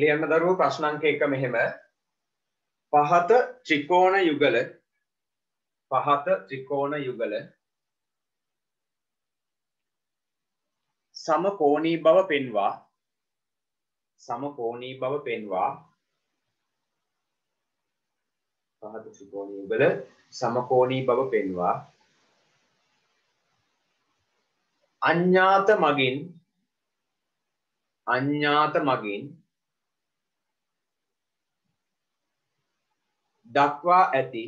ලියන්න දරුවෝ ප්‍රශ්න අංක 1 මෙහෙම. පහත ත්‍රිකෝණ යුගල समकोणी බව පෙන්වා පහත ත්‍රිකෝණ යුගල समकोणी බව පෙන්වා අඥාත මගින් දක්වා ඇති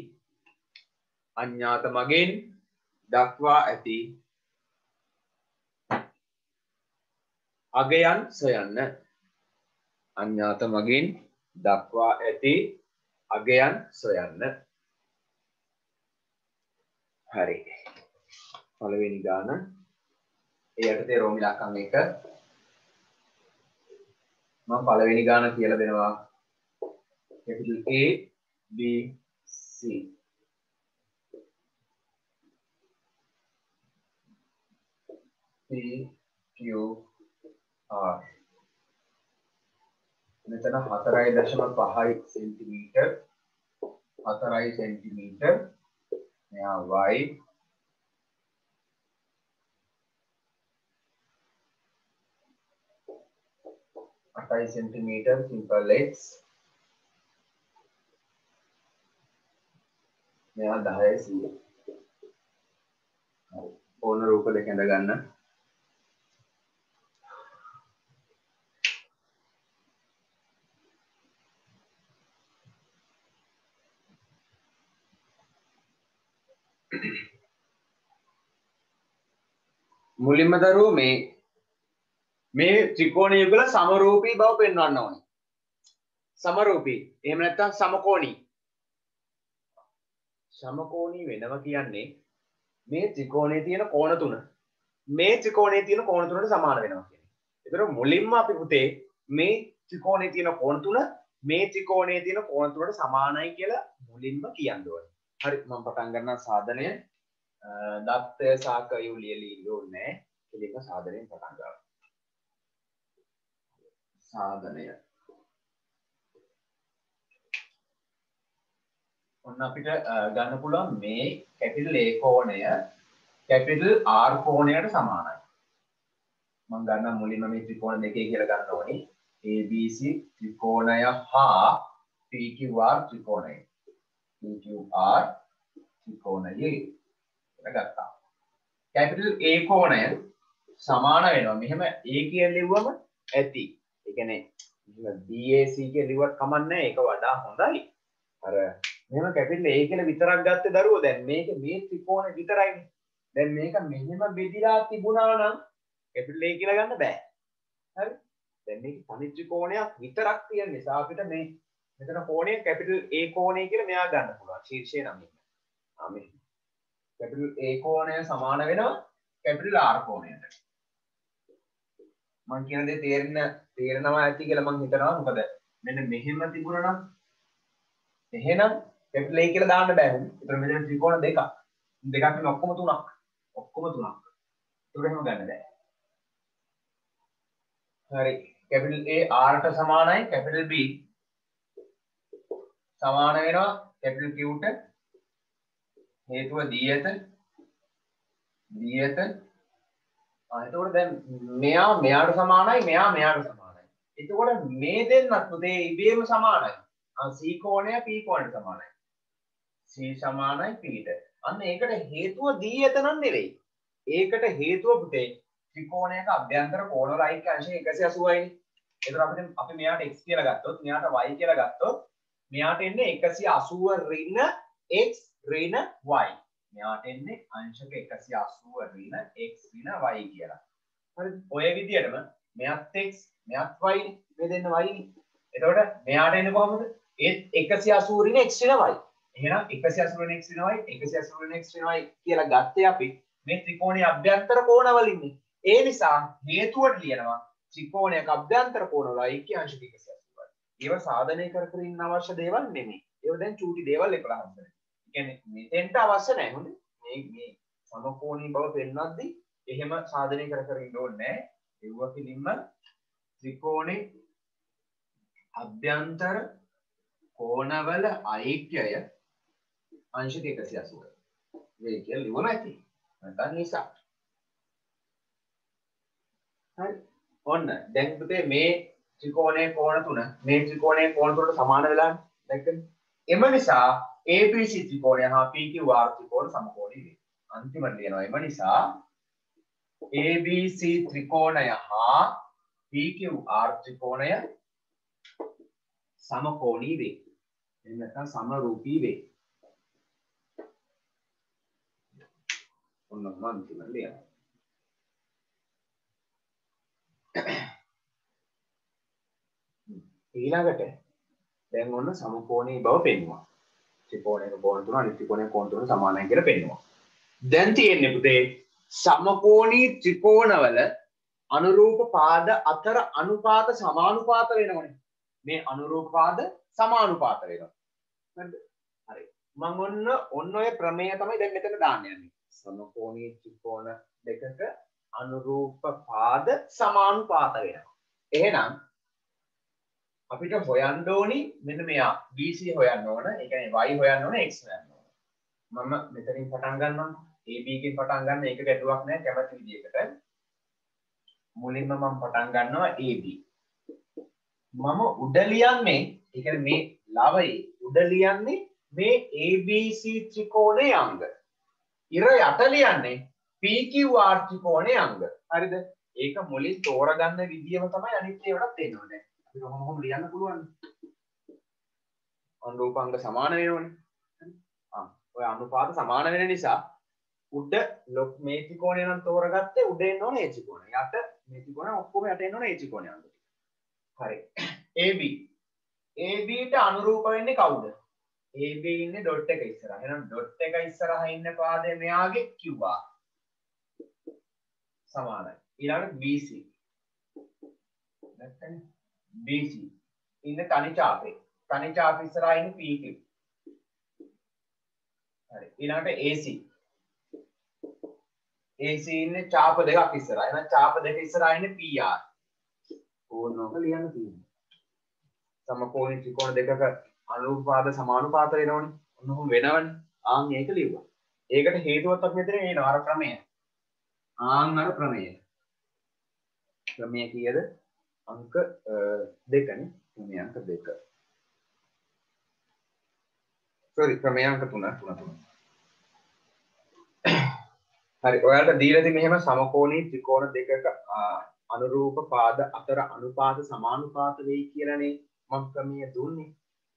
අගයන් සොයන්න. අඥාත මගින් දක්වා ඇති අගයන් සොයන්න. හරි. පළවෙනි ගාන ඒ යටතේ රෝම ඉලක්කම් 1 මම පළවෙනි ගාන කියලා දෙනවා. capital A B C P Q R මෙතන 4.5 සෙන්ටිමීටර් 4 සෙන්ටිමීටර් මෙහා y 8 सेंटीमीटर सिंपल x यहाँ 10 सी ඕන රූප දෙක ඇඳ ගන්න. මුලින්ම දරුවෝ මේ ත්‍රිකෝණ යුගල සමරූපී බව පෙන්වන්න ඕනේ. සමරූපී. එහෙම නැත්නම් සමකෝණී. සමකෝණී වෙනවා කියන්නේ මේ ත්‍රිකෝණයේ තියෙන කෝණ තුන මේ ත්‍රිකෝණයේ තියෙන කෝණ තුනට සමාන වෙනවා කියන්නේ. ඒතර මුලින්ම අපි පුතේ මේ ත්‍රිකෝණයේ තියෙන කෝණ තුන මේ ත්‍රිකෝණයේ තියෙන කෝණ තුනට සමානයි කියලා මුලින්ම කියන්න ඕනේ. හරි මම පටන් ගන්නවා සාධනය. දත්තය සාකයු ලියලි ඉන්නේ. කෙලින්ම සාධනයෙන් පටන් ගන්නවා. साधनය ඔන්න අපිට ගන්න පුළුවන් මේ කැපිටල් A කෝණය කැපිටල් R කෝණයට සමානයි. මම ගන්න මුලින්ම මේ ත්‍රිකෝණ දෙකේ කියලා ගන්න ඕනේ. ABC ත්‍රිකෝණය හා PQR ත්‍රිකෝණය. PQR ත්‍රිකෝණයේ ගත්තා. කැපිටල් A කෝණය සමාන වෙනවා. මෙහෙම A කියලා ලිව්වම ඇති. ඒ කියන්නේ BAC කියලා ලිව්වත් කමක් නැහැ. ඒක වඩා හොඳයි. අර මෙහෙම කැපිටල් A කියලා විතරක් ගත්තේ දරුවෝ දැන් මේක මේ ත්‍රිකෝණය විතරයිනේ. දැන් මේක මෙහෙම බෙදිලා තිබුණා නම් කැපිටල් A කියලා ගන්න බෑ. හරි? දැන් මේක තනි ත්‍රිකෝණයක් විතරක් තියෙන නිසා අපිට මේ මෙතන කෝණය කැපිටල් A කෝණය කියලා මෙයා ගන්න පුළුවන්. ශීර්ෂයේ නම එක. මේ කැපිටල් A කෝණය සමාන වෙනවා කැපිටල් R කෝණයට. මම කියන දේ තේරෙනවා ඇති කියලා මම හිතනවා. මොකද මෙන්න මෙහෙම තිබුණා නම් එහෙනම් කැපිටල් A කියලා දාන්න බෑ. ඒතර මෙතන ත්‍රිකෝණ දෙකක්. දෙකක් නෙමෙයි ඔක්කොම තුනක්. ඒතර එහෙම ගන්න බෑ. හරි. කැපිටල් A R ට සමානයි. කැපිටල් B සමාන වෙනවා කැපිටල් Q ට. හේතුව දී ඇත. එතකොට දැන් මෙයාට සමානයි මෙයාට සමානයි. එතකොට මේ දෙන්නත් පුතේ ඉබේම සමානයි. C කෝණය P කෝණයට සමානයි. C සමානයි P ට. අන්න ඒකට හේතුව දී ඇත නම් නෙවෙයි. ඒකට හේතුව පුතේ ත්‍රිකෝණයක අභ්‍යන්තර කෝණ වල අයික්‍ය අංශය 180යිනේ. ඒතර අපි මෙයාට x කියලා ගත්තොත් මෙයාට y කියලා ගත්තොත් මෙයාට එන්නේ 180 ඍණ x ඍණ y. මෙයාට එන්නේ අංශක 180 ඍණ x ඍණ y කියලා. හරිද? ඔය විදිහටම මෙයාත් x මෙයාත් y මේ දෙන්න y නේ. එතකොට මෙයාට එන්නේ කොහොමද? ඒත් 180 ඍණ x ඍණ y. එහෙනම් 180 ඍණ x ඍණ y 180 ඍණ x ඍණ y කියලා ගත්තේ අපි මේ ත්‍රිකෝණයේ අභ්‍යන්තර කෝණ වලින්නේ. ඒ නිසා හේතුවට ලියනවා ත්‍රිකෝණයක අභ්‍යන්තර කෝණ වල අයික්‍ය අංශක 180යි. ඒව සාධනය කර ඉන්න අවශ්‍ය දේවල් නෙමෙයි. ඒව දැන් චූටි දේවල් 11 හම්බෙන්නේ. කියන්නේ මෙතෙන්ට අවශ්‍ය නැහැ හොඳේ. මේ සමකෝණී බව පෙන්වද්දී එහෙම සාධනය කර ඉන්න ඕනේ නැහැ. ඒව කිලින්ම ත්‍රිකෝණේ අභ්‍යන්තර කෝණවල අයික්‍යය අංශක 180 වේ කියලා ලියවම ඇති. නැත්නම් නිසා. හරි. ඔන්න දැන් පුතේ මේ ත්‍රිකෝණයේ කෝණ තුන මේ ත්‍රිකෝණයේ කෝණ තුනට සමාන වෙලානේ. දැක්කනේ. එම නිසා ABC ත්‍රිකෝණය හා PQR ත්‍රිකෝණ සමකෝණී වේ. අන්තිමට ලියනවා එම නිසා ABC ත්‍රිකෝණය හා PQR ත්‍රිකෝණය समकोणी वे එන්නත සමරූපී වේ. ඔන්න මම කියනවා. ඊළඟට දැන් ඔන්න සමකෝණී බව පෙන්වනවා. ත්‍රිකෝණයක කෝණ තුන අනිත් ත්‍රිකෝණයක කෝණ තුන සමානයි කියලා පෙන්වනවා. දැන් තියෙන්නේ පුතේ සමකෝණී ත්‍රිකෝණවල අනුරූප පාද අතර අනුපාත සමානුපාත වෙනවනේ. මේ අනුරූප පාද සමානුපාත වෙනවා. හරිද? හරි. මම ඔන්න ඔය ප්‍රමේය තමයි දැන් මෙතන දාන්න යන්නේ. සමකෝණී ත්‍රිකෝණ දෙකක අනුරූප පාද සමානුපාත වෙනවා. එහෙනම් අපිට හොයන්න ඕනි මෙන්න මෙයා BC හොයන්න ඕන. ඒ කියන්නේ y හොයන්න ඕන x හොයන්න ඕන. මම මෙතනින් පටන් ගන්නම්. AB එකෙන් පටන් ගන්න එක ගැටලුවක් නැහැ කැමති විදිහකට. මුලින්ම මම පටන් ගන්නවා AB. මම උඩ ලියන්නේ ඒ කියන්නේ මේ ලවයේ උඩ ලියන්නේ මේ ABC ත්‍රිකෝණයේ අංග. ඉර යට ලියන්නේ PQR ත්‍රිකෝණයේ අංග. හරිද? ඒක මුලින් තෝරගන්න විදියම තමයි අනිත් ඒවාට දෙන්න ඕනේ. අපිට කොහොම ලියන්න පුළුවන්? අනුරූපාංග සමාන වෙනවනේ. ඔය අනුපාත සමාන වෙන නිසා උඩ මේ ත්‍රිකෝණය නම් තෝරගත්තේ උඩ එන්න ඕනේ ඒ ත්‍රිකෝණය. යට මේ ත්‍රිකෝණය ඔක්කොම යට එන්න ඕනේ ඒ ත්‍රිකෝණය අංග. හරි. AB. AB ට අනුරූප වෙන්නේ කවුද? AB ඉන්නේ ඩොට් එක ඉස්සරහා. එහෙනම් ඩොට් එක ඉස්සරහා ඉන්න පාදේ මෙයාගේ QR. සමානයි. ඊළඟට BC. නැත්නම් BC ඉන්න තනි චාපේ. තනි චාප ඉස්සරහා ඉන්නේ PQ. හරි. ඊළඟට AC. AC ඉන්නේ චාප දෙකක් ඉස්සරහා. එහෙනම් චාප දෙක ඉස්සරහා ඉන්නේ PR. ඕනෝක ලියන්න තියෙනවා. සමකෝණී ත්‍රිකෝණ දෙකක අනුපාත සමානුපාත වෙනවනේ. ඔන්නෝම වෙනවනේ. ආන් මේක ලියුවා. ඒකට හේතුවක් අපි මෙතන එනවා අර ප්‍රමේය. ආන් අර ප්‍රමේය. ප්‍රමේය කීයද? අංක 2නේ. ප්‍රමේය අංක 2. sorry ප්‍රමේය අංක 3. හරි. ඔයාලට දීලා තියෙන මෙහෙම සමකෝණී ත්‍රිකෝණ දෙකක අනුරූප පාද අතර අනුපාත සමානුපාත වෙයි කියලානේ මම ක්‍රමීය දුන්නේ.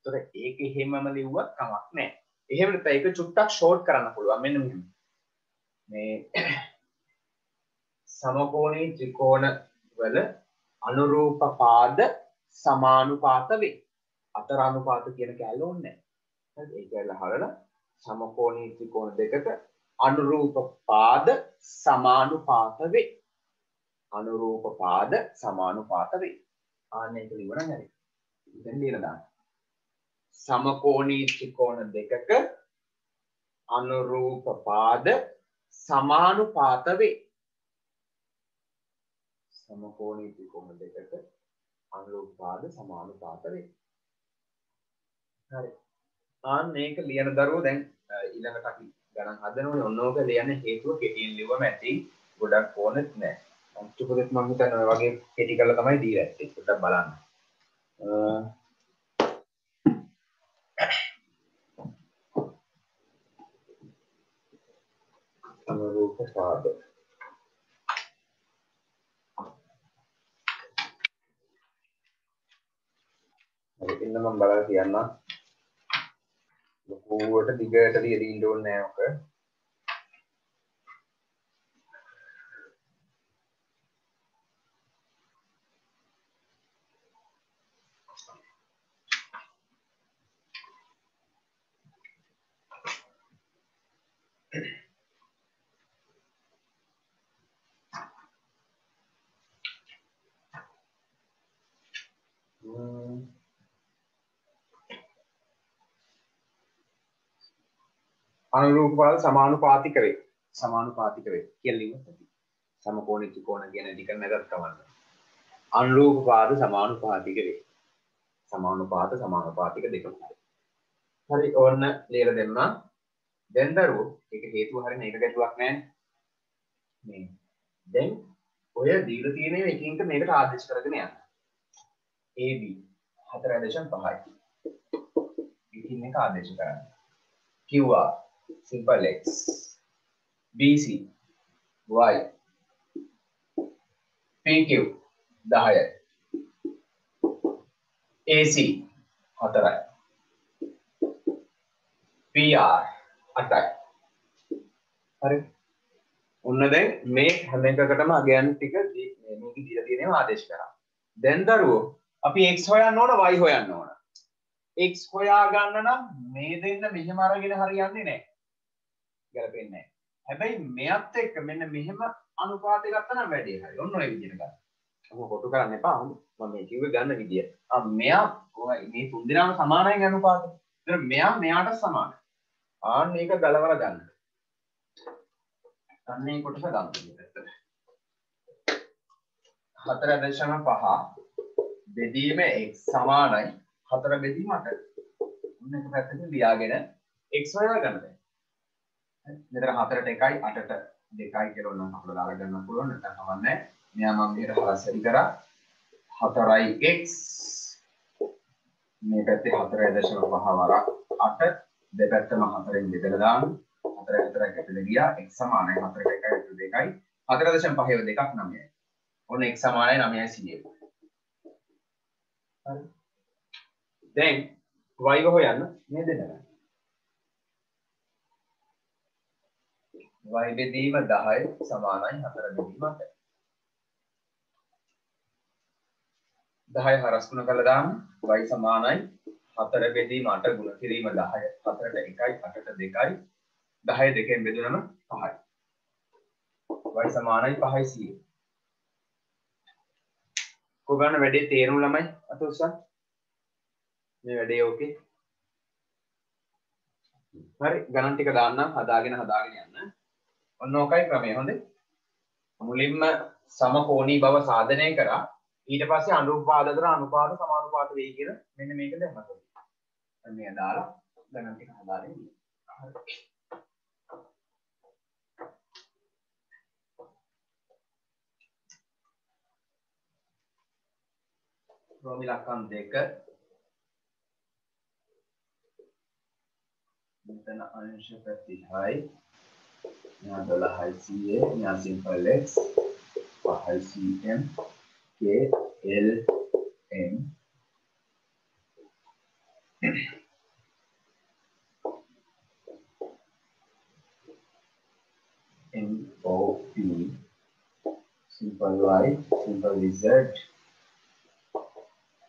ඒතර ඒක එහෙමම ලිව්වත් කමක් නැහැ. එහෙම නැත්නම් ඒක චුට්ටක් ෂෝට් කරන්න පුළුවන්. මෙන්න මෙහෙම. මේ සමකෝණී ත්‍රිකෝණ වල අනුරූප පාද සමානුපාත වේ. අතර අනුපාත කියන කැලේ ඕනේ නැහැ. හරි. ඒක ඇලහවල සමකෝණී ත්‍රිකෝණ දෙකක අනුරූප පාද සමානුපාත වේ. අනුරූප පාද සමානුපාත වේ. ආන්න ඒක ලියවනම් හරි. දැන් ලියලා දාන්න. සමකෝණී ත්‍රිකෝණ දෙකක අනුරූප පාද සමානුපාත වේ. සමකෝණී ත්‍රිකෝණ දෙකක අනුරූප පාද සමානුපාත වේ. හරි. ආන්න මේක ලියන දරුවෝ දැන් ඊළඟට අපි ගණන් හදනෝනේ ඔන්නෝක ලියන්න හේතුව කෙටියෙන් ලිව්වම ඇති. ගොඩක් ඕනෙත් නැහැ. අන්තිමට මම හිතන්නේ ඔය වගේ කෙටි කරලා තමයි දීලා ඇත්තේ. පොඩ්ඩක් බලන්න. අනුරූප පාද. හරි ඉන්න මම බලලා කියන්න. ලොකුවට දිගට ලියන්න ඕනේ නැහැ ඔක. අනුරූප පාද සමානුපාතික වේ. සමානුපාතික වේ කියලා ලියුවොත් ඇති. සමකෝණී ත්‍රිකෝණ කියන ටික නැගත් කවන්න. අනුරූප පාද සමානුපාතික වේ. සමානුපාතික දෙක. හරි ඕන්න ලියලා දෙන්න. දැන් දරුවෝ ඒක හේතුව හරිනේ ඒක ගැටලුවක් නැහැ නේ. දැන් ඔය දීලා තියෙන එකින් එක මේකට ආදේශ කරගෙන යන්න. AB 4.5යි. එකින් එක ආදේශ කරන්න. QR simple x BC y PQ 10යි. AC 4යි. PR 8යි. හරි. ඔන්න දැන් මේ හැම එකකටම අගයන් ටික මේක දීලා තියෙනවා ආදේශ කරා. දැන් දරුවෝ අපි x හොයන්න ඕන y හොයන්න ඕන. x හොයා ගන්න නම් මේ දෙන්න මෙහෙම අරගෙන හරියන්නේ නැහැ. ගැලපෙන්නේ නැහැ. හැබැයි මෙයත් එක්ක මෙන්න මෙහෙම අනුපාතය ගත්තා නම් වැඩේ හරි. ඔන්න ඔය විදිහට ගන්න. ඔක කොටු කරන්න එපා. මම මේ කිව්වේ ගන්න විදිය. මෙයා මේ තුන් දෙනාම සමානයි අනුපාතය. ඒතර මෙයා මෙයාට සමානයි. ආන්න ඒක ගලවලා ගන්න. අන්න මේ කොටස ගන්න. 4.5 බෙදීම x සමානයි 4 බෙදීම 8. ඔන්න එක පැත්තකින් ලියාගෙන x හොයා ගන්න දැන්. මෙතන 4ට 1යි 8ට 2යි කියලා නම් අපිට දාලා ගන්න පුළුවන් නැත්නම් කවන්නේ. මෙයා මම මෙහෙට හරස් වැඩි කරා 4යි x මේ පැත්තේ 4.5 වරක් 8 දෙපැත්තම 4ෙන් බෙදලා දාන්න 4 4ක් ඇතුලේ ගියා x සමානයි 4ට 1යි 2යි 4.5 2ක් 9යි. ඔන්න x සමානයි 9යි 100යි. හරි. දැන් y හොයන්න මේ දෙන්න. y බෙදීම 10 සමානයි 4 බෙදීම 8. 10 හරස් ගුණ කරලා දාන්න y සමානයි 4 බෙදීම 8 ගුණ කිරීම 10 4ට 1යි 8ට 2යි 10 දෙකෙන් බෙදුනම 5යි. y සමානයි 5යි 100. කොගන්න වැඩේ තේරුම් ළමයි අත උස්සන්න. මේ වැඩේ ඕකේ. හරි ගණන් ටික දාන්නම් හදාගෙන යන්න. ඔන්න ඕකයි ක්‍රමය හොඳේ. මුලින්ම සමකෝණී බව සාධනය කරා. ඊට පස්සේ අනුපාත අතර අනුපාත සමානුපාත වෙයි කියලා මෙන්න මේක දැම්මා. මේ දාලා ගණන් ටික හදාගෙන ඉන්න. හරි. රෝමි ලක්කම් 2 මෙතන අංශ ප්‍රතිහායි ඥා 12යි 100 ඥා සිම්පල් x 5යි cm k l m n o p simple y simple z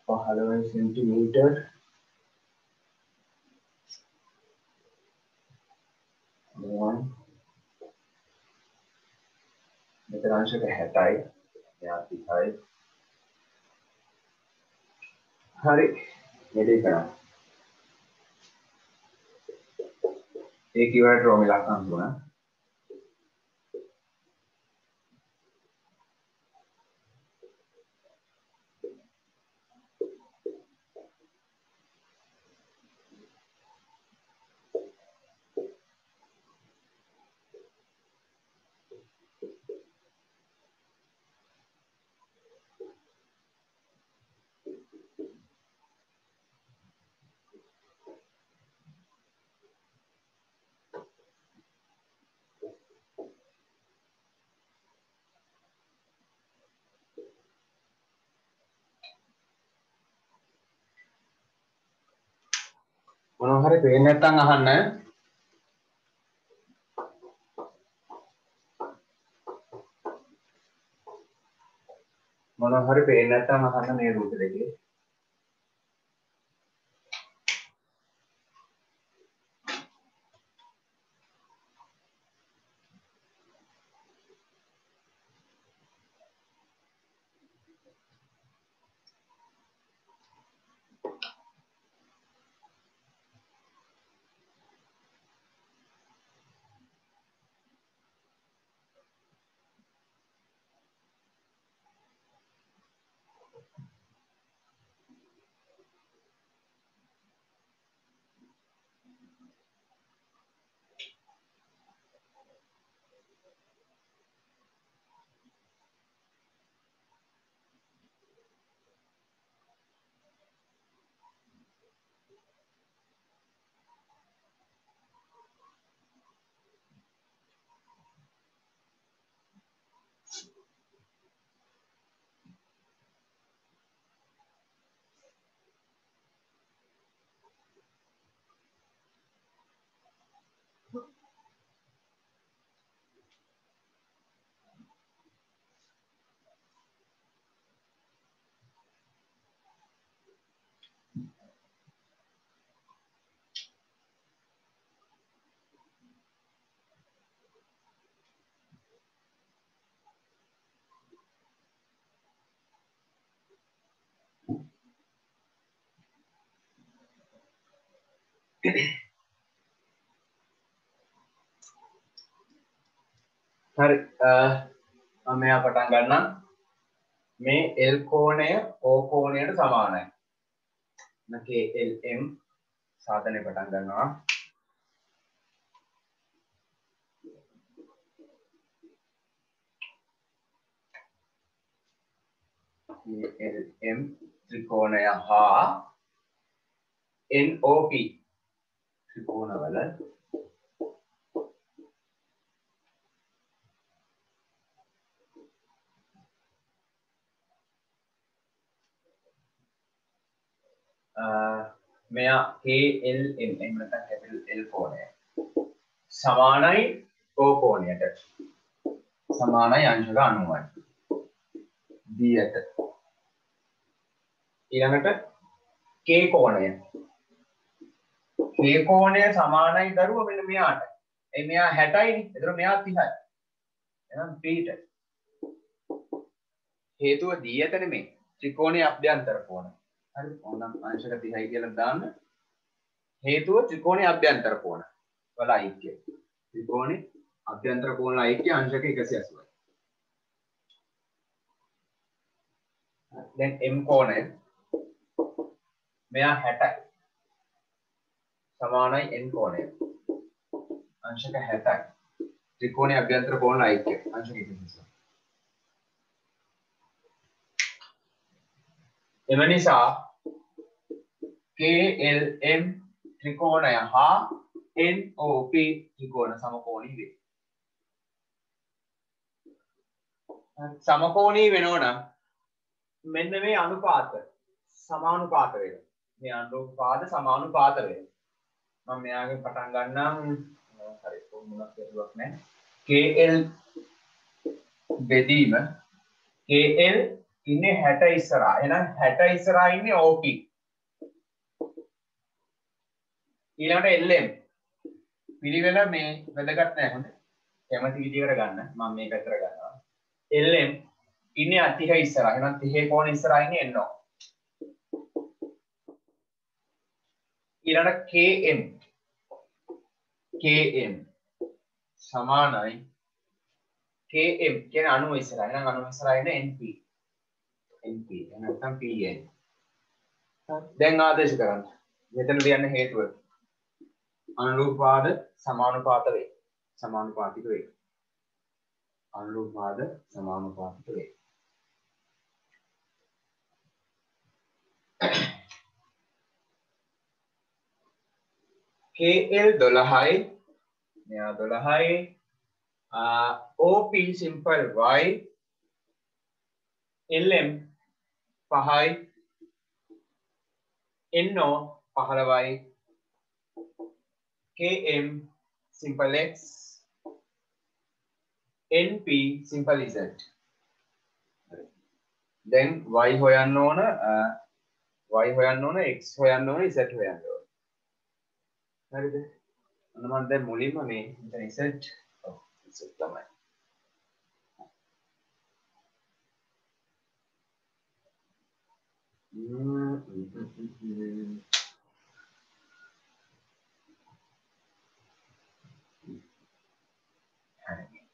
15 centimeter මෙතන අංශක 60යි ඥා 30යි. හරි වැඩේ කරා. ඒ කිව්වට රෝමි ලක්කම් තුන. මොනවා හරි පේන්නේ නැත්නම් අහන්න. මොනවා හරි පේන්නේ නැත්නම් අහන්න මේ රූප දෙකේ. හරි මම මෙයා පටන් ගන්නම් මේ L කෝණය O කෝණයට සමානයි. KLM සාධනය පටන් ගන්නවා. KLM ත්‍රිකෝණය හා NOP ත්‍රිකෝණවල මෙයා KLM එහෙම නැත්නම් කැපිටල් L කෝණය සමානයි O කෝණයට. සමානයි අංශක 90යි. දී ඇත. ඊළඟට K කෝණය. K කෝණය සමානයි දරුව මෙන්න මෙයාට. මෙයා 60යිනේ. ඒතර මෙයා 30යි. එහෙනම් P ට. හේතුව දී ඇත නෙමෙයි. ත්‍රිකෝණයේ අභ්‍යන්තර කෝණ. හරි. ඕනම් අංශක 30යි කියලා දාන්න. හේතුව ත්‍රිකෝණයේ අභ්‍යන්තර කෝණ වල ඓක්‍ය. ත්‍රිකෝණයේ අභ්‍යන්තර කෝණ ඓක්‍ය අංශක 180යි. දැන් M කෝණය මෙයා 60යි. සමානයි N කෝණය. අංශක 60යි. ත්‍රිකෝණයේ අභ්‍යන්තර කෝණ ඓක්‍ය අංශක 180යි. එම නිසා KLM ත්‍රිකෝණය හා NOP ත්‍රිකෝණ සමකෝණී වේ. සමකෝණී වෙනවා නම් මෙන්න මේ අනුපාත සමානුපාත වෙනවා. මේ අනුපාත සමානුපාත වෙනවා. මම මෙයාගෙන් පටන් ගන්නම්. හරි මොනක් දෙයක් නැහැ. KL බෙදීම KL ඉන්නේ 60 ඉස්සරහා. එහෙනම් 60 ඉස්සරහා ඉන්නේ OP. ඊළඟට LM පිළිවෙල මේ වැදගත් නැහැ හොඳ. කැමති විදිහකට ගන්න. මම මේක අතර ගන්නවා. LM ඉන්නේ 30 ඉස්සරහා. එහෙනම් 30 කෝණ ඉස්සරහා ඉන්නේ NO. ඊළඟට KM සමානයි KM කියන්නේ 90 ඉස්සරහා. එහෙනම් 90 ඉස්සරහා ඉන්නේ NP. නැත්නම් PN. දැන් ආදේශ කරන්න. මෙතන ලියන්න හේතුව අනුරූපාද සමානුපාත වේ. සමානුපාතික වේ. අනුරූපාද සමානුපාතික වේ. KL 12යි. මෙයා 12යි. OP simple y. LM 5යි. NO 15යි. KM simple x. NP simple z. then y හොයන්න ඕන x හොයන්න ඕන z හොයන්න ඕන. හරිද? අන්න මම දැන් මුලින්ම මේ මෙතන z තමයි.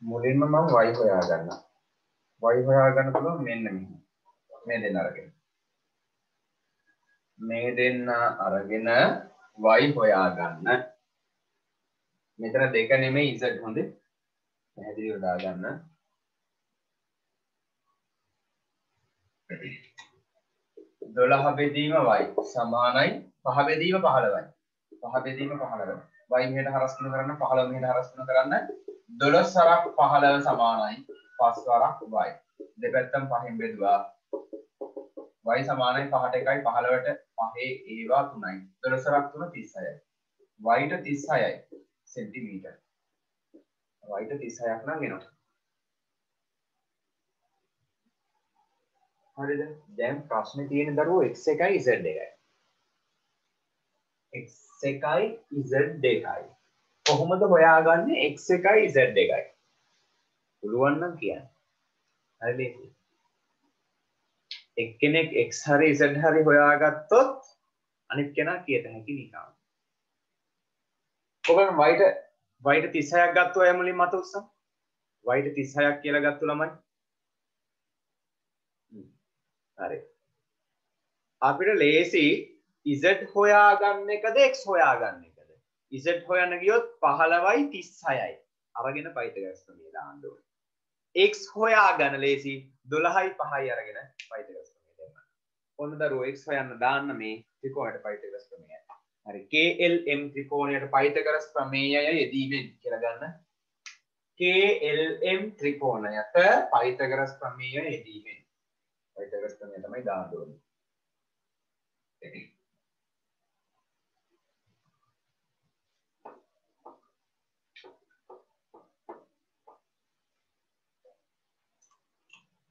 මුලින්ම මම y හොයා ගන්නවා. y හොයා ගන්න පුළුවන් මෙන්න මෙහෙම. මේ දෙන්න අරගෙන. මේ දෙන්න අරගෙන y හොයා ගන්න. මෙතන දෙක නෙමෙයි z හොඳේ. පැහැදිලිව දාගන්න. දොළහ බෙදීම y සමානයි 5 බෙදීම 15යි. 5 බෙදීම 15යි. y මෙහෙට හරස් ගුණ කරන්න 15 මෙහෙට හරස් ගුණ කරන්න 12 සරක් 15 සමානයි 5 වරක් y. දෙපැත්තම 5න් බෙදුවා. y සමානයි 5ට 1යි 15ට 5 ඒවා 3යි. 12 සරක් 3 36යි. y ට 36යි සෙන්ටිමීටර්. y ට 36ක් නම් එනවා. හරිද? දැන් ප්‍රශ්නේ තියෙන දරුවෝ x එකයි z එකයි. x එකයි z එකයි. කොහොමද හොයාගන්නේ x එකයි z එකයි? පුළුවන් නම් කියන්න. හරිද? එක්කෙනෙක් x හරි z හරි හොයාගත්තොත් අනිත් කෙනා කියත හැකි නිකන්. ඔබන් වයිට 36ක් ගත්තා අය මුලින් මත උස්සන්න. වයිට 36ක් කියලා ගත්තු ළමයි. හරි. අපිට ලේසි z හොයාගන්න එකද x හොයාගන්න එකද? z හොයන්න ගියොත් 15යි 36යි. අරගෙන පයිතගොරස් ප්‍රමේය දාන්න ඕනේ. x හොයාගන්න ලේසි 12යි 5යි අරගෙන පයිතගොරස් ප්‍රමේය දෙන්න. ඔන්න දරුවෝ x හොයන්න දාන්න මේ ත්‍රිකෝණයට පයිතගොරස් ප්‍රමේයයි. හරි KLM ත්‍රිකෝණයට පයිතගොරස් ප්‍රමේයය යෙදීමෙන් කියලා ගන්න. KLM ත්‍රිකෝණයට පයිතගොරස් ප්‍රමේයය යෙදීමෙන්. පයිතගොරස් ප්‍රමේය තමයි දාන්න ඕනේ.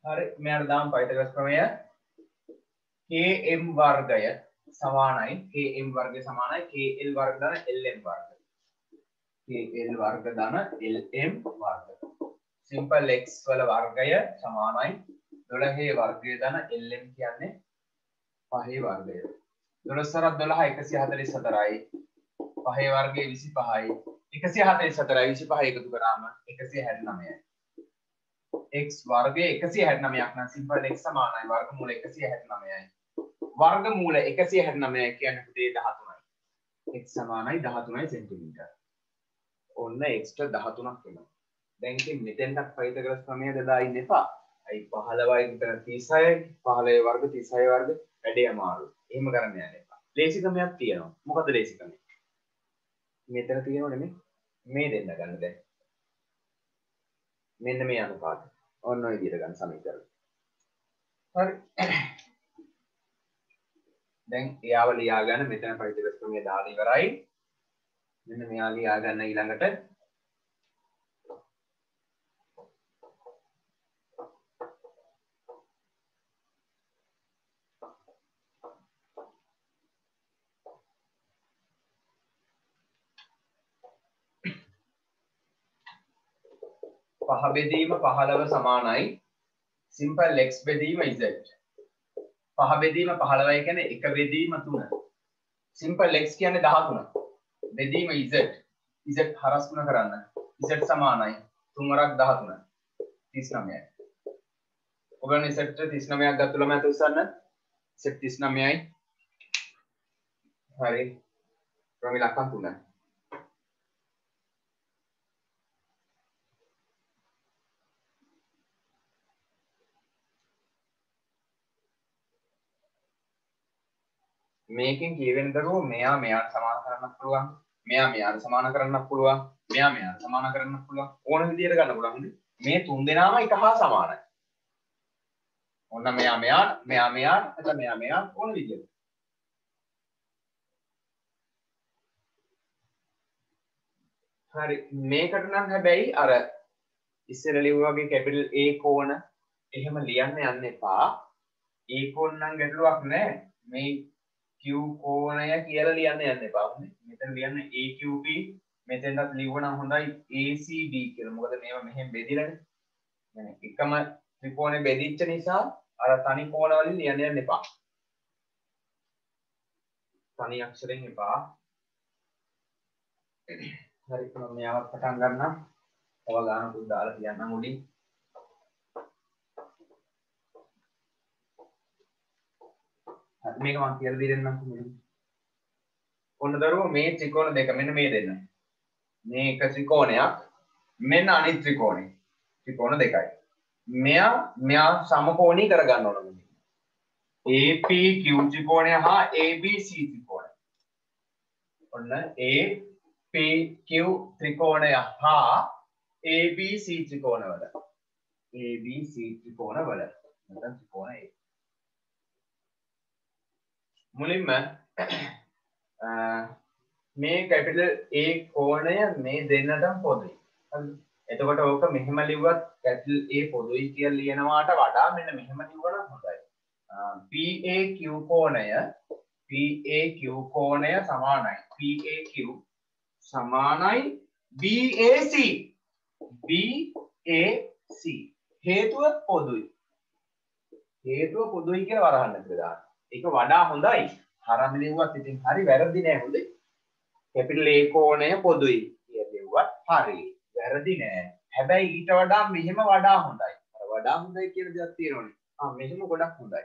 හරි මෙයාට දාමු පයිතගොරස් ප්‍රමේය km වර්ගය සමානයි km වර්ගය සමානයි kl වර්ග ධන lm වර්ග kl වර්ග ධන lm වර්ග සිම්පල් x වල වර්ගය සමානයි 12 වර්ගය ධන lm කියන්නේ 5 වර්ගය 12 සරත් 12 144යි 5 වර්ගය 25යි 144යි 25 එකතු කරාම 169යි x වර්ගය 169ක් නම් සිම්පල් x සමානයි වර්ගමූල 169යි වර්ගමූල 169 කියන්නේ පුතේ 13යි x සමානයි 13යි සෙන්ටිමීටර ඔන්න x ට 13ක් වෙනවා දැන් ඉතින් මෙතෙන්ට පයිතගොරස් ප්‍රමේය දදා ඉන්න එපා අයි 15යි විතර 36යි 15 වර්ග 36 වර්ග වැඩේ අමාරු එහෙම කරන්න යන්න එපා ලේසිකමක් තියෙනවා මොකද ලේසිකම මෙතන තියෙනව නෙමෙයි මේ දෙන්න ගන්න දැන් මෙන්න මේ අනුපාත ඔන්න ඔය විදිහට ගන්න සමීකරණ හරි දැන් එයාව ලියා ගන්න මෙතන පයිතගොරස් ප්‍රමේය දාලා ඉවරයි මෙන්න මෙයා ලියා ගන්න ඊළඟට පහ බෙදීම 15 සමානයි සිම්පල් x බෙදීම z පහ බෙදීම 15යි කියන්නේ එක බෙදීම 3 සිම්පල් x කියන්නේ 13 බෙදීම z හරස් ගුණ කරන්න z සමානයි 3 වරක් 13 39යි ඔයගොල්ලෝ z 39ක් ගත්තොත් මම උස්සන්න z 39යි හරි ප්‍රමේය ලක්ෂණ 3 මේකෙන් කියවෙන දරුවෝ මෙයා මෙයාට සමාන කරන්නත් පුළුවන් මෙයා මෙයාට සමාන කරන්නත් පුළුවන් මෙයා මෙයාට සමාන කරන්නත් පුළුවන් ඕන විදිහට ගන්න පුළුවන් මේ තුන් දෙනාම එක හා සමානයි ඔන්න මෙයා මෙයාට එතන මෙයා ඕන විදිහට හරි මේකට නම් හැබැයි අර ඉස්සර ලිව්වා වගේ කැපිටල් A කෝණ එහෙම ලියන්න යන්න එපා A කෝණ නම් ගැටලුවක් නැහැ මේ Q කෝණය කියලා ලියන්න යන්න එපා. මෙතන ලියන්න AQP මෙතෙන්වත් ලිව්වනම් හොඳයි ACB කියලා. මොකද මේවා මෙහෙම බෙදිලානේ. يعني එකම ත්‍රිකෝණේ බෙදිච්ච නිසා අර තනි කෝණ වලින් ලියන්න යන්න එපා. තනි අක්ෂරෙන් එපා. හරි මම මෙයාවත් පටන් ගන්නම්. තව ගානකුත් දාලා කියන්නම් උඩින්. මේක මම කියලා දෙන්නම් කොහොමද? ඔන්න දරුවෝ මේ ත්‍රිකෝණ දෙක මෙන්න මේ දෙන්න. මේ එක ත්‍රිකෝණයක් මෙන්න අනිත් ත්‍රිකෝණය. ත්‍රිකෝණ දෙකයි. මෙයා සමකෝණී කරගන්න ඕන මෙන්න. APQ ත්‍රිකෝණය හා ABC ත්‍රිකෝණය. ඔන්න APQ ත්‍රිකෝණය හා ABC ත්‍රිකෝණවල. ABC ත්‍රිකෝණවල. නැත්නම් ත්‍රිකෝණ A. මුලින්ම මේ කැපිටල් A කෝණය මේ දෙන්නටම පොදුයි. හරිද? එතකොට ඕක මෙහෙම ලිව්වත් කැපිටල් A පොදුයි කියලා ලියනවාට වඩා මෙන්න මෙහෙම ලිව්වනම් හොඳයි. PAQ කෝණය සමානයි. PAQ සමානයි BAC. BAC. හේතුව පොදුයි. හේතුව පොදුයි කියලා වරහන්න කියලා දාන්න. ඒක වඩා හොඳයි. හරන් ලිව්වත් ඉතින් හරි වැරදි නෑ හොඳේ. කැපිටල් A කෝණය පොදුයි කියලා කිව්වත් හරි. වැරදි නෑ. හැබැයි ඊට වඩා මෙහෙම වඩා හොඳයි. අර වඩා හොඳයි කියන දේක් තියෙනවනේ. මෙහෙම ගොඩක් හොඳයි.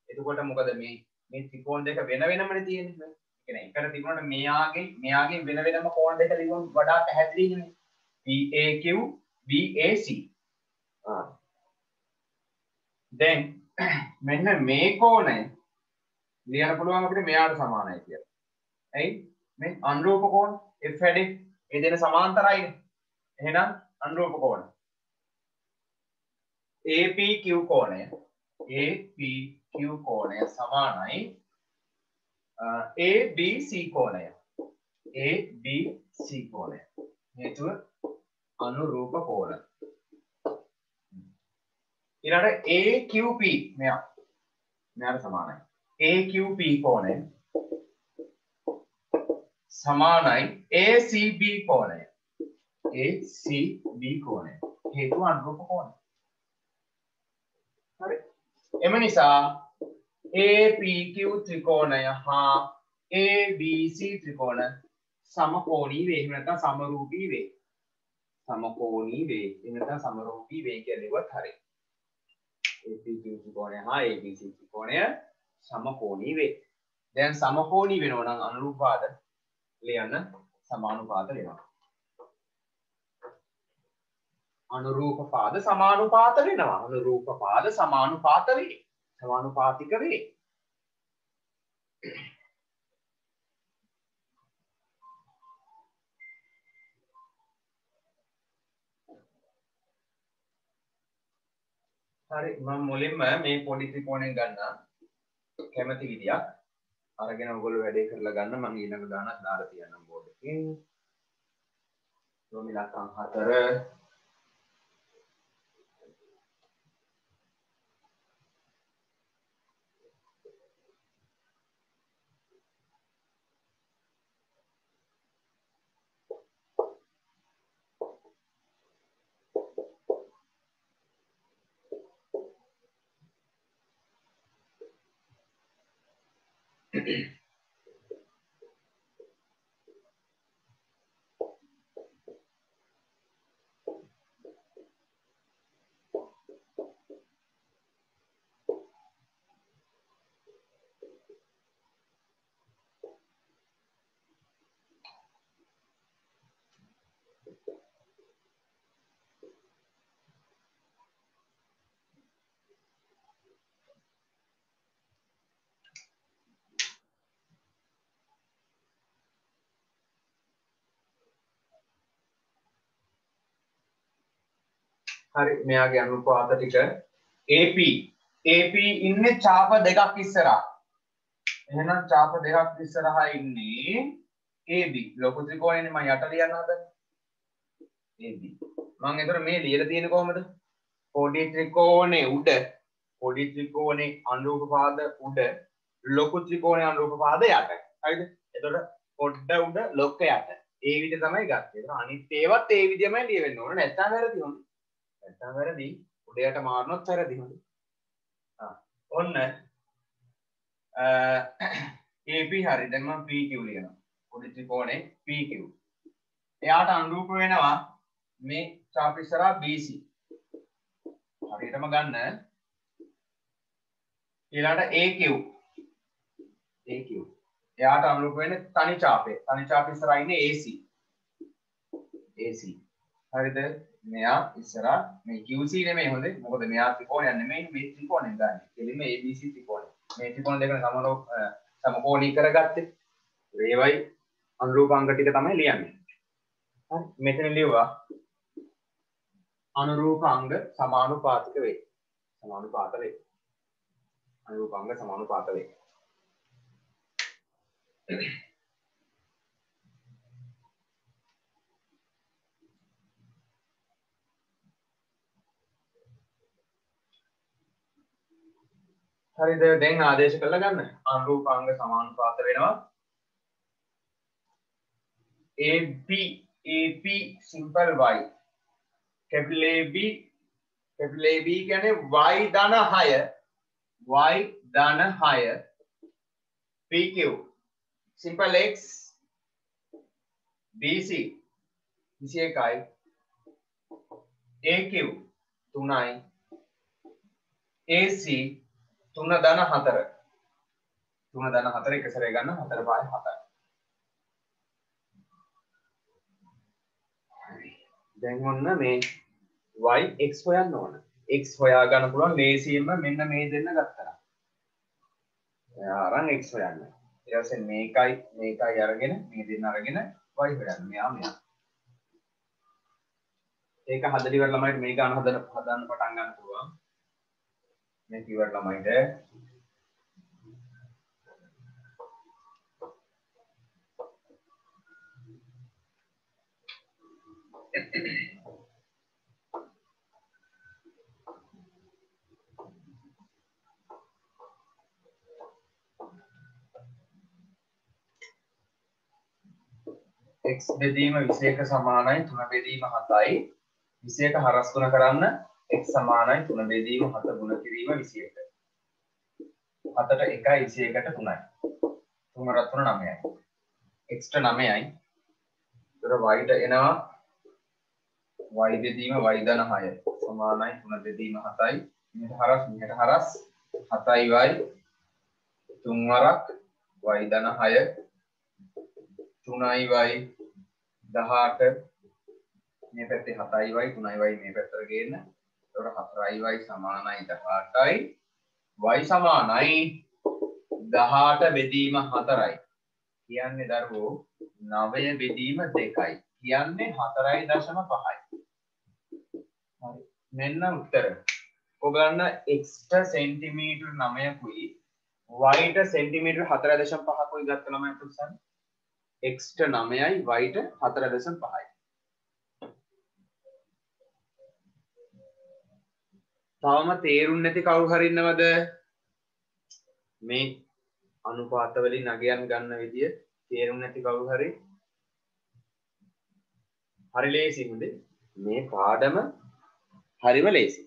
එතකොට මොකද මේ ත්‍රිකෝණ දෙක වෙන වෙනමනේ තියෙන්නේ. ඒ කියන්නේ එකට තිබුණාට මෙයාගේ වෙන වෙනම කෝණ දෙක තිබුණොත් වඩා පැහැදිලිනේ. BAQ BAC. දැන් මෙන්න මේ කෝණය ලියන්න පුළුවන් අපිට මෙයාට සමානයි කියලා. ඇයි? මේ අනුරූප කෝණ F හැඩේ මේ දෙන සමාන්තරයිනේ. එහෙනම් අනුරූප කෝණ APQ කෝණය සමානයි ABC කෝණය. ABC කෝණය. හේතුව අනුරූප කෝණ. ඊළඟට AQP මෙයාට සමානයි. AQP කෝණය සමානයි ACB කෝණය. ACB කෝණය. හේතුව අනුරූප කෝණ. හරි. එම නිසා APQ ත්‍රිකෝණය හා ABC ත්‍රිකෝණ සමකෝණී වේ. එහෙම නැත්නම් සමරූපී වේ. සමකෝණී වේ. එහෙම නැත්නම් සමරූපී වේ කියලා ලියුවත් හරි. APQ ත්‍රිකෝණය හා ABC ත්‍රිකෝණය සමකෝණී වේ. දැන් සමකෝණී වෙනවා නම් අනුරූපාද ලියන්න සමානුපාත වෙනවා. අනුරූප පාද සමානුපාත වෙනවා. අනුරූප පාද සමානුපාත වේ. සමානුපාතික වේ. හරි මම මුලින්ම මේ පොඩි ත්‍රිකෝණයෙන් ගන්න කැමති විදියක් අරගෙන ඔයගොල්ලෝ වැඩේ කරලා ගන්න මම ඊළඟ ගානක් දාලා තියන්නම් බෝඩ් එකේ. රෝමිලකම් 4 හරි මෙයාගේ අනුපාත ටික AP ඉන්නේ ඡාප දෙකක් ඉස්සරහා. එහෙනම් ඡාප දෙකක් ඉස්සරහා ඉන්නේ AB. ලොකු ත්‍රිකෝණයනේ මම යට ලියන්න හදන්නේ. AB. මම ඒතර මේ ලියලා තියෙන්නේ කොහමද? පොඩි ත්‍රිකෝණේ උඩ පොඩි ත්‍රිකෝණේ අනුරූප පාද උඩ ලොකු ත්‍රිකෝණේ අනුරූප පාද යට. හරිද? එතකොට පොඩ්ඩ උඩ ලොක්ක යට. ඒ විදිහ තමයි ගත්තේ. ඒක අනිත් ඒවත් ඒ විදිහමයි ලියවෙන්න ඕන. නැත්නම් වැරදි හොඳ. නැත්නම් වැරදි. උඩයට මාරුනොත් වැරදි හොඳ. ඔන්න AP හරි. දැන් මම PQ ලියනවා. පොඩි ත්‍රිකෝණේ PQ. එයාට අනුරූප වෙනවා මේ ඡාප ඉස්සරහා BC. හරියටම ගන්න. ඊළඟට AQ. එයාට අනුරූප වෙන්නේ තනි ඡාපේ. තනි ඡාප ඉස්සරහා ඉන්නේ AC. හරිද? මෙයා ඉස්සරහා මේ QC නෙමෙයි හොඳේ. මොකද මෙයා ත්‍රිකෝණයක් නෙමෙයි මේ ත්‍රිකෝණයෙන් ගන්න. කෙලින්ම ABC ත්‍රිකෝණය. මේ ත්‍රිකෝණ දෙක සමකෝණී කරගත්තේ. ඒවයි අනුරූපාංග ටික තමයි ලියන්නේ. හරි. මෙතන ලියුවා අනුරූපාංග සමානුපාතික වේ. සමානුපාත වේ. අනුරූපාංග සමානුපාත වේ. හරිද? දැන් ආදේශ කරලා ගන්න. අනුරූපාංග සමානුපාත වෙනවා. AB simple y. capital AB කියන්නේ y ධන 6 PQ simple x BC 21යි AQ 3යි AC 3.4 3.4 එක සැරේ ගන්න 4/7යි. හරි. දැන් ඔන්න මේ y x හොයන්න ඕන. x හොයා ගන්න පුළුවන් ලේසියෙන්ම මෙන්න මේ දෙන්න ගත්තා. එයා අරන් x හොයන්න. ඊට පස්සේ මේකයි අරගෙන මේ දෙන්න අරගෙන y හොයන්න. මෙයා මෙයා. ඒක හදලා ඉවර ළමයිට මේ ගාන හදන්න පටන් ගන්න පුළුවන්. මේ ඉවර ළමයිට x බෙදීම 21 සමානයි 3 බෙදීම 7යි 21 හරස් ගුණ කරන්න x සමානයි 3 බෙදීම 7 ගුණ කිරීම 21 7ට 1යි 21ට 3යි 3 රත් 3 9යි x ට 9යි ඒතර y ට එනවා y බෙදීම y ධන 6 සමානයි 3 බෙදීම 7යි මෙහෙට හරස් 7යි y 3 වරක් y ධන 6 3යි y 18 මේ පැත්තේ 7යි y 3යි y මේ පැත්තට ගේන්න. එතකොට 4යි y සමානයි 18යි y සමානයි 18 බෙදීම 4යි. කියන්නේ දරුවෝ 9 බෙදීම 2යි. කියන්නේ 4.5යි. හරි. මෙන්න උත්තර. ඔයගලන්න x ට සෙන්ටිමීටර් 9කුයි y ට සෙන්ටිමීටර් 4.5කුයි ගත්ත ළමයි උත්සන්න. x ට 9යි y ට 4.5යි. තවම තේරුම් නැති කවුරු හරි ඉන්නවද? මේ අනුපාත වලින් අගයන් ගන්න විදිය තේරුම් නැති කවුරු හරි? හරි ලේසි මුද? මේ පාඩම හරිම ලේසි.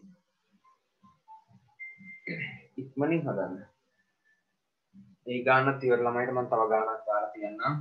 ඉක්මනින් හදන්න. ඒ ගානත් ඉවර ළමයිට මම තව ගානක් දාලා තියන්නම්.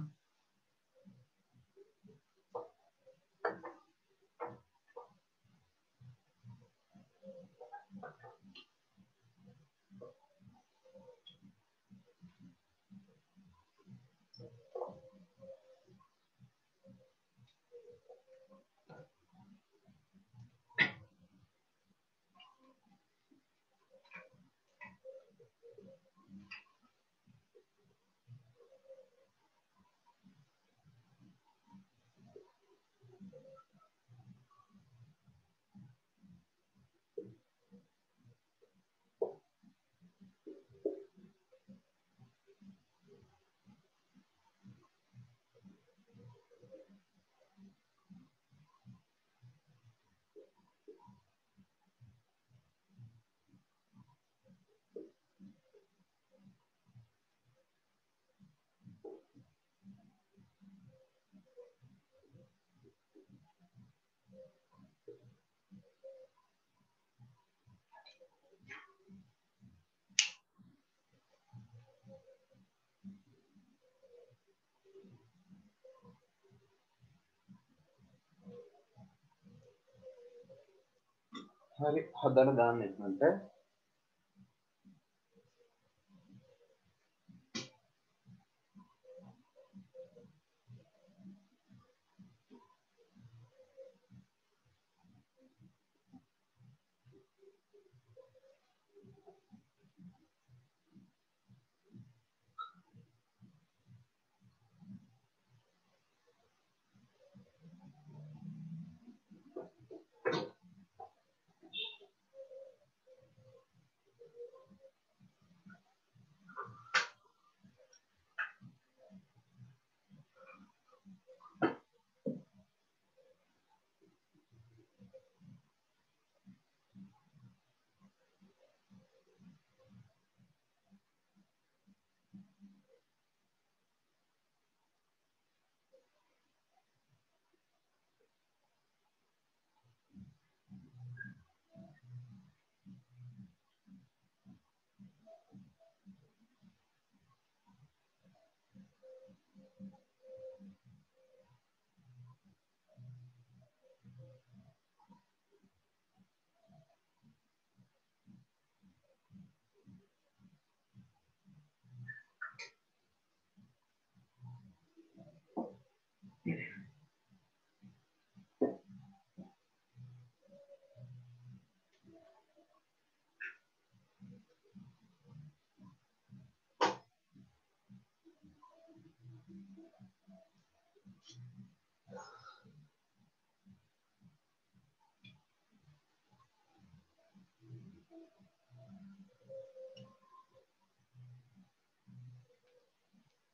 හරි හදලා දාන්න ඉක්මනට.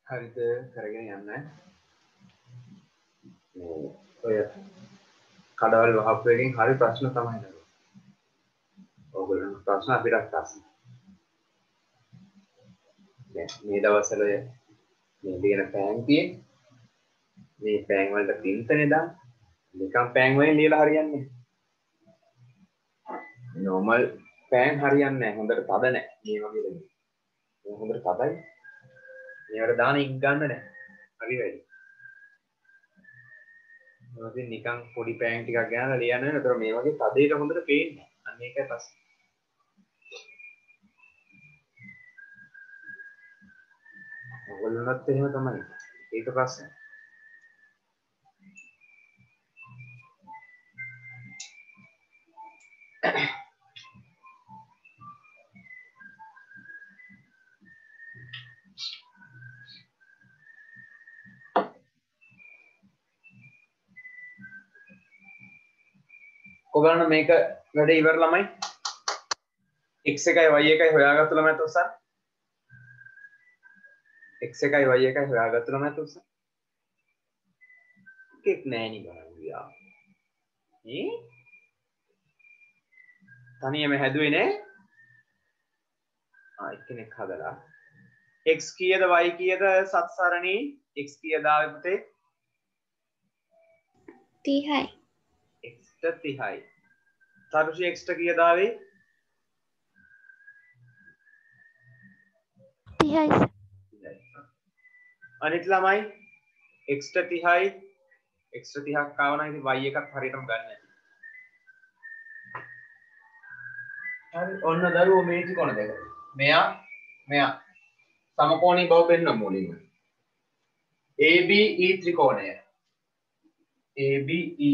හරිද කරගෙන යන්න. ඔය කඩවල් වහපු එකෙන් හරි ප්‍රශ්න තමයි නේද? ඔයගොල්ලෝ ප්‍රශ්න අපිට අහන්න. දැන් මේ දවස්වල මේ දින පෑන් තියෙන්නේ. මේ පෑන් වලට පින්තනේ දාන්න. නිකන් පෑන් වලින් ලියලා හරියන්නේ නැහැ. normal පෑන් හරියන්නේ නැහැ. හොඳට තද නැහැ. මේ වගේ දෙයක්. මේ හොඳට තදයි. මේවට දාන ඉක් ගන්න නැහැ. හරි වැඩි. මොකද නිකන් පොඩි පෑන් ටිකක් ගන්නලා ලියන්න වෙන. ඒතර මේ වගේ තදේට හොඳට පේන්නේ. අන්න ඒකයි ප්‍රශ්නේ. ඔයගොල්ලන්වත් එහෙම තමයි. ඒක ප්‍රශ්නේ. ඔයගොල්ලෝ මේක වැඩ ඉවර ළමයි. x එකයි y එකයි හොයාගත්තු ළමයි තොස්සන්. x එකයි y එකයි හොයාගත්තු ළමයි තොස්සන්. එකක් නෑ නේ බලන්න. තනියම හැදුවේ නෑ. එක්කෙනෙක් හදලා. x කීයද y කීයද සත්සරණී? x කීයද ආවේ පුතේ? 30යි. x ට 30යි. තරුෂි x ට කීයද ආවේ? 30යි. අනිත් ළමයි x ට 30යි. x ට 30ක් ආව නම් ඉතින් y එකත් හරියටම ගන්න නැති. හරි ඔන්න දරුවෝ මේ ත්‍රිකෝණ දෙක. මෙයා සමකෝණී බව පෙන්වන්න මුලින්ම. ABE ත්‍රිකෝණය. ABE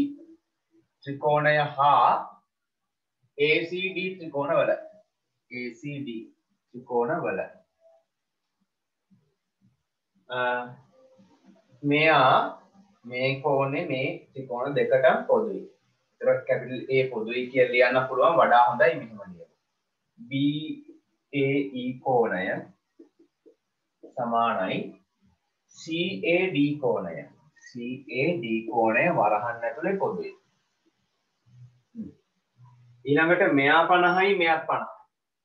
ත්‍රිකෝණය හා ACD ත්‍රිකෝණවල. ACD ත්‍රිකෝණවල. මෙයා මේ කෝණේ මේ ත්‍රිකෝණ දෙකටම පොදුයි. ඒතර කැපිටල් A පොදුයි කියලා ලියන්න පුළුවන් වඩා හොඳයි මෙහෙම ලියන්න. BAE කෝණය සමානයි CAD කෝණය. CAD කෝණය වරහන් ඇතුලේ පොදුයි. ඊළඟට මෙයා 50යි මෙයාත්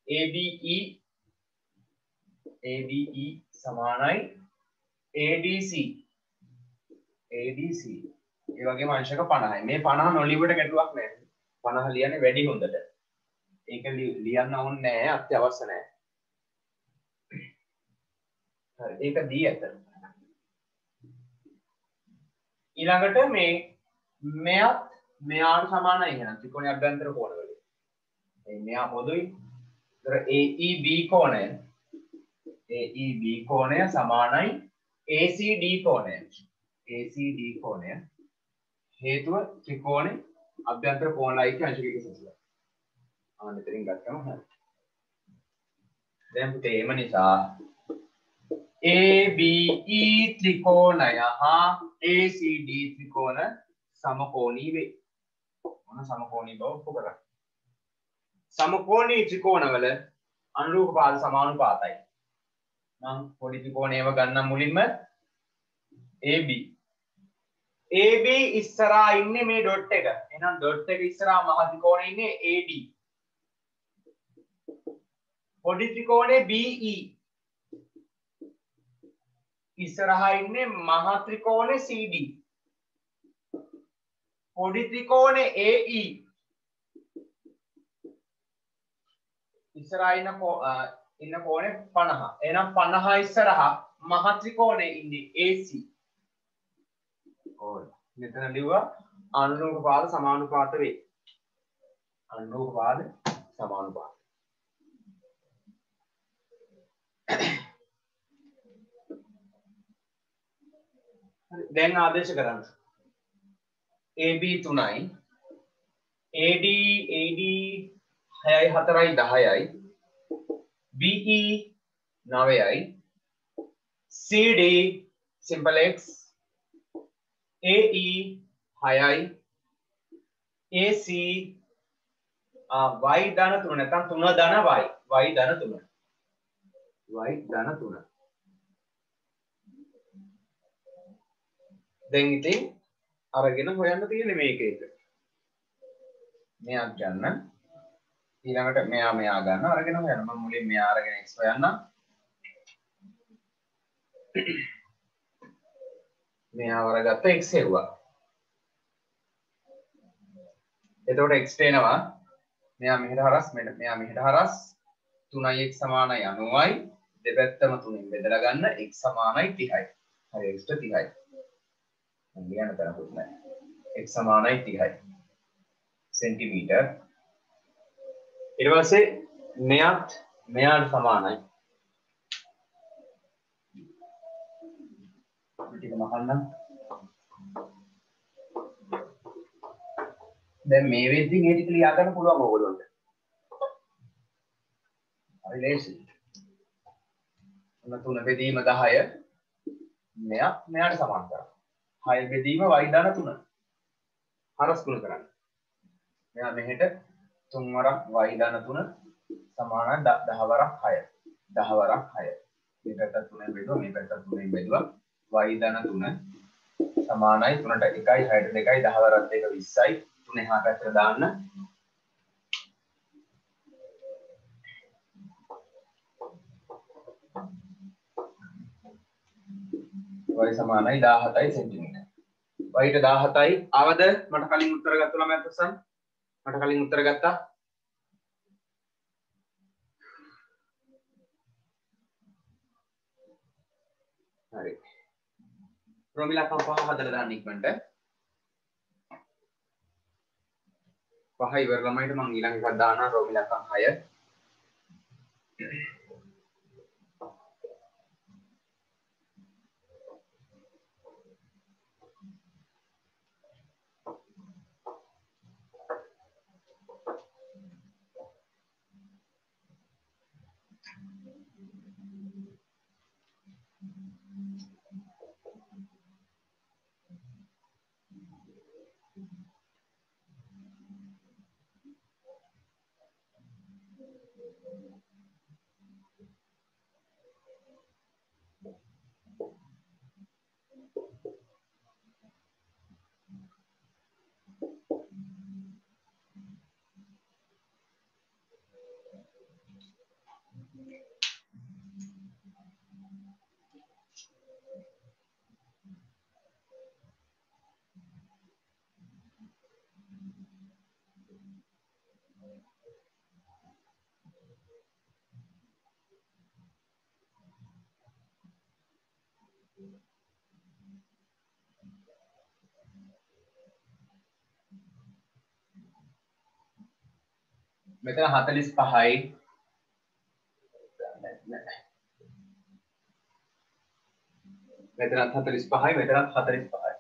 50යි. ABE සමානයි ADC. ADC. ඒ වගේම අංශක 50යි. මේ 50 නොලියුවට ගැටලුවක් නැහැ. 50 ලියන්නේ වැඩි හොඳට. ඒක ලියන්න ඕනේ නැහැ අත්‍යවශ්‍ය නැහැ. හරි ඒක දී ඇත. ඊළඟට මෙයාට සමානයි එහෙනම් ත්‍රිකෝණයේ අභ්‍යන්තර කෝණ වලින්. මෙයා පොදුයි. ඒතර AEB කෝණය සමානයි ACD කෝණය. ACD කෝණය හේතුව ත්‍රිකෝණේ අභ්‍යන්තර කෝණ ලයික අංශක එකසසල. මෙතනින් ගත්තම හරි. දැන් පුතේ එම නිසා ABE ත්‍රිකෝණය හා ACD ත්‍රිකෝණ සමකෝණී වේ. මොන සමකෝණී බව ඔප්පු කරා. සමකෝණී ත්‍රිකෝණවල අනුරූප පාද සමානුපාතයි. මම පොඩි ත්‍රිකෝණයව ගන්නම් මුලින්ම AB. AB ඉස්සරහා ඉන්නේ මේ ඩොට් එක. එහෙනම් ඩොට් එක ඉස්සරහා මහ ත්‍රිකෝණේ ඉන්නේ AD. පොඩි ත්‍රිකෝණේ BE. ඉස්සරහා ඉන්නේ මහ ත්‍රිකෝණේ CD. පොඩි ත්‍රිකෝණේ AE. ඉස්සරහා ඉන්න කෝණේ 50. එහෙනම් 50 ඉස්සරහා මහ ත්‍රිකෝණේ ඉන්නේ AC. ඕන. මෙතන ලිව්වා අනුරූප පාද සමානුපාත වේ. අනුරූප පාද සමානුපාත. දැන් ආදේශ කරන්න. AB 3යි. AD 6යි 4යි 10යි. BE 9යි. CD simple X. AE 6යි. AC y ධන 3 නැත්නම් 3 ධන y. y ධන 3. y ධන 3. දැන් ඉතින් අරගෙන හොයන්න තියෙන්නේ මේක එක. මෙයා ගන්න ඊළඟට මෙයා ගන්න අරගෙන හොයන්න. මම මුලින් මෙයා අරගෙන x හොයන්නම්. මෙයා වරගත්ත x හෙව්වා. එතකොට x පේනවා මෙයා මෙහෙට හරස් මෙයා මෙහෙට හරස් 3x සමානයි 90යි දෙපැත්තම 3න් බෙදලා ගන්න x සමානයි 30යි. හරි x 30යි. මම ලියන්න තරකුත් නැහැ. x සමානයි 30යි. සෙන්ටිමීටර්. ඊට පස්සේ මෙයාට සමානයි. ටික මහන්න. දැන් මේ වෙද්දි මේ ටික ලියා ගන්න පුළුවන් ඕගොල්ලන්ට. හරි ලේසි. ඔන්න 3 බෙදීම 10 මෙයාට සමාන කරා. 6 බෙදීම y ධන 3. හරස් ගුණ කරන්න. මෙයා මෙහෙට 3 වරක් y ධන 3 සමාන 10 වරක් 6. 10 වරක් 6. මේ පැත්ත 3ෙන් බෙදුවා මේ පැත්ත 3ෙන් බෙදුවා y ධන 3 සමානයි 3ට 1යි 6ට 2යි 10 වරක් 2 20යි 3 එහා පැත්තට දාන්න. y සමානයි 17යි සෙන්ටිමීටර්. y ට 17යි ආවද? මට කලින් උත්තර ගත්තා ළමයි අතසන්. මට කලින් උත්තර ගත්තා. හරි. රෝමිලකම් පහ හදලා දාන්න ඉක්මනට. පහ ඉවර ළමයිට මම ඊළඟ එකක් දානවා රෝමිලකම් 6. මෙතන 45යි මෙතනත් 45යි මෙතනත් 45යි.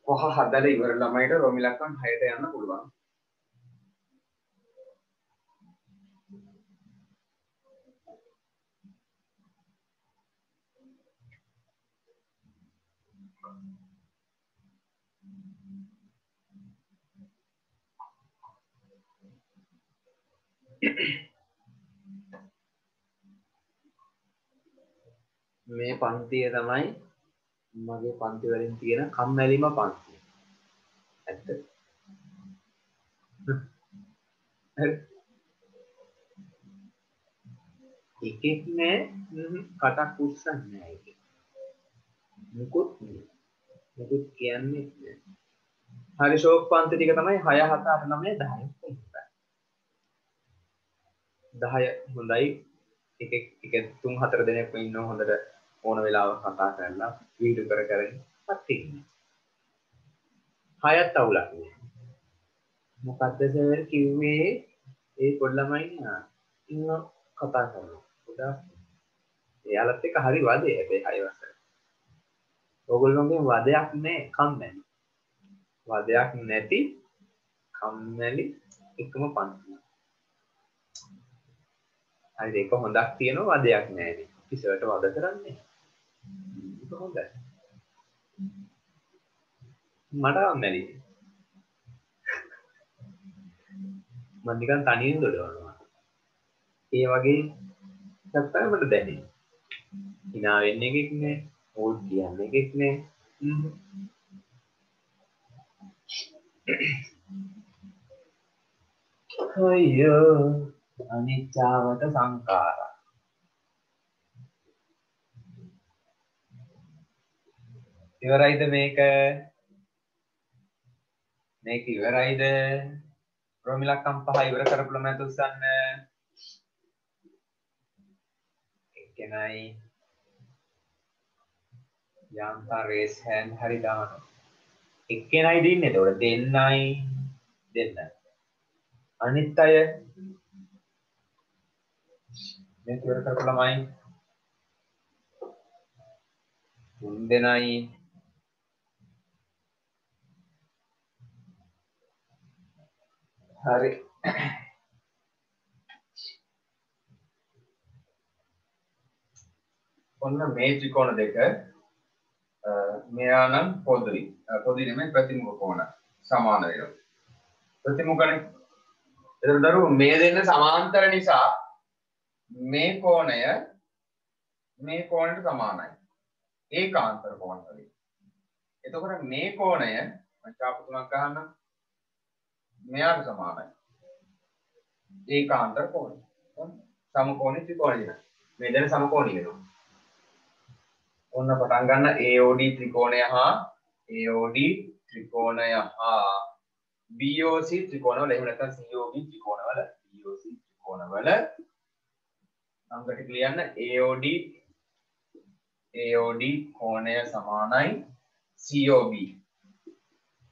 පහ හදලා ඉවර ළමයිට රෝමිලකම් 6ට යන්න පුළුවන්. මේ පන්තිය තමයි මගේ පන්ති වලින් තියෙන කම්මැලිම පන්තිය. ඇත්ත. එකෙක් නෑ කටක් උස්සන්නේ නෑ එකෙක්. මුකුත් කියන්නේ නෑ. හරි ෂෝක් පන්ති ටික තමයි 6 7 8 9 10. 10 හොඳයි. එක 3 4 දෙනෙක්ම ඉන්නව හොඳට ඕන වෙලාවක කතා කරලා වීඩියෝ කර ඉන්නේ. 6ත් අවුලක් නෑ. මොකද්ද සර් කිව්වේ ඒ පොඩි ළමයි ඉන්න කතා කරනවා. ගොඩාක් එයාලත් එක්ක හරි වදේ හැබැයි 6 වසර. ඕගොල්ලෝගේ වදයක් නෑ කම්මැලි. වදයක් නැති කම්මැලි එකම පන්ති. හරි ඒක හොඳක් තියෙනවා වදයක් නෑනේ. කිසිවට වද කරන්නේ. ඒක හොඳයි. මට කම්මැලි. මම නිකන් තනියෙන් දොඩවනවා. ඒ වගේ සත්තර මට දැනේ. hina වෙන්න එකෙක් නෑ. ඕල් කියන්නේ එකෙක් නෑ. අයියෝ අනිච්චවත සංඛාරා. ඉවරයිද මේක? මේක ඉවරයිද? ප්‍රමිලක්කම් පහ ඉවර කරපු ළමයි තුස්සන්න. එක්කෙනයි යන්තා රේස් හෑන්ඩ් හරි දානවා. එක්කෙනයි දින්නේ. එතකොට දෙන්නයි. අනිත් අය මේක ඉවර කරපු ළමයි තුන් දෙනයි. හරි. ඔන්න මේ ත්‍රිකෝණ දෙක මෙයා නම් පොදුයි. පොදුයි නෙමෙයි ප්‍රතිමුඛ කෝණ සමාන වෙනවා. ප්‍රතිමුඛනේ. එතකොට දරුවෝ මේ දෙන්න සමාන්තර නිසා මේ කෝණය මේ කෝණයට සමානයි. ඒකාන්තර කෝණ වලින්. එතකොට මේ කෝණය මම චාප තුනක් ගන්නම්. මෙයාට සමානයි. ඒකාන්තර කෝණය. සමකෝණී ත්‍රිකෝණය. මේ දෙන්න සමකෝණී වෙනවා. ඔන්න පටන් ගන්න AOD ත්‍රිකෝණය හා AOD ත්‍රිකෝණය හා BOC ත්‍රිකෝණවල එහෙම නැත්නම් COB ත්‍රිකෝණවල BOC ත්‍රිකෝණවල අංගට ලියන්න AOD කෝණය සමානයි COB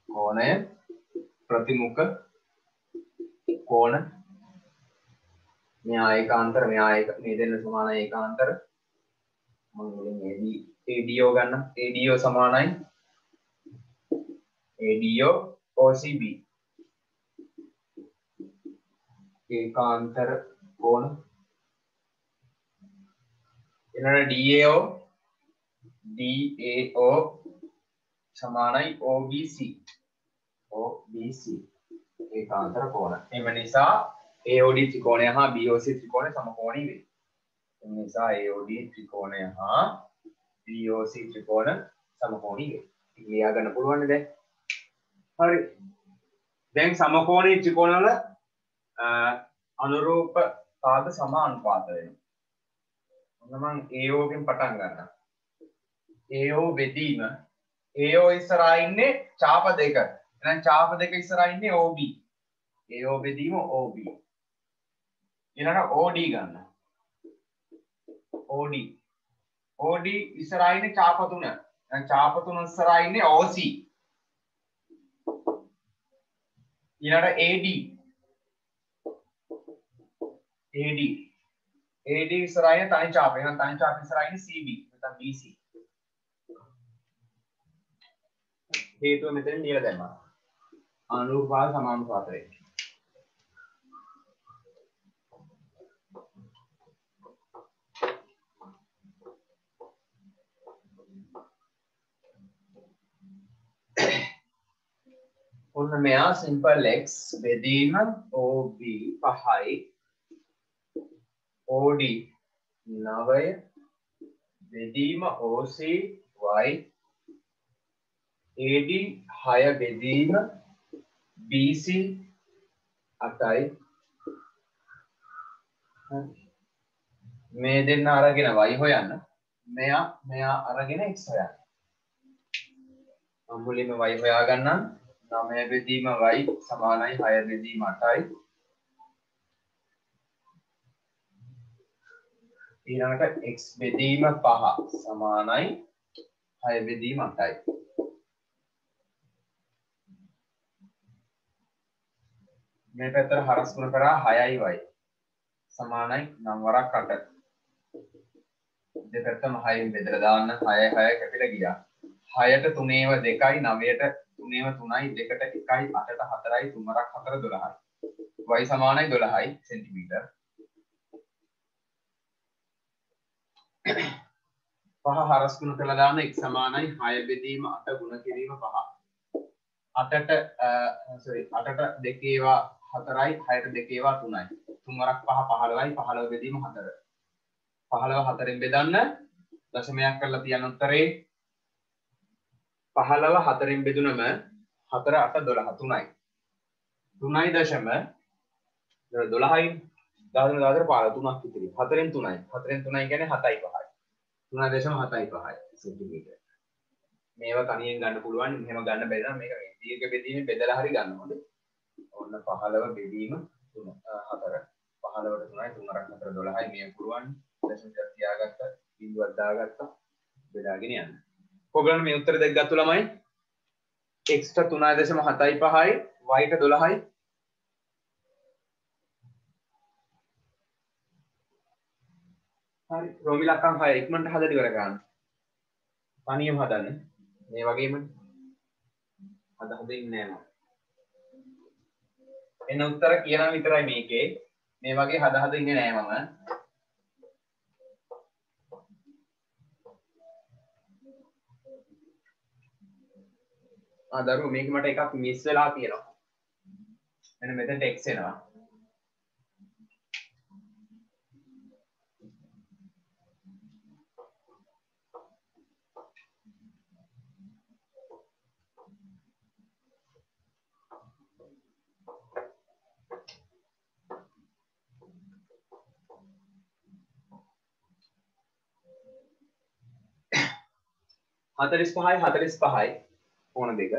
කෝණය ප්‍රතිමුඛ කෝණ මෙයා ඒකාන්තර මෙයා මේ දෙන්න සමාන ඒකාන්තර මම මුලින් ADO ගන්න ADO සමානයි ADO OCB ඒකාන්තර කෝණ ඊළඟ DAO සමානයි OBC ඒකාන්තර කෝණ එම නිසා AOD ත්‍රිකෝණය හා BOC ත්‍රිකෝණය සමකෝණී වේ. එම නිසා AOD ත්‍රිකෝණය හා BOC ත්‍රිකෝණ සමකෝණී වේ. ඒක ලියා ගන්න පුළුවන් නේද? හරි. දැන් සමකෝණී ත්‍රිකෝණ වල අනුරූප පාද සමානුපාත වෙනවා. ඔන්න මම AO ගෙන් පටන් ගන්නවා. AO බෙදීම AO ඉස්සරහා ඉන්නේ ඡාප දෙක. එහෙනම් ඡාප දෙක ඉස්සරහා ඉන්නේ OB. AO බෙදීම OB. ඊළඟ OD ගන්න. OD ඉස්සරහා ඉන්නේ ඡාප තුන. දැන් ඡාප තුන ඉස්සරහා ඉන්නේ OC. ඊළඟ AD ඉස්සරහා ඉන්නේ තනි ඡාප. එහෙනම් තනි ඡාප ඉස්සරහා ඉන්නේ CB. නැත්නම් BC. හේතුව මෙතන ලියලා දැම්මා. අනුරූපාද සමානුපාත වේ. ඔන්න මෙයා සිම්පල් x බෙදීම OB 5යි OD 9 බෙදීම OC y AD 6 බෙදීම BC 8යි මේ දෙන්න අරගෙන y හොයන්න මෙයා අරගෙන x හොයන්න මම මුලින්ම y හොයා ගන්නම් 9 බෙදීම y සමානයි 6 බෙදීම 8යි ඊළඟට x බෙදීම 5 සමානයි 6 බෙදීම 8යි මේ පැත්තට හරස් ගුණ කරා 6යි y සමානයි 9 වරක් 8 දෙපැත්තම 6න් බෙදලා දාන්න 6 6 කැපිලා ගියා 6ට 3ව 2යි 9ට 3ව 3යි 2ට 1යි 8ට 4යි 3 වරක් 4 12යි y සමානයි 12යි සෙන්ටිමීටර් 5 හරස් ගුණ කරලා දාන්න x සමානයි 6 බෙදීම 8 ගුණ කිරීම 5 8ට 2 ඒවා 4යි 6ට 2 ඒවා 3යි 3 වරක් 5 15යි 15 බෙදීම 4 15 4ෙන් බෙදන්න දශමයක් කරලා තියන උත්තරේ 15 4ෙන් බෙදුනම 4 8 12 3යි 3යි දශම 12යි 13 14 3ක් ඉතිරි 4ෙන් 3යි 4ෙන් 3යි කියන්නේ 7යි 5යි 3.75යි සෙන්ටිමීටර මේවා තනියෙන් ගන්න පුළුවන් මෙහෙම ගන්න බැරි නම් මේක දීර්ඝ බෙදීමෙන් බෙදලා හරි ගන්න ඕනේ ඔන්න 15 බෙදීම 3 4 15ට 3යි 3 4 12යි මේ පුළුවන් දශම තියාගත්ත බිඳුවක් දාගත්තා බෙදාගෙන යන්න. ඔයගොල්ලෝ මේ උත්තර දෙක ගත්ත ළමයි x ට 3.75යි y ට 12යි හරි රෝමිල අක්කන් 6 ඉක්මනට හදලා ඉවර කරන්න. තනියම හදන්න. මේ වගේම හද ඉන්නේ නෑ මම. එන උත්තර කියනවා විතරයි මේකේ. මේ වගේ හද ඉන්නේ නෑ මම. දරුවෝ මේක මට එකක් මිස් වෙලා තියෙනවා. මෙන්න මෙතනට x එනවා. හතලිස් පහයි ඕන දෙක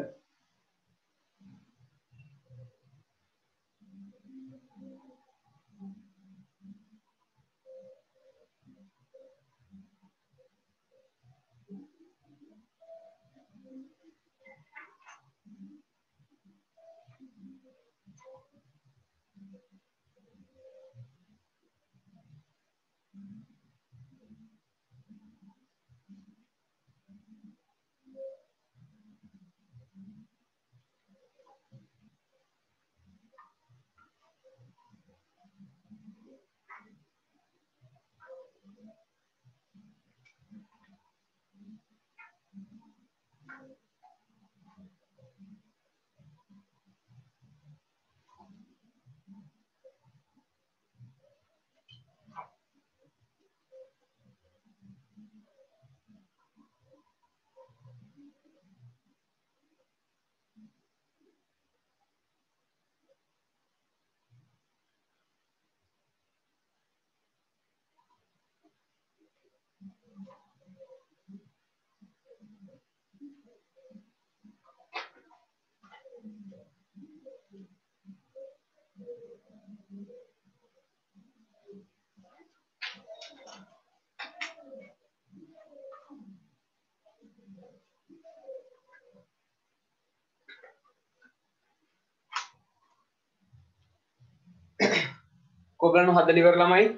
කොගලන හදලා ඉවර ළමයි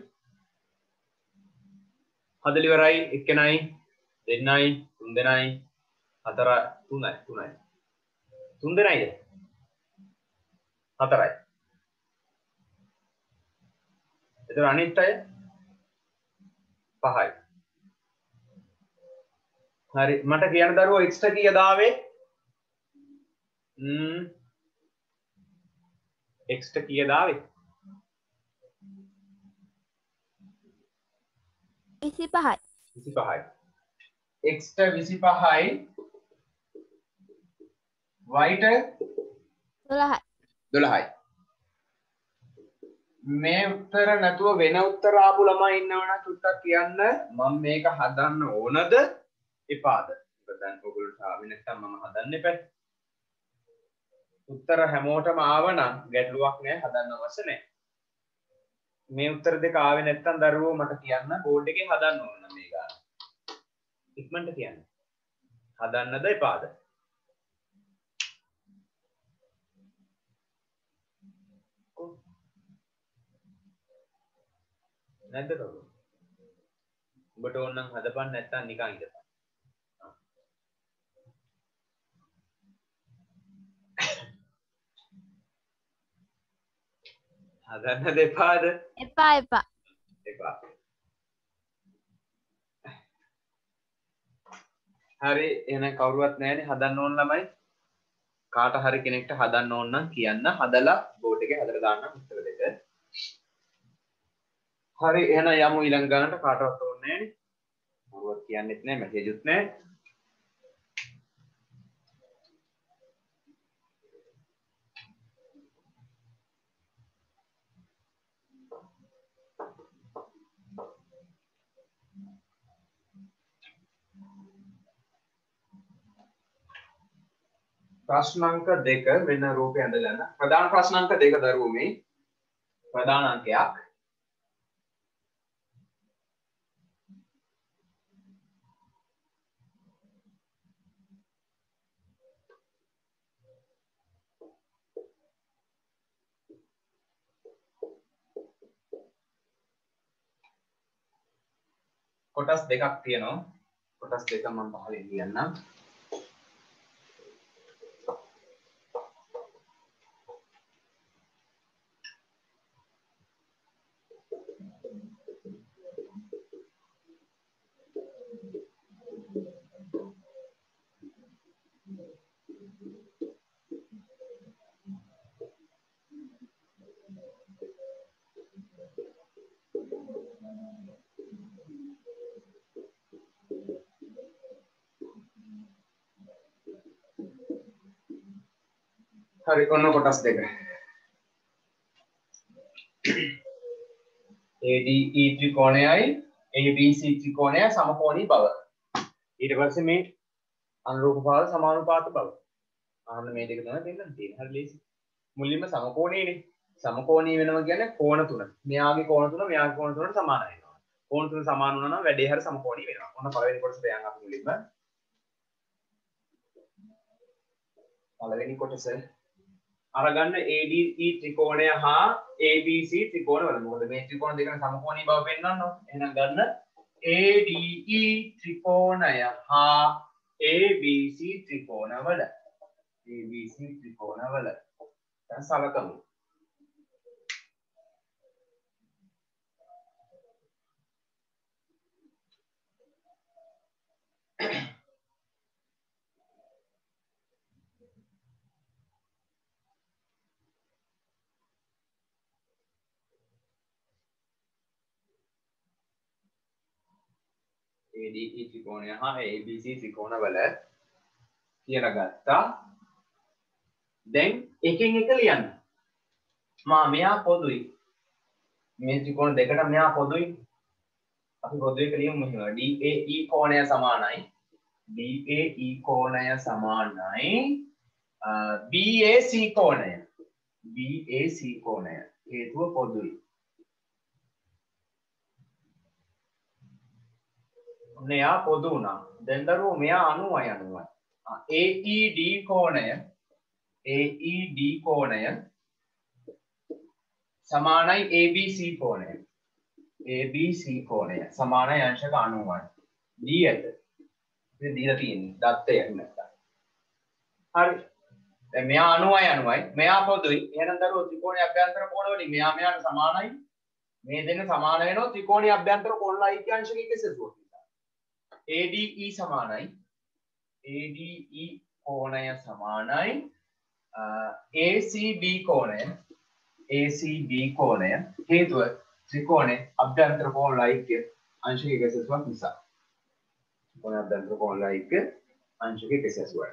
හදලා ඉවරයි එක්කෙනයි දෙන්නයි තුන් දෙනයි හතර තුනයි තුන් දෙනයිද හතරයි එතන අනිත් අය පහයි හරි මට කියන්න දරුවෝ x ට කීයද ආවේ x ට කීයද ආවේ 25යි. 25යි. x ට 25යි. y ට 12යි. 12යි. මේ උත්තර නැතුව වෙන උත්තර ආපු ළමයි ඉන්නවනම් චුට්ටක් කියන්න මම මේක හදන්න ඕනද එපාද? දැන් ඔයගොල්ලෝ ආවේ නැත්නම් මම හදන්න එපා. උත්තර හැමෝටම ආවනම් ගැටලුවක් නෑ හදන්න අවශ්‍ය නෑ. මේ උත්තර දෙක ආවේ නැත්නම් දරුවෝ මට කියන්න බෝඩ් එකේ හදන්න ඕන නම් මේ ගාන. ඉක්මනට කියන්න. හදන්නද එපාද? නැද්ද දරුවෝ? ඔබට ඕන නම් හදපන් නැත්නම් නිකන් ඉඳපන්. හදන්නද එපාද? එපා. හරි එහෙනම් කවුරුවත් නැහැනේ හදන්න ඕන ළමයි. කාට හරි කෙනෙක්ට හදන්න ඕන නම් කියන්න හදලා බෝඩ් එකේ හදලා දාන්න උත්තර දෙක. හරි එහෙනම් යමු ඊළඟ ගණනට කාටවත් ඕනේ නැහැ. මොකක්ද කියන්නෙත් නැහැ මැසේජ් උත් නැහැ. ප්‍රශ්නාංක 2 වෙන රූපය ඇඳලා යන ප්‍රධාන ප්‍රශ්නාංක 2 දරුවෝ මේ ප්‍රධාන අංකයක් කොටස් දෙකක් තියෙනවා කොටස් දෙක මම පහලින් කියන්නම් හරි ඔන්න කොටස් දෙක ADE ත්‍රිකෝණයයි ABC ත්‍රිකෝණය සමකෝණී බව ඊට පස්සේ මේ අනුරූප පාද සමානුපාත බව අහන්න මේ දෙක තමයි දෙන්නන් තියෙන්නේ හරි ලේසි මුලින්ම සමකෝණීනේ සමකෝණී වෙනවා කියන්නේ කෝණ තුන මෙයාගේ කෝණ තුන මෙයාගේ කෝණ තුනට සමාන වෙනවා කෝණ තුන සමාන වුණා නම් වැඩේ හරිය සමකෝණී වෙනවා ඔන්න පළවෙනි කොටසට යන් අපි මුලින්ම පළවෙනි කොටස අරගන්න ADE ත්‍රිකෝණය හා ABC ත්‍රිකෝණ වල මොකද මේ ත්‍රිකෝණ දෙකම සමකෝණී බව පෙන්වන්න ඕන. එහෙනම් ගන්න ADE ත්‍රිකෝණය හා ABC ත්‍රිකෝණ වල ABC ත්‍රිකෝණ වල දැන් සලකමු. ADE ත්‍රිකෝණය හා ABC ත්‍රිකෝණ වල කියලා ගත්තා. දැන් එකින් එක ලියන්න. මෙයා පොදුයි. මේ ත්‍රිකෝණ දෙකට මෙයා පොදුයි. අපි පොදුයි කියලා ලියමු මෙහෙම. DAE කෝණය සමානයි. DAE කෝණය සමානයි BAC කෝණය. BAC කෝණය. හේතුව පොදුයි. මෙයා පොදු වුණා. දැන් දරුවෝ මෙයා 90යි. AED කෝණය සමානයි ABC කෝණය. ABC කෝණය සමානයි අංශක 90යි. D ඇද? ඉතින් දීලා තියෙන්නේ. දත්තය නැත්තම්. හරි. දැන් මෙයා 90යි. මෙයා පොදුයි. එහෙනම් දරුවෝ ත්‍රිකෝණයේ අභ්‍යන්තර කෝණ වලින් මෙයාට සමානයි. මේ දෙන්න සමාන වෙනවා ත්‍රිකෝණයේ අභ්‍යන්තර කෝණ අයිතිංශකයේ කෙසෙසුව. ADE සමානයි ADE කෝණය සමානයි ACB කෝණය හේතුව ත්‍රිකෝණේ අභ්‍යන්තර කෝණ ලයික්‍ය අංශික කෙසෙසුවක් නිසා ත්‍රිකෝණ අභ්‍යන්තර කෝණ ලයික්‍ය අංශික කෙසෙසුවයි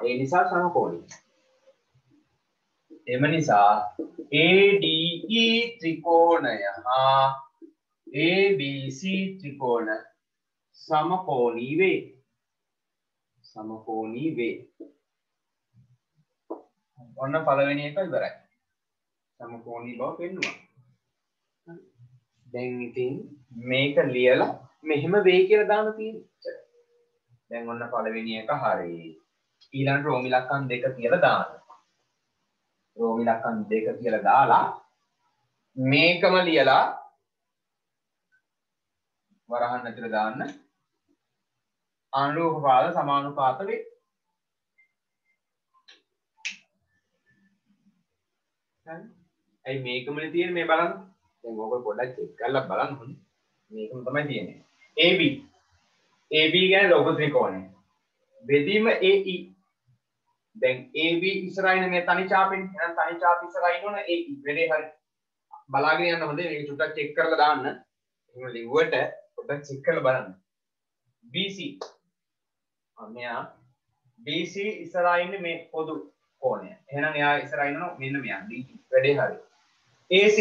ඒ නිසා සමකෝණී එම නිසා ADE ත්‍රිකෝණය හා ABC ත්‍රිකෝණ समकोणी वे ඔන්න පළවෙනි එක ඉවරයි සමකෝණී බව පෙන්නුවා දැන් ඉතින් මේක ලියලා මෙහෙම වෙයි කියලා දාන්න තියෙන්නේ දැන් ඔන්න පළවෙනි එක හරි ඊළඟ රෝම ඉලක්කම් 2 කියලා දාන්න රෝම ඉලක්කම් 2 කියලා දාලා මේකම ලියලා වරහන් ඇතුළේ දාන්න අනුරූප පාද සමානුපාත වේ. හරි. ඇයි මේකමනේ තියෙන්නේ මේ බලන්න. දැන් ඕක පොඩ්ඩක් චෙක් කරලා බලන්න ඕනේ. මේකම තමයි තියෙන්නේ. AB කියන්නේ ලෝක ත්‍රිකෝණය. බෙදීම AE. දැන් AB ඉස්සරහින් මේ තනි ඡාපෙන් එහෙනම් තනි ඡාප ඉස්සරහින් ඕන AE වෙලේ හරි. බලාගෙන යන්න හොඳේ මේක චුට්ටක් චෙක් කරලා දාන්න. එහෙම ලිව්වට පොඩ්ඩක් චෙක් කරලා බලන්න. BC මෙයා BC ඉස්සරහා ඉන්නේ මේ පොදු කෝණය. එහෙනම් එයා ඉස්සරහා ඉන්නව මෙන්න මෙයා DT. වැඩේ හරි. AC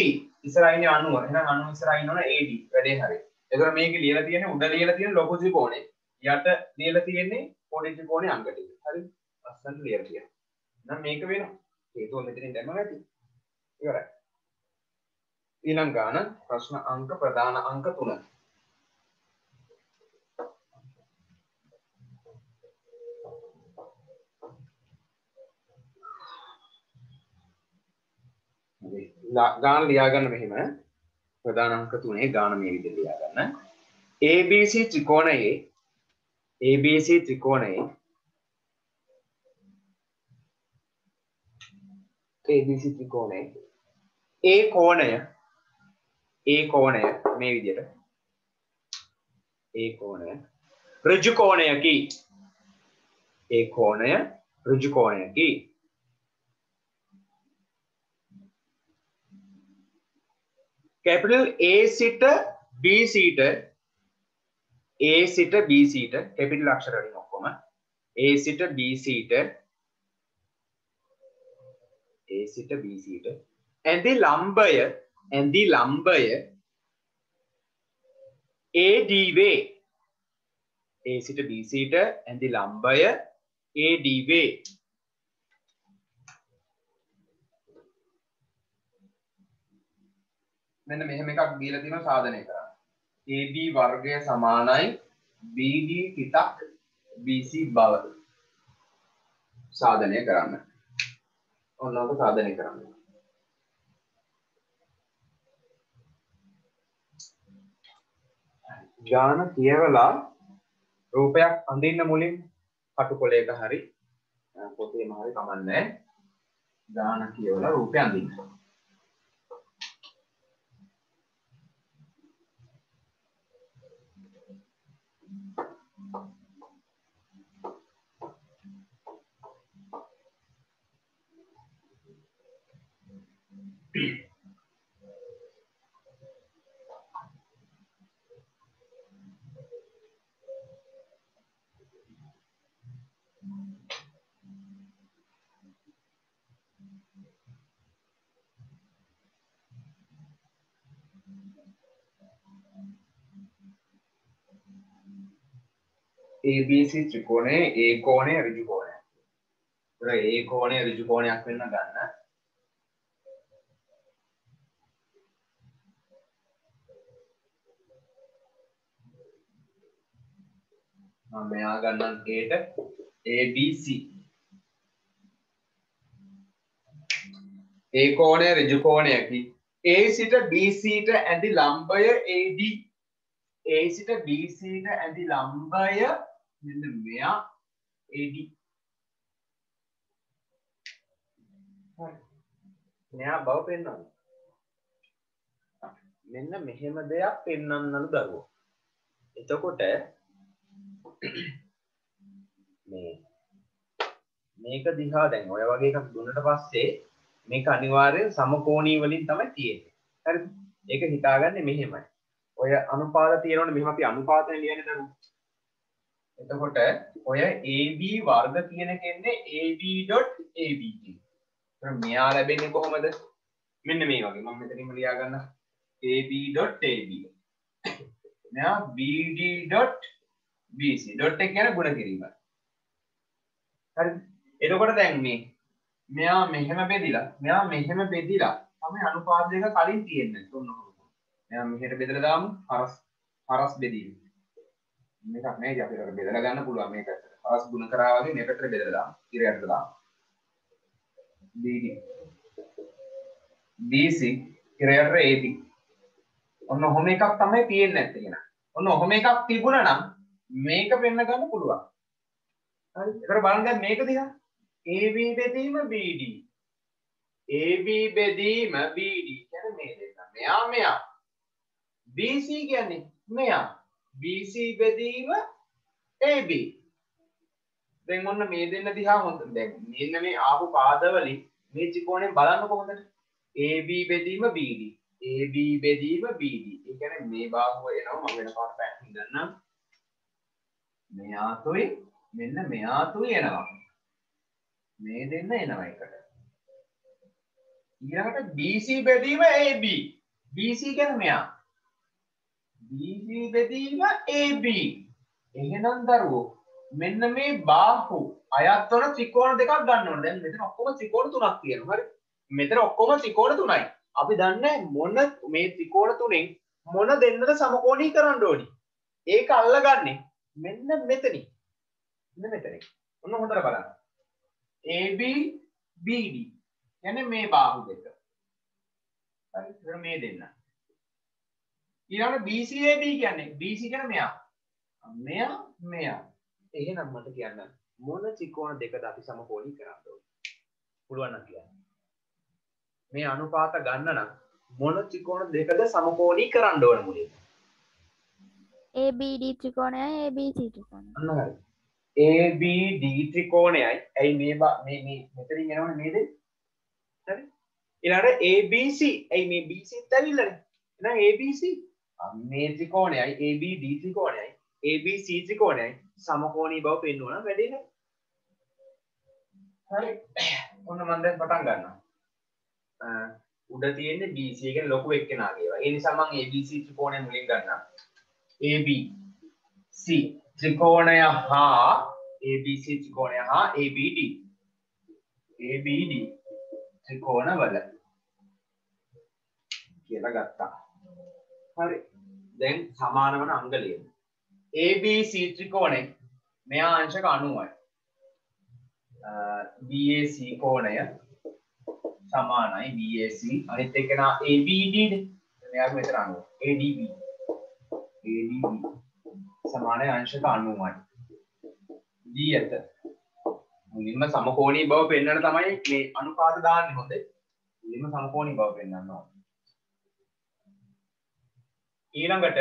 ඉස්සරහා ඉන්නේ 90. එහෙනම් 90 ඉස්සරහා ඉන්නවනේ AD. වැඩේ හරි. එතකොට මේකේ ලියලා තියෙන්නේ උඩ ලියලා තියෙන ලොකු ත්‍රිකෝණය. යට ලියලා තියෙන්නේ පොඩි ත්‍රිකෝණේ අංක ටික. හරි. අස්සන්ට ලියලා තියෙනවා. එහෙනම් මේක වෙනවා. හේතුව මෙතනින් දැම්මම ඇති. ඉවරයි. ඊළඟ ගාන ප්‍රශ්න අංක ප්‍රධාන අංක 3. ගාන ලියා ගන්න මෙහෙම ප්‍රධාන අංක 3 ගාන මේ විදිහට ලියා ගන්න. ABC ත්‍රිකෝණයේ ABC ත්‍රිකෝණයේ ABC ත්‍රිකෝණයේ A කෝණය මේ විදිහට A කෝණය ඍජු කෝණයකි. A කෝණය ඍජු කෝණයකි. capital A සිට B සිට capital අක්ෂර වලින් ඔක්කොම A සිට B සිට ඇඳි ලම්බය AD වේ. A සිට B සිට ඇඳි ලම්බය AD වේ. මෙන්න මෙහෙම එකක් දීලා තියෙනවා සාධනය කරන්න. AB වර්ගය සමානයි BD පිටක් BC බව. සාධනය කරන්න. ඔන්න ඔක සාධනය කරන්න. ගාන කියවලා රූපයක් අඳින්න මුලින් කටුකොලයක හරි පොතේම හරි කමන්නේ. ගාන කියවලා රූපය අඳින්න. ABC ත්‍රිකෝණයේ A කෝණය ඍජු කෝණයක්. ඒතර A කෝණය ඍජු කෝණයක් වෙන්න ගන්න. මම මෙයා ගන්නම් Aට ABC. A කෝණය ඍජු කෝණයකි. A සිට B සිට ඇඳි ලම්බය AD. A සිට B සිට ඇඳි ලම්බය මෙන්න මෙයා AD. මෙයා බව පෙන්වන්න. මෙන්න මෙහෙම දෙයක් පෙන්වන්නලු දරුවෝ. එතකොට මේක දිහා දැන් ඔය වගේ එකක් දුන්නට පස්සේ මේක අනිවාර්යෙන් සමකෝණී වලින් තමයි තියෙන්නේ. හරිද? ඒක හිතාගන්නේ මෙහෙමයි. ඔය අනුපාත තියෙනවනේ මෙහෙම අපි අනුපාතනේ ලියන්නේ දරුවෝ. එතකොට ඔය AB වර්ග කියන කෙන්නේ AB.AB කියන. ඒතර මෙයා ලැබෙන්නේ කොහොමද? මෙන්න මේ වගේ. මම මෙතනින්ම ලියා ගන්න. AB.AB. මෙයා BD.BC. ඩොට් එක කියන්නේ ගුණ කිරීම. හරිද? එතකොට දැන් මෙයා මෙහෙම බෙදිලා තමයි අනුපාත දෙක කලින් තියෙන්නේ. මෙයා මෙහෙට බෙදලා දාමු. හරස් බෙදීම. මේකක් නෑ අපිට බෙදලා ගන්න පුළුවන් මේක. හරස් ගුණ කරා වගේ මේ පැත්තට බෙදලා දාමු. ඉරයට දාමු. BD BC ඉරයට AB. ඔන්න ඔහොම එකක් තමයි තියෙන්නේ නැත්තේ කියන. ඔන්න ඔහොම එකක් තිබුණා නම් මේක පෙන්න ගන්න පුළුවන්. හරි. ඒතර බලන්න දැන් මේක දිහා. AB බෙදීම BD. AB බෙදීම BD කියන්නේ මේ දෙක. මෙයා. BC කියන්නේ මෙයා. BC බෙදීම AB. දැන් ඔන්න මේ දෙන්න දිහා හොඳ. දැන් මෙන්න මේ ආපු පාදවලින් මේ ත්‍රිකෝණයෙන් බලන්න කොහොමද? AB බෙදීම BD. AB බෙදීම BD. ඒ කියන්නේ මේ බාහුව එනවා මම වෙන පාට පැහැදිලි කරන්නම්. මෙයාතුයි මෙන්න මෙයාතුයි එනවා. මේ දෙන්න එනවා එකට. ඊළඟට BC බෙදීම AB. BC කියන්නේ මෙයා. BC බෙදීම AB. එහෙනම් දරුවෝ මෙන්න මේ බාහු අයත් වන ත්‍රිකෝණ දෙකක් ගන්න ඕනේ. දැන් මෙතන ඔක්කොම ත්‍රිකෝණ තුනක් තියෙනවා. හරි. මෙතන ඔක්කොම ත්‍රිකෝණ තුනයි. අපි දන්නේ මොන මේ ත්‍රිකෝණ තුනෙන් මොන දෙන්නද සමකෝණී කරන්න ඕනි. ඒක අල්ලගන්නේ මෙන්න මෙතනින්. මෙන්න මෙතනින්. ඔන්න හොඳට බලන්න. AB BD කියන්නේ මේ බාහු දෙක. හරි. ඉතින් මේ දෙන්න. ඊළඟට BC AB කියන්නේ BC කියන්නේ මෙයා. මෙයා. එහෙනම් මට කියන්න මොන ත්‍රිකෝණ දෙකද අපි සමකෝණී කරන්න ඕනේ? පුළුවන් නම් කියන්න. මේ අනුපාත ගන්න නම් මොන ත්‍රිකෝණ දෙකද සමකෝණී කරන්න ඕන මුලින්ම? ABD ත්‍රිකෝණයයි ABC ත්‍රිකෝණයයි. අන්න හරි. ABD ත්‍රිකෝණයයි. ඇයි මේ මෙතනින් එනවනේ මේ දෙක? හරි. ඊළඟට ABC. ඇයි මේ BC ඇවිල්ලානේ? එහෙනම් ABC. මේ ත්‍රිකෝණයයි ABD ත්‍රිකෝණයයි ABC ත්‍රිකෝණයයි සමකෝණී බව පෙන්වනවා වැඩේ නේද? හරි. ඔන්න මම දැන් පටන් ගන්නවා. උඩ තියෙන්නේ BC එක ලොකු එක්කෙනාගේ ඒවා. ඒ නිසා මම ABC ත්‍රිකෝණය මුලින් ගන්නවා. ABC ත්‍රිකෝණය හා ABC ත්‍රිකෝණය හා ABD. ABD ත්‍රිකෝණවල කියලා ගත්තා. හරි. දැන් සමාන වන අංග ලියමු. ABC ත්‍රිකෝණය මෙයා අංශක 90යි. BAC කෝණය සමානයි BAC අනිත් එක නා ABD නේ. මෙයාගේ මෙතන 90. ADB සමානයි අංශක 90යි. D ඇත. මුලින්ම සමකෝණී බව පෙන්වන්න තමයි මේ අනුපාත දාන්නේ හොඳේ. මුලින්ම සමකෝණී බව පෙන්වන්න ඕන. ඊළඟට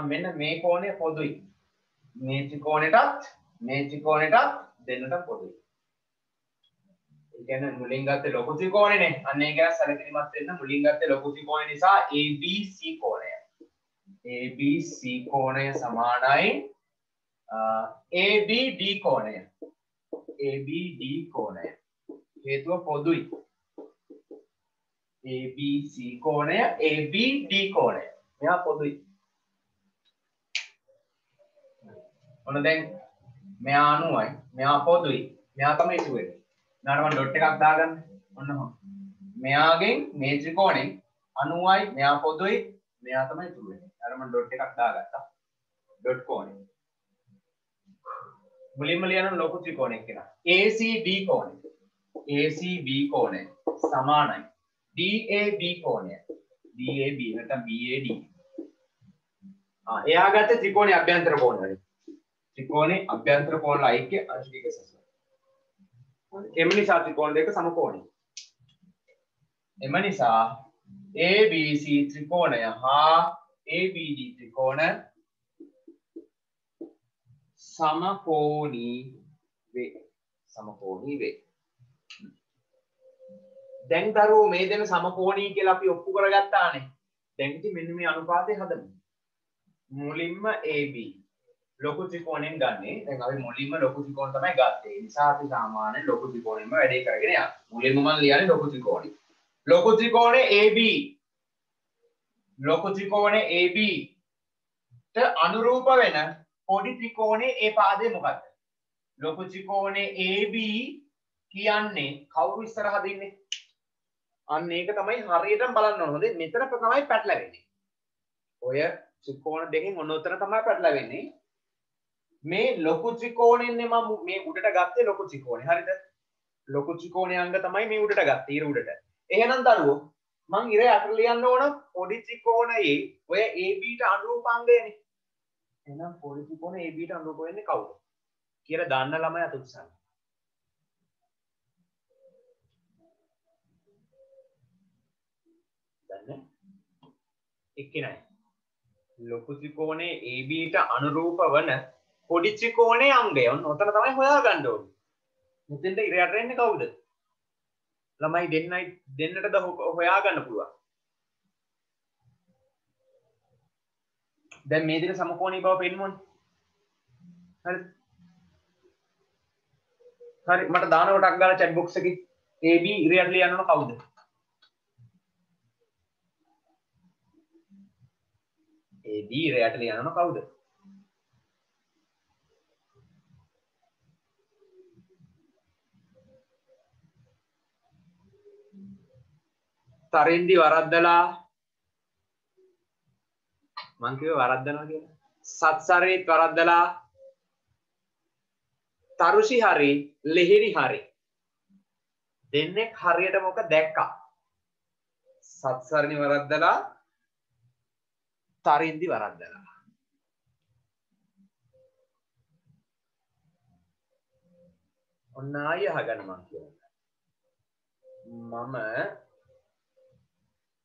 මෙන්න මේ කෝණය පොදුයි. මේ ත්‍රිකෝණයටත් දෙන්නට පොදුයි. ඒ කියන්නේ මුලින් ගත්තේ ලොකු ත්‍රිකෝණයනේ. අන්න ඒක ගැන සැලකිලිමත් වෙන්න මුලින් ගත්තේ ලොකු ත්‍රිකෝණය නිසා ABC කෝණය. ABC කෝණය සමානයි ABD කෝණය. ABD කෝණය. හේතුව පොදුයි. ABC කෝණය ABD කෝණය. මෙයා පොදුයි. ඔන්න දැන් මෙයා 90යි. මෙයා පොදුයි. මෙයා තමයි ඉතුරු වෙන්නේ. ඊළඟට මම ඩොට් එකක් දාගන්න. ඔන්න ඔහොම. මෙයාගෙන් මේ ත්‍රිකෝණයෙන් 90යි. මෙයා පොදුයි. මෙයා තමයි ඉතුරු වෙන්නේ. ඊළඟට මම ඩොට් එකක් දාගත්තා. ඩොට් කෝණය. මුලින්ම ලියන ලොකු ත්‍රිකෝණයක් කියලා. ACD කෝණය. ACB කෝණය සමානයි. DAB කෝණය. DAB නැත්නම් BAD. එයා ගත්තේ ත්‍රිකෝණයේ අභ්‍යන්තර කෝණය. ත්‍රිකෝණයේ අභ්‍යන්තර කෝණ යික්‍ය අංශික සසල. එම නිසා ත්‍රිකෝණ දෙක සමකෝණී. එම නිසා ABC ත්‍රිකෝණය හා ABD ත්‍රිකෝණ සමකෝණී වේ. දැන් දරුවෝ මේ දෙන සමකෝණී කියලා අපි ඔප්පු කරගත්තානේ. දැන් ඉතින් මෙන්න මේ අනුපාතය හදමු. මුලින්ම AB ලොකු ත්‍රිකෝණයෙන් ගන්නේ. දැන් අපි මුලින්ම ලොකු ත්‍රිකෝණ තමයි ගත්තේ. ඒ නිසා අපි සාමාන්‍යයෙන් ලොකු ත්‍රිකෝණයෙන්ම වැඩේ කරගෙන යනවා. මුලින්ම මම ලියන්නේ ලොකු ත්‍රිකෝණය. ලොකු ත්‍රිකෝණේ AB ලොකු ත්‍රිකෝණේ AB ට අනුරූප වෙන පොඩි ත්‍රිකෝණේ ඒ පාදේ මොකක්ද? ලොකු ත්‍රිකෝණේ AB කියන්නේ කවුරු ඉස්සරහද ඉන්නේ? අන්න ඒක තමයි හරියටම බලන්න ඕන. හොඳේ මෙතන තමයි පැටලෙන්නේ. ඔය ත්‍රිකෝණ දෙකෙන් ඔන්න උතන තමයි පැටලෙන්නේ. මේ ලොකු ත්‍රිකෝණෙන්නේ මම මේ උඩට ගත්තේ ලොකු ත්‍රිකෝණේ. හරිද? ලොකු ත්‍රිකෝණයේ අංග තමයි මේ උඩට ගත්තේ ඊර උඩට. එහෙනම් දරුවෝ මං ඉර යට ලියන්න ඕන පොඩි ත්‍රිකෝණයේ ඔය AB ට අනුරූප අංගයනේ. එහෙනම් පොඩි ත්‍රිකෝණයේ AB ට අනුරූප වෙන්නේ කවුද? කියලා දාන්න ළමයි අත උස්සන්න. දන්නේ? එක්කෙනයි. ලොකු ත්‍රිකෝණයේ AB ට අනුරූප වන පොඩි ත්‍රිකෝණයේ අංගය. ඔන්න ඔතන තමයි හොයාගන්න ඕනේ. මෙතෙන්ට ඉර යට එන්නේ කවුද? ළමයි දෙන්නටද හොයාගන්න පුළුවන්. දැන් මේ දෙක සමකෝණී බව පෙන්වන්නේ. හරිද? හරි මට දාන කොටක් ගාලා chat box එකේ AB ඉරයට ලියන්න ඕන කවුද? AB ඉරයට ලියන්න ඕන කවුද? තරින්දි වරද්දලා මං කිව්වේ වරද්දනවා කියලා. සත්සරිත් වරද්දලා තරුෂි හරි ලෙහිරි හරි දෙන්නේ හරියට මොක දැක්කා. සත්සරණි වරද්දලා තරින්දි වරද්දලා. ඔන්න ආය අහගන්න මං කියනවා. මම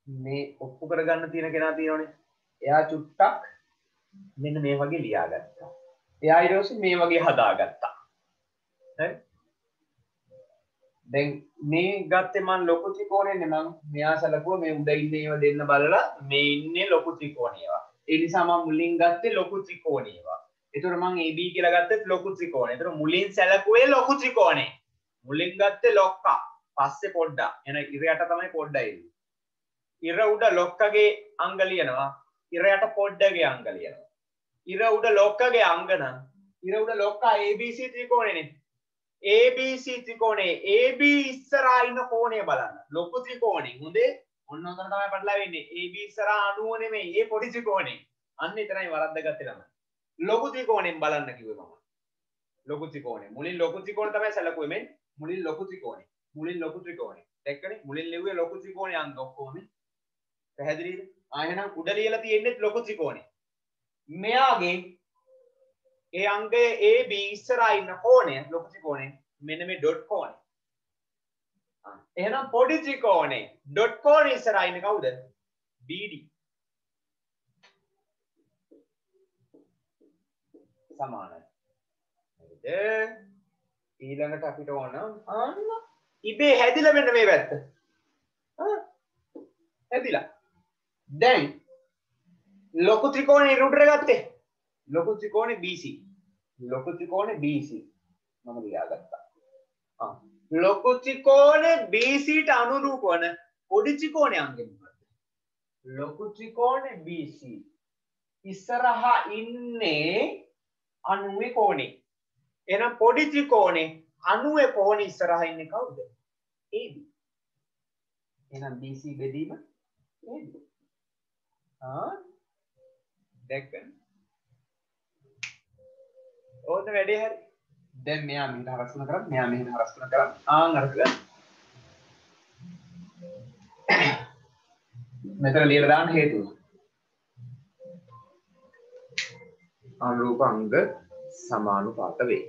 මේ ඔප්පු කරගන්න තියෙන කෙනා තියෙනවනේ. එයා චුට්ටක් මෙන්න මේ වගේ ලියාගත්තා. එයා ඊට පස්සේ මේ වගේ හදාගත්තා. හරි? දැන් මේ ගත්තේ මම ලොකු ත්‍රිකෝණයනේ මම මෙයා සලකුව මේ උඩ ඉන්න ඒවා දෙන්න බලලා මේ ඉන්නේ ලොකු ත්‍රිකෝණේවා. ඒ නිසා මම මුලින් ගත්තේ ලොකු ත්‍රිකෝණේවා. ඒතර මම AB කියලා ගත්තත් ලොකු ත්‍රිකෝණේ. ඒතර මුලින් සැලකුවේ ලොකු ත්‍රිකෝණේ. මුලින් ගත්තේ ලොක්කා. පස්සේ පොඩ්ඩක්. එන ඉරයට තමයි පොඩ්ඩයි එන්නේ. ඉර උඩ ලොක්කගේ අංග ලියනවා. ඉරයට පොඩ්ඩගේ අංග ලියනවා. ඉර උඩ ලොක්කගේ අංග නම් ඉර උඩ ලොක්කා ABC ත්‍රිකෝණේනේ. ABC ත්‍රිකෝණේ AB ඉස්සරහා ඉන්න කෝණය බලන්න. ලොකු ත්‍රිකෝණේ. හොඳේ. ඔන්න ඔතන තමයි පටලලා වෙන්නේ. AB ඉස්සරහා 90 නෙමෙයි. ඒ පොඩි ත්‍රිකෝණේ. අන්න එතනයි වරද්දගත්තේ ළමයි. ලොකු ත්‍රිකෝණයෙන් බලන්න කිව්වේ මම. ලොකු ත්‍රිකෝණේ. මුලින් ලොකු ත්‍රිකෝණ තමයි සැලකුවේ මෙන්න. මුලින් ලොකු ත්‍රිකෝණේ. මුලින් ලොකු ත්‍රිකෝණේ. දැක්කනේ? මුලින් ලිව්වේ ලොකු ත්‍රිකෝණේ අංග ඔක්කොම. පැහැදිලිද? එහෙනම් උඩ ලියලා තියෙන්නේ ලොකු ත්‍රිකෝණේ. මෙයාගේ ඒ අංගයේ AB ඉස්සරහා ඉන්න කෝණය ලොකු ත්‍රිකෝණේ මෙන්න මේ ඩොට් කෝණය. එහෙනම් පොඩි ත්‍රිකෝණේ ඩොට් කෝණේ ඉස්සරහා ඉන්නේ කවුද? BD. සමානයි. හරිද? ඊළඟට අපිට ඕන අන්න ඉබේ හැදිලා මෙන්න මේ පැත්ත. හැදිලා. දැන් ලොකු ත්‍රිකෝණේ රුඩර ගත්තේ. ලොකු ත්‍රිකෝණේ BC. ලොකු ත්‍රිකෝණේ BC. මම ලියාගත්තා. ලොකු ත්‍රිකෝණේ BC ට අනුරූප වන පොඩි ත්‍රිකෝණේ අංගය මොකක්ද? ලොකු ත්‍රිකෝණේ BC. ඉස්සරහා ඉන්නේ 90 කෝණේ. එහෙනම් පොඩි ත්‍රිකෝණේ 90 කෝණේ ඉස්සරහා ඉන්නේ කවුද? AB. එහෙනම් BC බෙදීම AB. දැක්කද? ඕන වැඩේ හරි. දැන් මෙයා මෙහෙට හරස්න කරා මෙයා මෙහෙට හරස්න කරා අරගෙන මෙතන ලියලා දාන්න හේතුව අනුරූප අංග සමානුපාත වේ.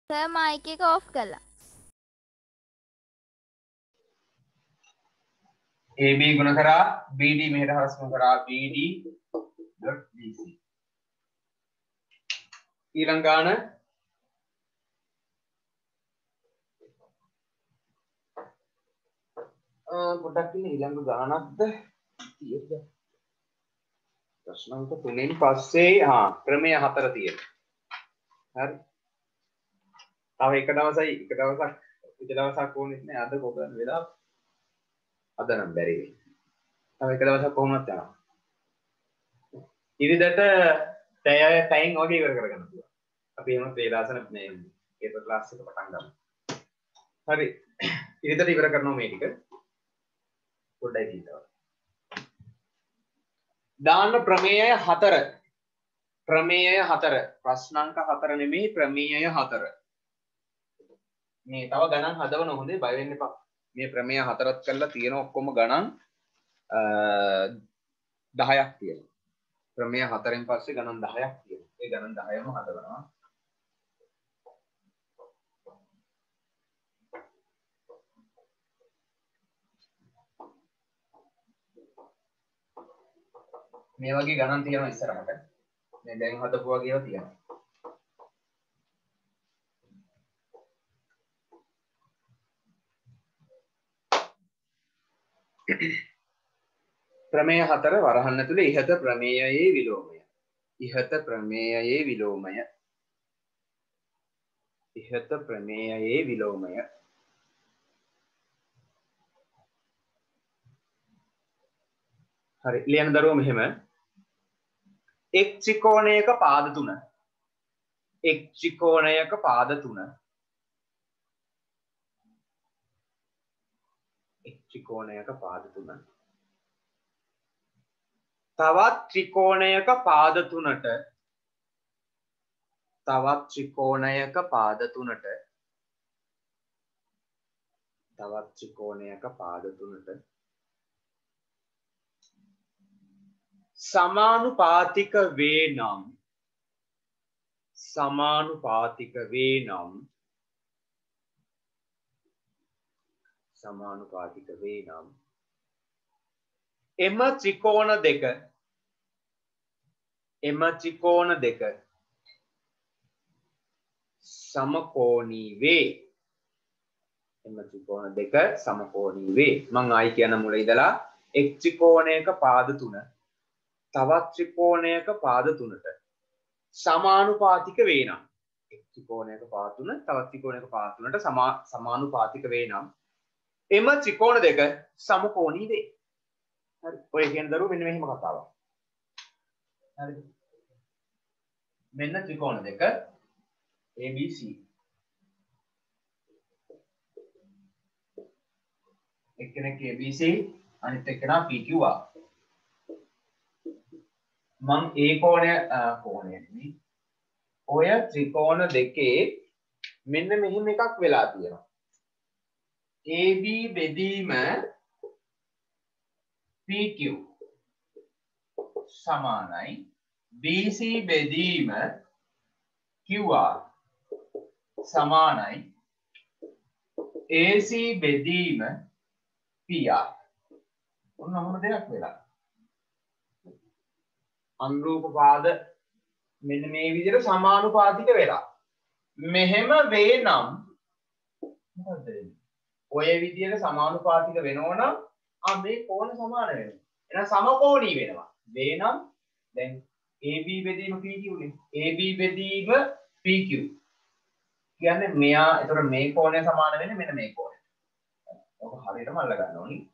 සර් මයික් එක ඔෆ් කළා. AB ගුණ කරා BD මෙහෙට හරස් ගුණ කරා BD.BC ඊළඟ ගාන පොඩ්ඩක් ඉන්න ඊළඟ ගානක්ද තියෙද ප්‍රශ්න අංක 3න් පස්සේ ක්‍රමය 4 තියෙනවා හරි තව එක දවසක් ඕනෙත් නෑ අද කොහොමද වෙලා අද නම් බැරි වෙයි තව එක දවසක් කොහොමද යනවා ඉරිදට ටයිම් වගේ ඉවර කරගන්න පුළුවන් අපි එහෙම වේලාසන මේ පේපර් ක්ලාස් එක පටන් ගමු හරි ඉරිදට ඉවර කරනවා මේ ටික පොඩ්ඩයි හිතන්න දාන්න ප්‍රමේයය 4 ප්‍රශ්නාංක 4 නෙමෙයි ප්‍රමේයය 4 මේ තව ගණන් හදවන හොඳේ බය වෙන්න එපා මේ ප්‍රමේය 4ත් කරලා තියෙන ඔක්කොම ගණන් 10ක් තියෙනවා ප්‍රමේය 4න් පස්සේ ගණන් 10ක් තියෙනවා ඒ ගණන් 10ම හදවනවා මේ වගේ ගණන් තියෙනවා ඉස්සරහට මේ දැන් හදපු වගේව තියෙනවා ප්‍රමේය 4 වරහන් ඇතුලේ ඉහත ප්‍රමේයයේ විලෝමය හරි ලියන දරුවෝ මෙහෙම එක් ත්‍රිකෝණයක පාද 3 තවත් ත්‍රිකෝණයක පාද 3ට සමානුපාතික වේ නම් එම ත්‍රිකෝණ දෙක සමකෝණී වේ මං ආයි කියන මුල ඉඳලා එක් ත්‍රිකෝණයක පාද 3 තවත් ත්‍රිකෝණයක පාද 3ට සමානුපාතික වේ නම් එක් ත්‍රිකෝණයක පාද 3 තවත් ත්‍රිකෝණයක පාද 3ට සමානුපාතික වේ නම් එම ත්‍රිකෝණ දෙක සමකෝණී වේ හරි ඔය කියන දරුවෝ මෙන්න මෙහෙම කතාවක් හරි මෙන්න ත්‍රිකෝණ දෙක ABC එක්කෙනෙක් ABC අනිත් එක්කෙනා PQR මම ඒ කෝණය නෙමෙයි ඔය ත්‍රිකෝණ දෙකේ මෙන්න මෙහෙම එකක් වෙලා තියෙනවා AB බෙදීම PQ සමානයි BC බෙදීම QR සමානයි AC බෙදීම PR ඔන්න මොන දෙයක් වෙලා අනුරූප පාද මෙන්න මේ විදිහට සමානුපාතික වෙලා මෙහෙම වේ නම් මොකද වෙන්නේ ඔය විදිහට සමානුපාතික වෙනවනම් මේ කෝණ සමාන වෙනවා එහෙනම් සමකෝණී වෙනවා වේ නම් දැන් AB බෙදීම PQ නේ AB බෙදීම PQ කියන්නේ මෙයා එතකොට මේ කෝණය සමාන වෙන්නේ මෙන්න මේ කෝණය ඔක හරියටම අල්ල ගන්න ඕනි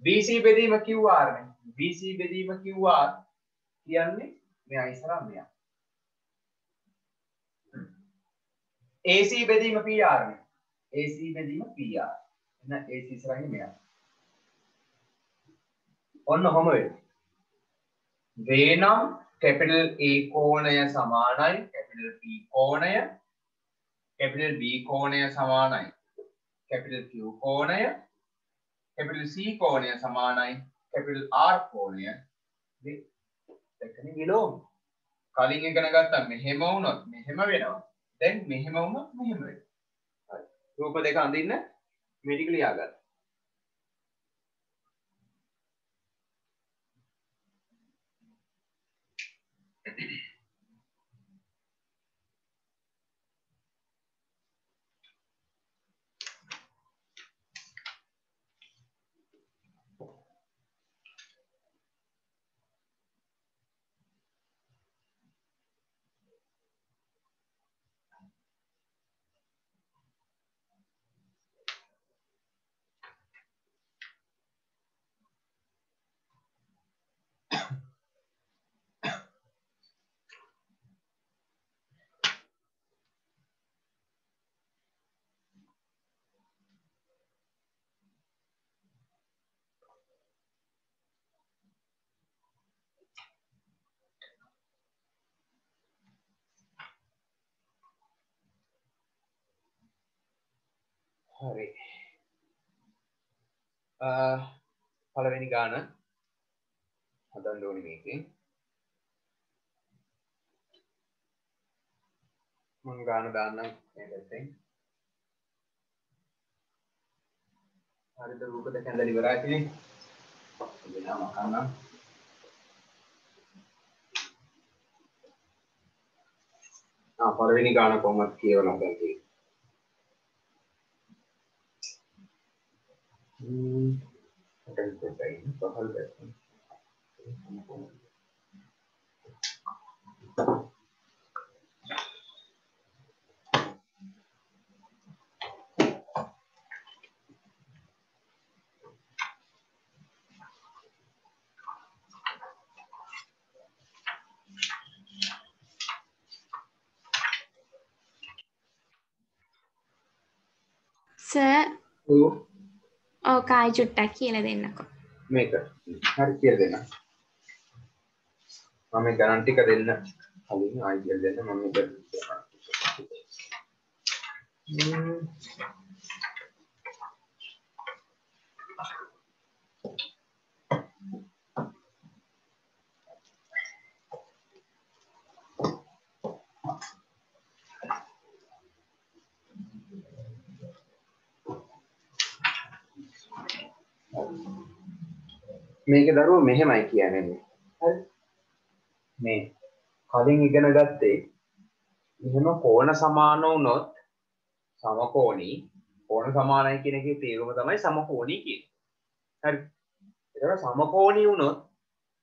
BC බෙදීම QR නේ BC බෙදීම QR කියන්නේ මෙයා ඉස්සරහා මෙයා AC බෙදීම PR නේ AC බෙදීම PR එන AC ඉස්සරහින් මෙයා ඔන්න ඔහම වෙන්නේ වේනම් කැපිටල් A කෝණය සමානයි කැපිටල් P කෝණය කැපිටල් B කෝණය සමානයි කැපිටල් Q කෝණය කැපිටල් C කෝණය සමානයි කැපිටල් R කෝණය එතන විලෝම කලින් ඉගෙන ගත්තා මෙහෙම වුණොත් මෙහෙම වෙනවා දැන් මෙහෙම වුණොත් මෙහෙම වෙනවා. හරි. රූප දෙක අඳින්න මේ ටික ලියා ගන්න. හරි. පළවෙනි ගාන හදන්න ඕනේ මේකෙන්. මම ගාන දාන්නම් මේ පැත්තෙන්. හරිද රූප දෙක ඇඳලා ඉවරයි ඉතින්. වෙනම කරන්න. පළවෙනි ගාන කොහොමද කියවලා දැන් තියෙන්නේ. සර් කායි චුට්ටක් කියලා දෙන්නකෝ. මේක හරි කියලා දෙන්න. මම මේ ගණන් ටික දෙන්න කලින් ආයි කියලා දෙන්න මම මේක මේක දරුවෝ මෙහෙමයි කියන්නේ. හරි. මේ කලින් ඉගෙන ගත්තේ මෙහෙම කෝණ සමාන වුණොත් සමකෝණී කෝණ සමානයි කියන එකේ තේරුම තමයි සමකෝණී කියන්නේ. හරි. ඒතර සමකෝණී වුණොත්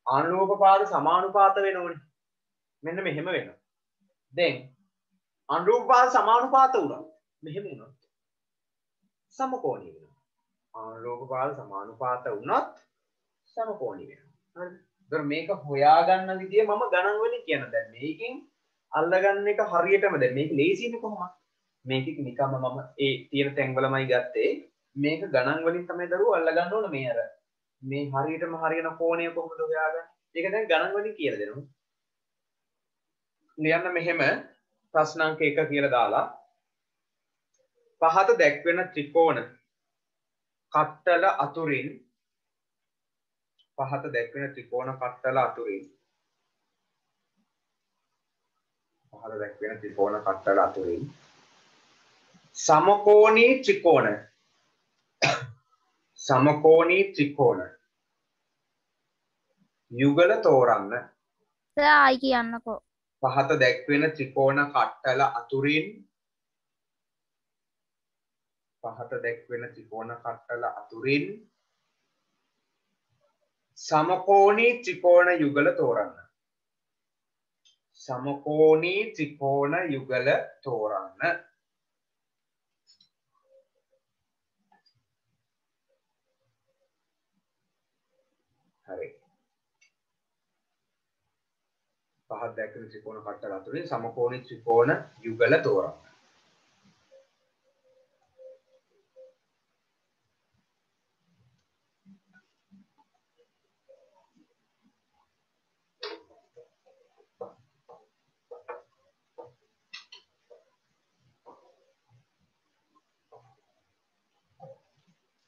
ආනුරූප පාද සමානුපාත වෙනවනේ. මෙන්න මෙහෙම වෙනවා. දැන් අනුරූප පාද සමානුපාත වුණා. මෙහෙම වුණොත් සමකෝණී වෙනවා. ආනුරූප පාද සමානුපාත වුණොත් සමකෝණී වෙනවා. හරිද? ඒතර මේක හොයාගන්න විදිය මම ගණන් වලින් කියන දැන් මේකෙන් අල්ලගන්න එක හරියටම දැන් මේක ලේසියිනේ කොහොමද? මේක නිකම්ම මම ඒ තියෙන තැන්වලමයි ගත්තේ. මේක ගණන් වලින් තමයි දරුවෝ අල්ලගන්න ඕන මේ අර මේ හරියටම හරියන කෝණය කොහොමද හොයාගන්නේ? ඒක දැන් ගණන් වලින් කියලා දෙනවා. ලියන්න මෙහෙම ප්‍රශ්න අංක 1 කියලා දාලා පහත දැක්වෙන ත්‍රිකෝණ කට්ටල අතුරින් පහත දැක්වෙන ත්‍රිකෝණ කට්ටල අතුරින් පහත දැක්වෙන ත්‍රිකෝණ කට්ටල අතුරින් සමකෝණී ත්‍රිකෝණ යුගල තෝරන්න. සර් ආයි කියන්නකෝ. පහත දැක්වෙන ත්‍රිකෝණ කට්ටල අතුරින් පහත දැක්වෙන ත්‍රිකෝණ කට්ටල අතුරින් සමකෝණී ත්‍රිකෝණ යුගල තෝරන්න. සමකෝණී ත්‍රිකෝණ යුගල තෝරන්න. හරි. පහත දැක්වෙන ත්‍රිකෝණ කට්ටල අතුරින් සමකෝණී ත්‍රිකෝණ යුගල තෝරන්න.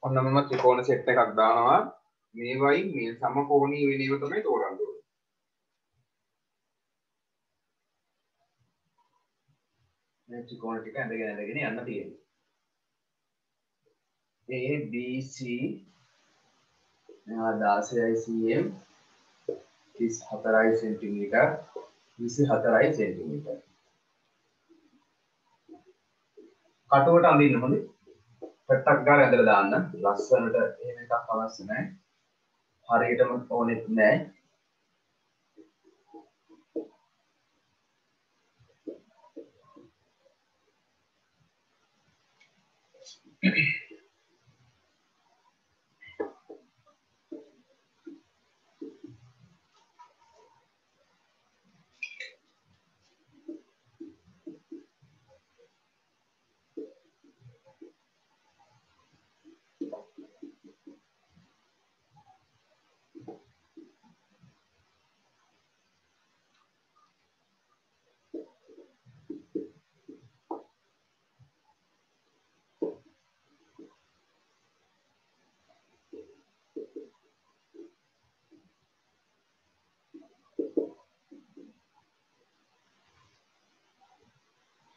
ඔන්න මම ත්‍රිකෝණ සෙට් එකක් දානවා. මේවයි මේ සමකෝණී වෙන ඒවා තමයි තෝරන්න ඕනේ. මේ ත්‍රිකෝණ ටික ඇඳගෙන යන්න තියෙනවා. A B C මෙහා 16යි cm 34යි සෙන්ටිමීටර් 24යි සෙන්ටිමීටර්. කටුවට අඳින්න හොඳේ. පැත්තක් ගාලා ඇදලා දාන්න. ලස්සනට එහෙම එකක් අවශ්‍ය නැහැ. හරියටම ඕනෙත් නැහැ.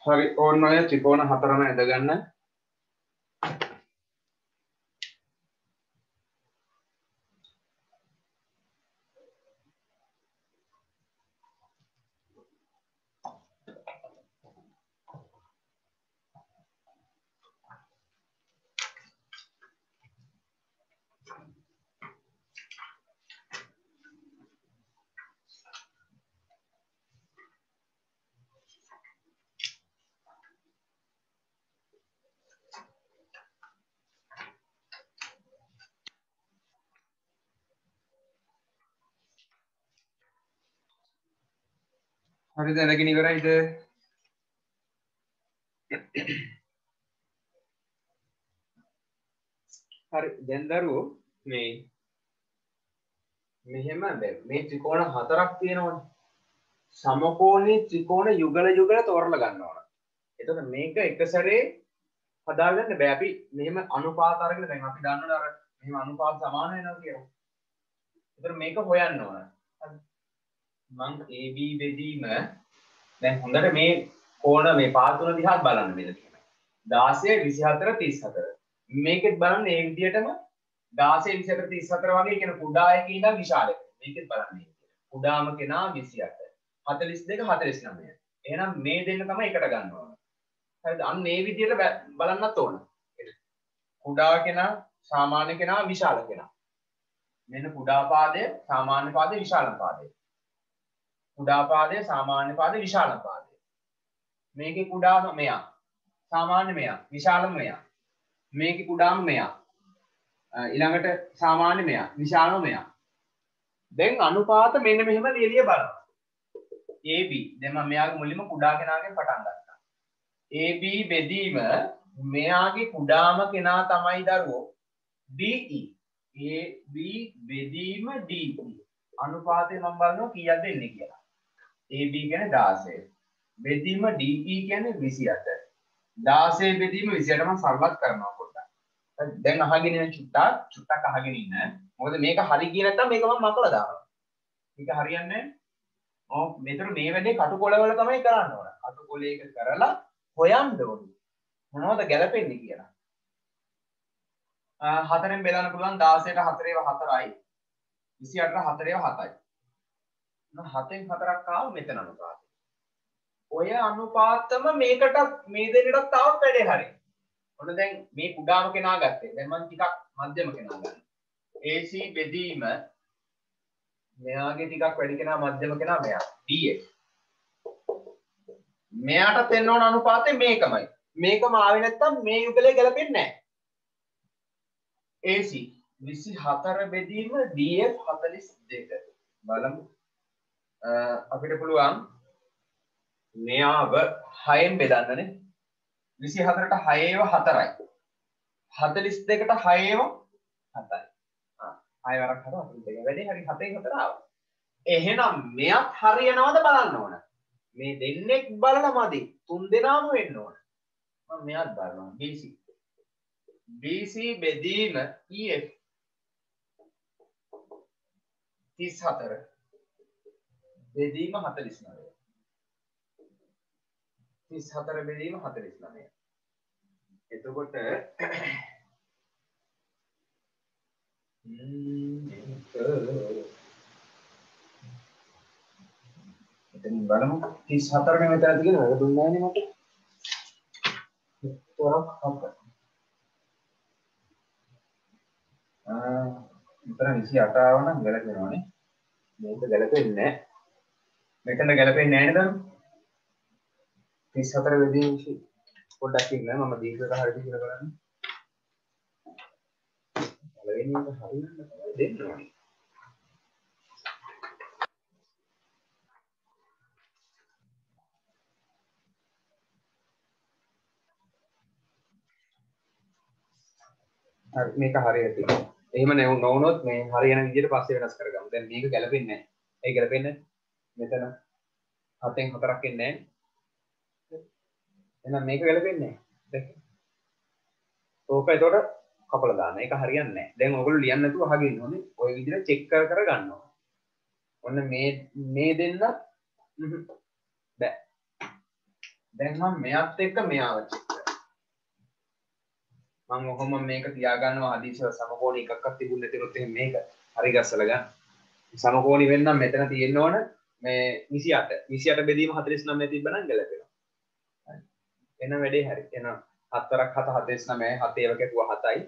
හරි ඕන්න ඔය ත්‍රිකෝණ හතරම ඇඳගන්න. හරිද ඇඳගෙන ඉවරයිද? හරි දැන් දරුවෝ මේ මෙහෙම මේ ත්‍රිකෝණ හතරක් තියෙනවනේ. සමකෝණී ත්‍රිකෝණ යුගල තෝරලා ගන්න ඕන. එතකොට මේක එක සැරේ හදාගන්න බෑ. අපි මෙහෙම අනුපාත අරගෙන දැන් අපි දන්නවනේ අර මෙහෙම අනුපාත සමාන වෙනවා කියලා. එතකොට මේක හොයන්න ඕන. මම AB බෙදීම දැන් හොඳට මේ කෝණ මේ පාත තුන දිහා බලන්න මෙන්න තියෙනවා. 16 24 34. මේකෙත් බලන්න මේ විදිහටම 16 24 34 වගේ කියන කුඩා එකේ ඉඳන් විශාල එක. මේකෙත් බලන්න මේ විදිහට. කුඩාම කෙනා 28. 42 49. එහෙනම් මේ දෙන්න තමයි එකට ගන්න ඕන. හරිද? අන්න මේ විදිහට බලන්නත් ඕන. කුඩා කෙනා, සාමාන්‍ය කෙනා, විශාල කෙනා. මෙන්න කුඩා පාදය, සාමාන්‍ය පාදය, විශාල පාදය. කුඩා පාදය, සාමාන්‍ය පාදය, විශාල පාදය. මේකේ කුඩාම මෙයා. සාමාන්‍ය මෙයා, විශාලම මෙයා. මේකේ කුඩාම මෙයා. ඊළඟට සාමාන්‍ය මෙයා, විශාලම මෙයා. දැන් අනුපාත මෙන්න මෙහෙම ලියලිය බලන්න. AB දැන් මම මෙයාගේ මුලින්ම කුඩා කෙනාගෙන් පටන් ගත්තා. AB බෙදීම මෙයාගේ කුඩාම කෙනා තමයි දරුවෝ DE. AB බෙදීම DE. අනුපාතය මම බලනවා කීයක් දෙන්නේ කියලා. AB කියන්නේ 16. බෙදීම DE කියන්නේ 28. 16 බෙදීම 28 මම සරලත් කරනවා පොඩ්ඩක්. දැන් අහගෙන ඉන්න චුට්ටක් අහගෙන ඉන්න. මොකද මේක හරි කිය නැත්නම් මේක මම මකලා දානවා. මේක හරියන්නේ නැහැ. මෙතන මේ වැඩේ කටුකොළවල තමයි කරන්න ඕන. කටුකොළයක කරලා හොයන්න ඕනේ. මොනවද ගැලපෙන්නේ කියලා. 4ෙන් බෙදන්න පුළුවන් 16ට 4 4යි 28ට 4 7යි. 7ෙන් 4ක් ආව මෙතන අනුපාතය. ඔය අනුපාතම මේකට මේ දෙන්නටත් තාම වැඩේ හරියි. ඔන්න දැන් මේ කුඩාම කෙනා ගත්තේ. දැන් මම ටිකක් මධ්‍යම කෙනා ගන්නවා. AC බෙදීම මෙයාගේ ටිකක් වැඩි කෙනා මධ්‍යම කෙනා මෙයා DF. මෙයාට දෙන්න ඕන අනුපාතය මේකමයි. මේකම ආවේ නැත්තම් මේ යුගලේ ගැලපෙන්නේ නැහැ. AC 24 බෙදීම DF 42. බලමු. අපිට පුළුවන් මෙයාව 6ෙන් බෙදන්නනේ. 24ට 6 4යි. 42ට 6 7යි. 6 වරක් හදලා දෙක වැඩි හරි 7ෙන් 4 ආවා. එහෙනම් මෙයත් හරියනවද බලන්න ඕන. මේ දෙන්නෙක් බලලා මදි. තුන් දෙනාම වෙන්න ඕන. මම මෙයත් බලනවා. BC. BC බෙදීම EF 34 බෙදීම 49. 34 බෙදීම 49. එතකොට එතනින් බලමු 34 නේ මෙතන තියෙනවා. ඒක දුන්නේ නැහැ නේ මට. තොරක් හම්බ. මෙතන 28 ආව නම් ගැලපෙනවනේ. මේක ගැලපෙන්නේ නැහැ. මෙතන ගැලපෙන්නේ නැහැ නේද? 34 බෙදීම පොඩ්ඩක් ඉන්න මම දීර්ඝක හරියට කියලා බලන්න. පළවෙනි එක හරියන්න තමයි දෙන්න ඕනේ. හරි මේක හරියට තියෙනවා. එහෙම නොවුනොත් මේ හරියන විදිහට පස්සේ වෙනස් කරගමු. දැන් මේක ගැලපෙන්නේ නැහැ. ඒ ගැලපෙන්නේ මෙතන 7න් 4ක් එන්නේ නැහැ. එහෙනම් මේක ගැලපෙන්නේ නැහැ. ඕක එතකොට කපලා දාන්න. ඒක හරියන්නේ නැහැ. දැන් ඔයගොල්ලෝ ලියන්න නැතුව අහගෙන ඉන්න ඕනේ. ওই විදිහට චෙක් කර කර ගන්නවා. ඔන්න මේ දෙන්න බෑ. දැන් මම මෙයත් එක්ක මෙයාව චෙක් කරනවා. මම ඔහොම මේක තියාගන්නවා හදිසිය සමකෝණ එකක්වත් තිබුණ නැතිනොත් එහෙනම් මේක හරි ගස්සලා ගන්න. සමකෝණී වෙන්නම් මෙතන තියෙන්න ඕන මේ 28. 28 බෙදීම 49 තිබ්බනම් ගැලපෙනවා. හරි. එන වැඩේ හරි. එන 4ක් 7 49 7 ඒව කැපුවා 7යි.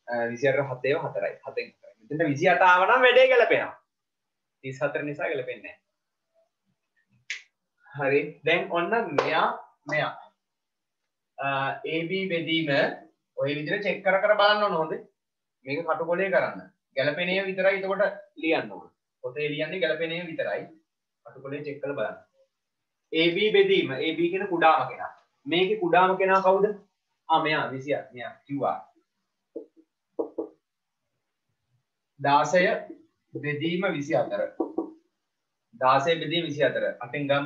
28 7 ඒව 4යි. 7ෙන් 4යි. මෙතන 28 ආව නම් වැඩේ ගැලපෙනවා. 34 නිසා ගැලපෙන්නේ නැහැ. හරි. දැන් ඔන්න මෙයා AB බෙදීම ඔය විදිහට චෙක් කර කර බලන්න ඕන හොඳේ. මේක කටුකොලේ කරන්න. ගැලපෙන ඒවා විතරයි එතකොට ලියන්න ඕන. පොතේ ලියන්නේ ගැලපෙන ඒවා විතරයි. කටුකොලේ චෙක් කරලා බලන්න. AB බෙදීම AB කියන කුඩාම කෙනා. මේකේ කුඩාම කෙනා කවුද? මෙයා 28 මෙයා QR. 16 බෙදීම 24. 16 බෙදීම 24. අටෙන් ගම්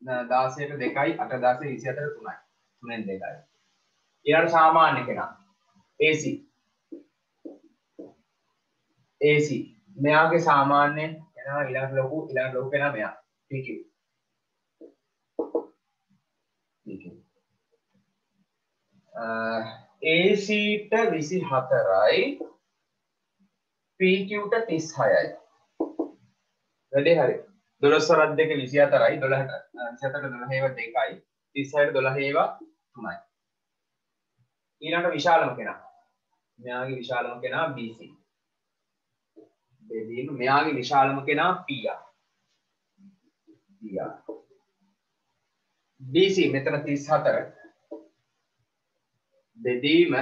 16ට 2යි 8 16 24 3යි. 3ෙන් 2යි. ඊළඟ සාමාන්‍ය කෙනා AC. AC මෙයාගේ සාමාන්‍ය කෙනා ඊළඟ ලොකු කෙනා මෙයා PQ. AC ට 24යි PQ ට 36යි. වැඩේ හරි. 12 වරක් දෙක 24යි 12ට 24ට 12 ඒවා 2යි 36ට 12 ඒවා 3යි. ඊළඟ විශාලම කෙනා. මෙයාගේ විශාලම කෙනා BC. බෙදීම මෙයාගේ විශාලම කෙනා PR. PR. BC මෙතන 34. බෙදීම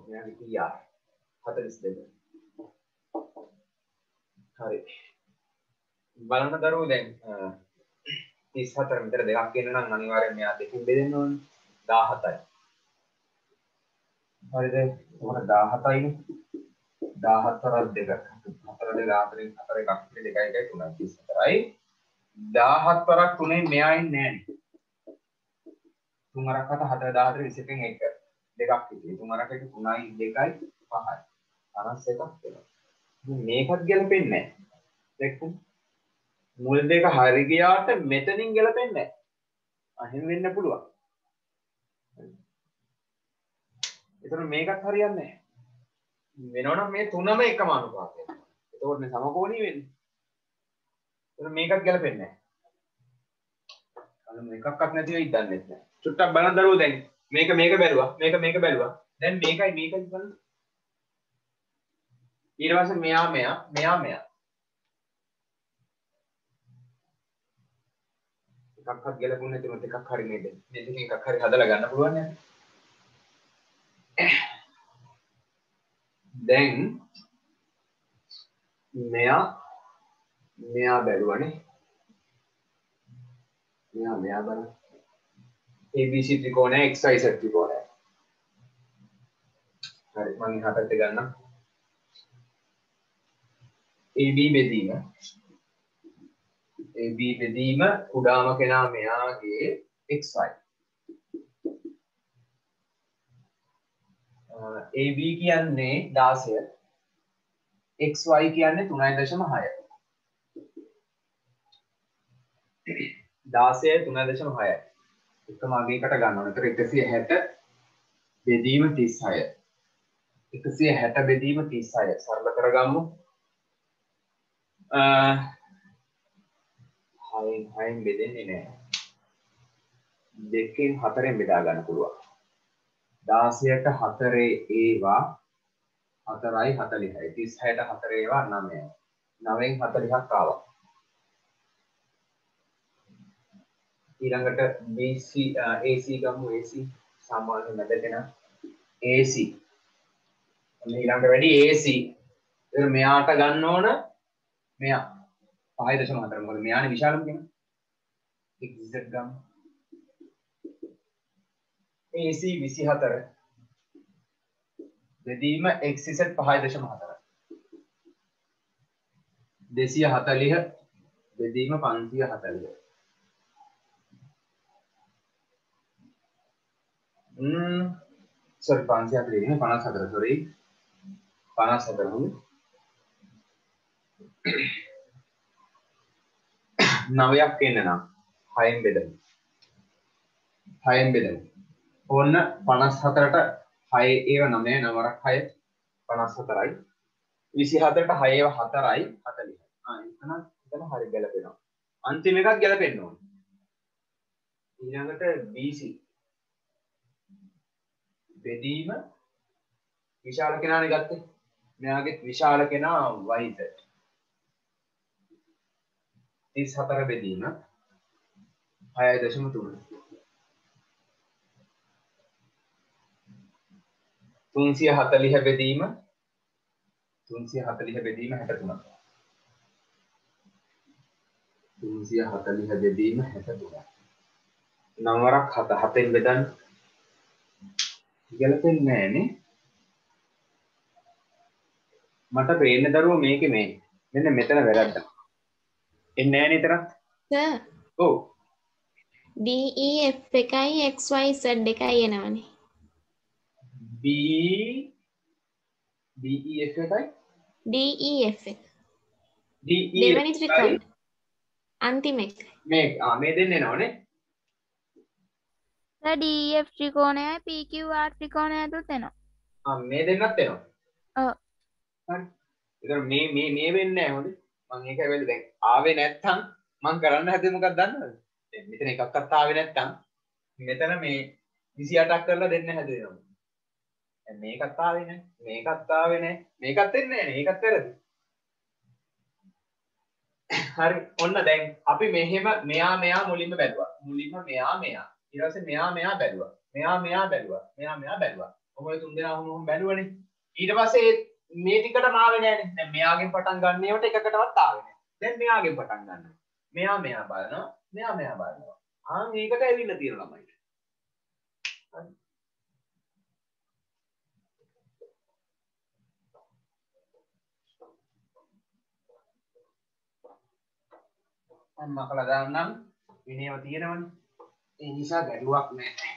මෙයාගේ PR 42. හරි. බලන්න දරුවෝ දැන් 34 මෙතන දෙකක් කියන්න නම් අනිවාර්යෙන් මෙයා දෙකෙන් බෙදෙන්න ඕනේ 17යි. හරිද? උකට 17යිනේ. 17ක් දෙක. 4 2 4 4 එකක් 2 1 3 34යි. 17ක් තුනෙන් මෙයා ඉන්නේ නැහැ. 3 අරක් 7 4 14 21 1 දෙකක් ඉතින් 3 අරක් 1 3යි 2යි 5යි. අනස් එකක් වෙනවා. මේකත් ගැලපෙන්නේ නැහැ. දැක්කද? මුල් දෙක හරි ගියාට මෙතනින් ගැලපෙන්නේ නැහැ. අහිමි වෙන්න පුළුවන්. ඒතර මේකත් හරියන්නේ නැහැ. වෙනවනම් මේ තුනම එකම අනුපාතයක්. එතකොට මේ සමකෝණී වෙන්නේ. ඒතර මේකත් ගැලපෙන්නේ නැහැ. අන්න එකක්වත් නැති වෙයි දන්නේ නැහැ. චුට්ටක් බලන්න දරුවෝ දැන් මේක බැලුවා. මේක බැලුවා. දැන් මේකයි බලන්න. ඊට පස්සේ මෙයා එකක්වත් ගැලපුණ නැති උනත් එකක් හරි නේද? මේ දෙකෙන් එකක් හරි හදලා ගන්න පුළුවන් නේද? දැන් මෙයා බැලුවනේ. මෙයා බලන්න. ABC ත්‍රිකෝණය XYZ ත්‍රිකෝණය. හරි මම එහා පැත්තේ ගන්නම්. AB බෙදීම කුඩාම කෙනා මෙයාගේ XY. AB කියන්නේ 16. XY කියන්නේ 3.6. 16යි 3.6යි. එකම අගයකට ගන්න ඕනේ. ඒතර 160 බෙදීම 36. 160 බෙදීම 36. සරල කරගමු. 6න් බෙදෙන්නේ නැහැ. 2කින් 4ෙන් බෙදා ගන්න පුළුවන්. 16ට 4 ඒවා 4යි 40යි. 36ට 4 ඒවා 9යි. 9න් 40ක් ආවා. ඊළඟට BC AC ගමු. AC සාමාන්‍ය මැදගෙන AC. ඊළඟට වැඩි AC. ඒක මෙයාට ගන්න ඕන මෙයා 5.4. මොකද මෙයානේ විශාලම කියන්නේ. XZ ගමු. AC 24 බෙදීම XZ 5.4. 240 බෙදීම 540. sorry 540 නේ 54 sorry 54 හොඳ 9ක් එන්න නම් 6න් බෙදමු 6න් බෙදමු ඕන්න 54ට 6 ඒව 9 9ක් 6 54යි 27ට 6 ඒව 4යි 40යි එතන හරි ගැලපෙනවා අන්තිම එකක් ගැලපෙන්න ඕනේ ඊළඟට BC බෙදීම විශාල කෙනානේ ගත්තේ මෙයාගේ විශාල කෙනා YZ 34 බෙදීම 6.3 340 බෙදීම 63 බෙදීම 63 9වරක් 7 7න් බෙදන්න ගැලපෙන්නේ නැහනේ මට පේන්න දරුවෝ මේකේ මේ මෙන්න මෙතන වැරද්දක් එන්නේ නැහැ නේද සර් ඔව් DEF එකයි XYZ එකයි එනවනේ DEF එකයි DEF එක DEF දෙවෙනි ත්‍රිකෝණ අන්තිම එක මේ දෙන්න එනවනේ සර් DF ත්‍රිකෝණයයි PQR ත්‍රිකෝණය ඇතුළත එනවා. මේ දෙන්නත් එනවා. ඔව්. හරි. ඒතර මේ වෙන්නේ නැහැ හොඳේ. මම ඒකයි වෙලෙ දැන් ආවේ නැත්තම් මම කරන්න හැදුවේ මොකක්ද දන්නවද? දැන් මෙතන එකක්වත් ආවේ නැත්තම් මෙතන මේ 28ක් කරලා දෙන්න හැදුවේ මම. දැන් මේකත් ආවේ නැහැ. මේකත් ආවේ නැහැ. මේකත් එන්නේ නැහැ නේ. ඒකත් වැරදි. හරි. ඔන්න දැන් අපි මෙහෙම මෙයා මුලින්ම බැලුවා. මුලින්ම මෙයා ඊට පස්සේ මෙයා බැලුවා. මෙයා බැලුවා. ඔය තුන් දෙනා වුණොම බැලුවනේ. ඊට පස්සේ මේ ටිකටම ආවේ නෑනේ. දැන් මෙයාගෙන් පටන් ගන්න ඒවට එකකටවත් ආවේ නෑ. දැන් මෙයාගෙන් පටන් ගන්නවා. මෙයා බලනවා. මෙයා බලනවා. මේකට ඇවිල්ලා තියෙන ළමයිට. හරි. මම කළා දාන්නම් විනයව තියෙනවනේ. ඒ නිසා ගැටලුවක් නැහැ.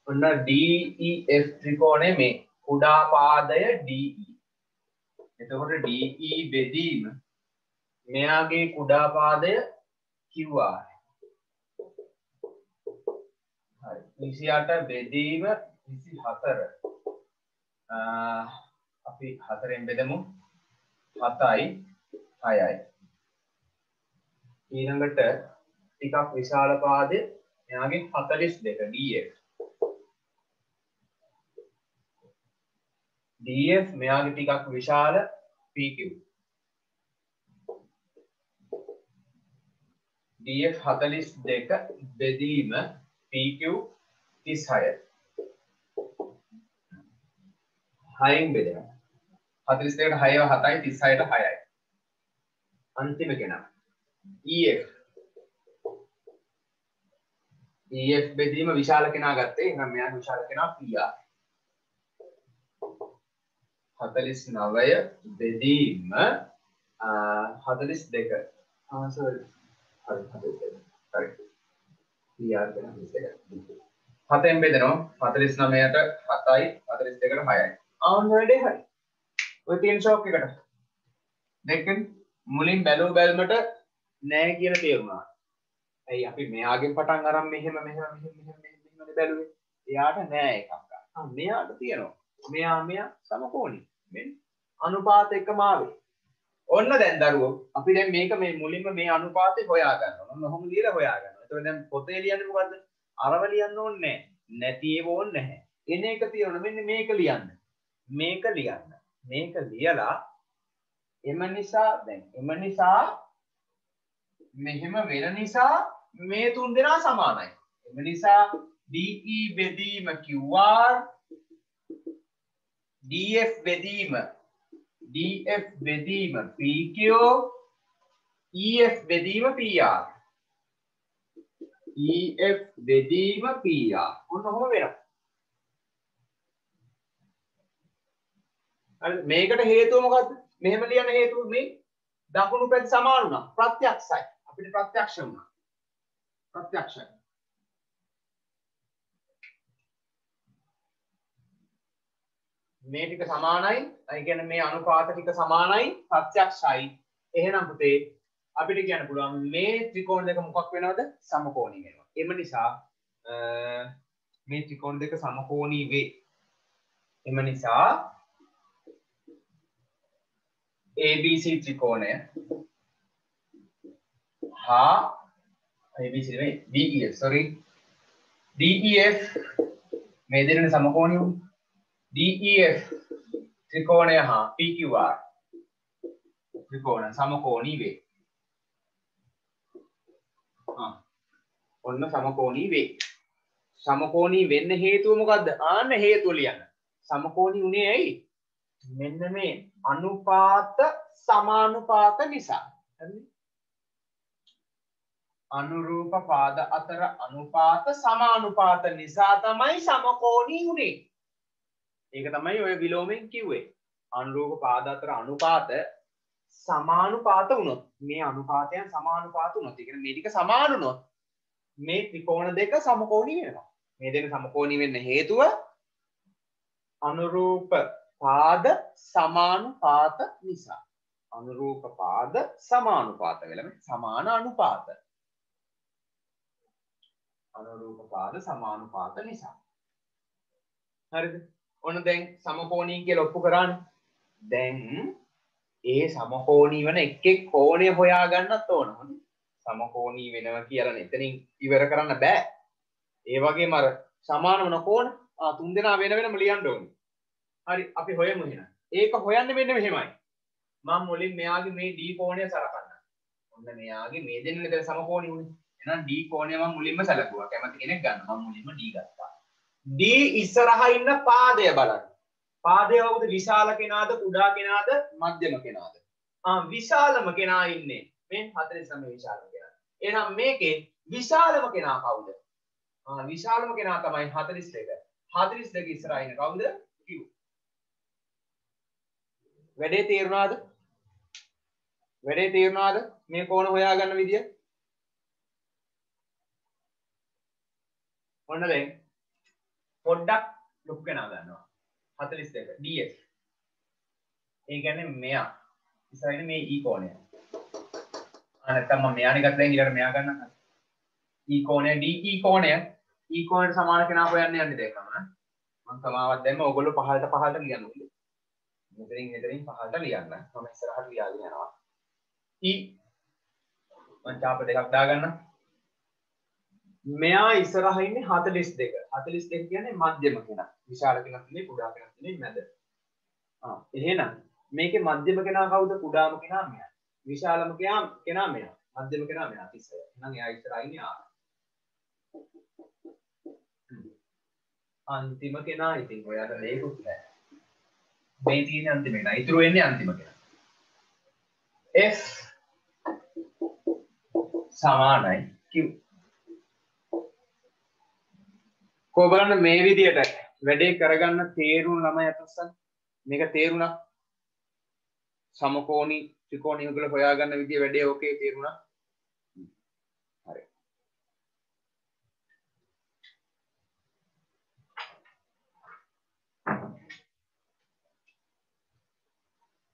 ඔන්න DEF ත්‍රිකෝණය මේ කුඩා පාදය DE. එතකොට DE බෙදීම මෙයාගේ කුඩා පාදය QR. හරි. 28 බෙදීම 24. අපි 4ෙන් බෙදමු. 7යි 6යි. ඊළඟට ටිකක් විශාල පාදය මෙයාගේ 42 DF. DF මෙයාගේ ටිකක් විශාල PQ. DF 42 බෙදීම PQ 36. 6න් බෙදෙනවා. 42ට 6ව 7යි 36ට 6යි. අන්තිම කෙනා EF. EF බෙදීම විශාල කෙනා ගත්තේ. එහෙනම් මෙයා විශාල කෙනා PR. 49 බෙදීම 42. sorry. හරි 42. හරි. PR වෙන 42. 7ෙන් බෙදනවා 49ට 7යි 42ට 6යි. ආන් වැඩේ හරි. ඔය තියෙන ෂොක් එකට. දෙකෙන් මුලින් බැලුව බැලමට නෑ කියලා තේරුණා. ඇයි අපි මෙයාගෙන් පටන් අරන් මෙහෙම බැලුවේ. එයාට නෑ එකක්. මෙයාට තියෙනවා. මෙයා සමකෝණී. මෙන්න අනුපාත එකම ආවේ. ඔන්න දැන් දරුවෝ අපි දැන් මේක මේ මුලින්ම මේ අනුපාතේ හොයා ගන්නවා. ඔන්න ඔහොම ලියලා හොයා ගන්නවා. එතකොට දැන් පොතේ ලියන්නේ මොකද්ද? අරව ලියන්න ඕනේ නැහැ. නැති ඒව ඕනේ නැහැ. එන එක තියෙනවා. මෙන්න මේක ලියන්න. මේක ලියන්න. මේක ලියලා එම නිසා මෙහෙම වෙන නිසා මේ තුන් දෙනා සමානයි. එම නිසා DE බෙදීම QR DF බෙදීම PQ EF බෙදීම PR EF බෙදීම PR ඔන්න ඔහොම වෙනවා. හරි මේකට හේතුව මොකද්ද? මෙහෙම ලියන හේතුව මේ දකුණු පැත්ත සමාන වුණා. ප්‍රත්‍යක්ෂයි. අපිට ප්‍රත්‍යක්ෂ වුණා. ප්‍රත්‍යක්ෂයි. මේ ටික සමානයි. ඒ කියන්නේ මේ අනුපාත ටික සමානයි ප්‍රත්‍යක්ෂයි. එහෙනම් පුතේ අපිට කියන්න පුළුවන් මේ ත්‍රිකෝණ දෙක මොකක් වෙනවද? සමකෝණී වෙනවා. එම නිසා මේ ත්‍රිකෝණ දෙක සමකෝණී වේ. එම නිසා ABC ත්‍රිකෝණය හා ABC නෙවෙයි DEF sorry DEF මේ දෙන්නේ සමකෝණී වුනේ. DEF ත්‍රිකෝණය හා PQR ත්‍රිකෝණ සමකෝණී වේ. ඔන්න සමකෝණී වේ. සමකෝණී වෙන්න හේතුව මොකද්ද? ආන්න හේතුව ලියන්න. සමකෝණී උනේ ඇයි? මෙන්න මේ අනුපාත සමානුපාත නිසා. හරිද? අනුරූප පාද අතර අනුපාත සමානුපාත නිසා තමයි සමකෝණී උනේ. ඒක තමයි ඔය විලෝමෙන් කිව්වේ. අනුරූප පාද අතර අනුපාත සමානුපාත වුණොත් මේ අනුපාතයන් සමානුපාත වුණොත් ඒ කියන්නේ මේ ටික සමාන වුණොත් මේ ත්‍රිකෝණ දෙක සමකෝණී වෙනවා. මේ දෙක සමකෝණී වෙන්න හේතුව අනුරූප පාද සමානුපාත නිසා. අනුරූප පාද සමානුපාත වෙලම සමාන අනුපාත. අනුරූප පාද සමානුපාත නිසා. හරිද? ඔන්න දැන් සමකෝණී කියලා ඔප්පු කරානේ. දැන් ඒ සමකෝණී වෙන එක් කෝණය හොයා ගන්නත් ඕන. සමකෝණී වෙනවා කියලා එතනින් ඉවර කරන්න බෑ. ඒ වගේම අර සමාන වන කෝණ තුන් දෙනා වෙන වෙනම ලියන්න ඕනේ. හරි අපි හොයමු එහෙනම්. ඒක හොයන්න මෙන්න මෙහෙමයි. මම මුලින් මෙයාගේ මේ D කෝණය සලකන්න. ඔන්න මෙයාගේ මේ දෙන්න මෙතන සමකෝණී උනේ. එහෙනම් D කෝණය මම මුලින්ම සැලකුවා. කැමති කෙනෙක් ගන්න. මම මුලින්ම D ගත්තා. D ඉස්සරහා ඉන්න පාදය බලන්න. පාදය කවුද? විශාල කෙනාද කුඩා කෙනාද මධ්‍යම කෙනාද? විශාලම කෙනා ඉන්නේ මේ 49 විශාලම කෙනා. එහෙනම් මේකේ විශාලම කෙනා කවුද? විශාලම කෙනා තමයි 42. 42 ඉස්සරහා ඉන්න කවුද? Q. වැඩේ තේරුණාද? වැඩේ තේරුණාද? මේ කෝණ හොයාගන්න විදිය? ඔන්න දැන් පොඩ්ඩක් ලොකු කෙනා ගන්නවා. 42 DF. ඒ කියන්නේ මෙයා. ඉස්සරහින් මේ E කෝණය. නැත්නම් මම මෙයානේ ගත්තා දැන් ඊළඟට මෙයා ගන්නම්. E කෝණය DE කෝණය. E කෝණයට සමාන කෙනා හොයන්න යන්නේ දැන් මම සමාවක් දැම්ම ඕගොල්ලෝ පහළට ලියන්න ඕනේ. මෙතනින් පහළට ලියන්න. මම ඉස්සරහට ලියාගෙන යනවා. E මම ඡාප දෙකක් දාගන්න. මෙයා ඉස්සරහා ඉන්නේ 42. 42 කියන්නේ මධ්‍යම කෙනා. විශාල කෙනා නෙමෙයි කුඩා කෙනා නෙමෙයි මැද. එහෙනම් මේකේ මධ්‍යම කෙනා කවුද? කුඩාම කෙනා මෙයා. විශාලම කෙනා මෙයා. මධ්‍යම කෙනා මෙයා 36. එහෙනම් එයා ඉස්සරහා ඉන්නේ 6. අන්තිම කෙනා ඉතින් ඔයාට මේකුත් නෑ. මේ තියෙන අන්තිම කෙනා. ඉතුරු වෙන්නේ අන්තිම කෙනා. F සමානයි Q. කො බලන්න මේ විදියට වැඩේ කරගන්න තේරුණ ළමයි අතස්සන් මේක තේරුණා සමකෝණී ත්‍රිකෝණී වල හොයාගන්න විදිය වැඩේ ඕකේ තේරුණා හරි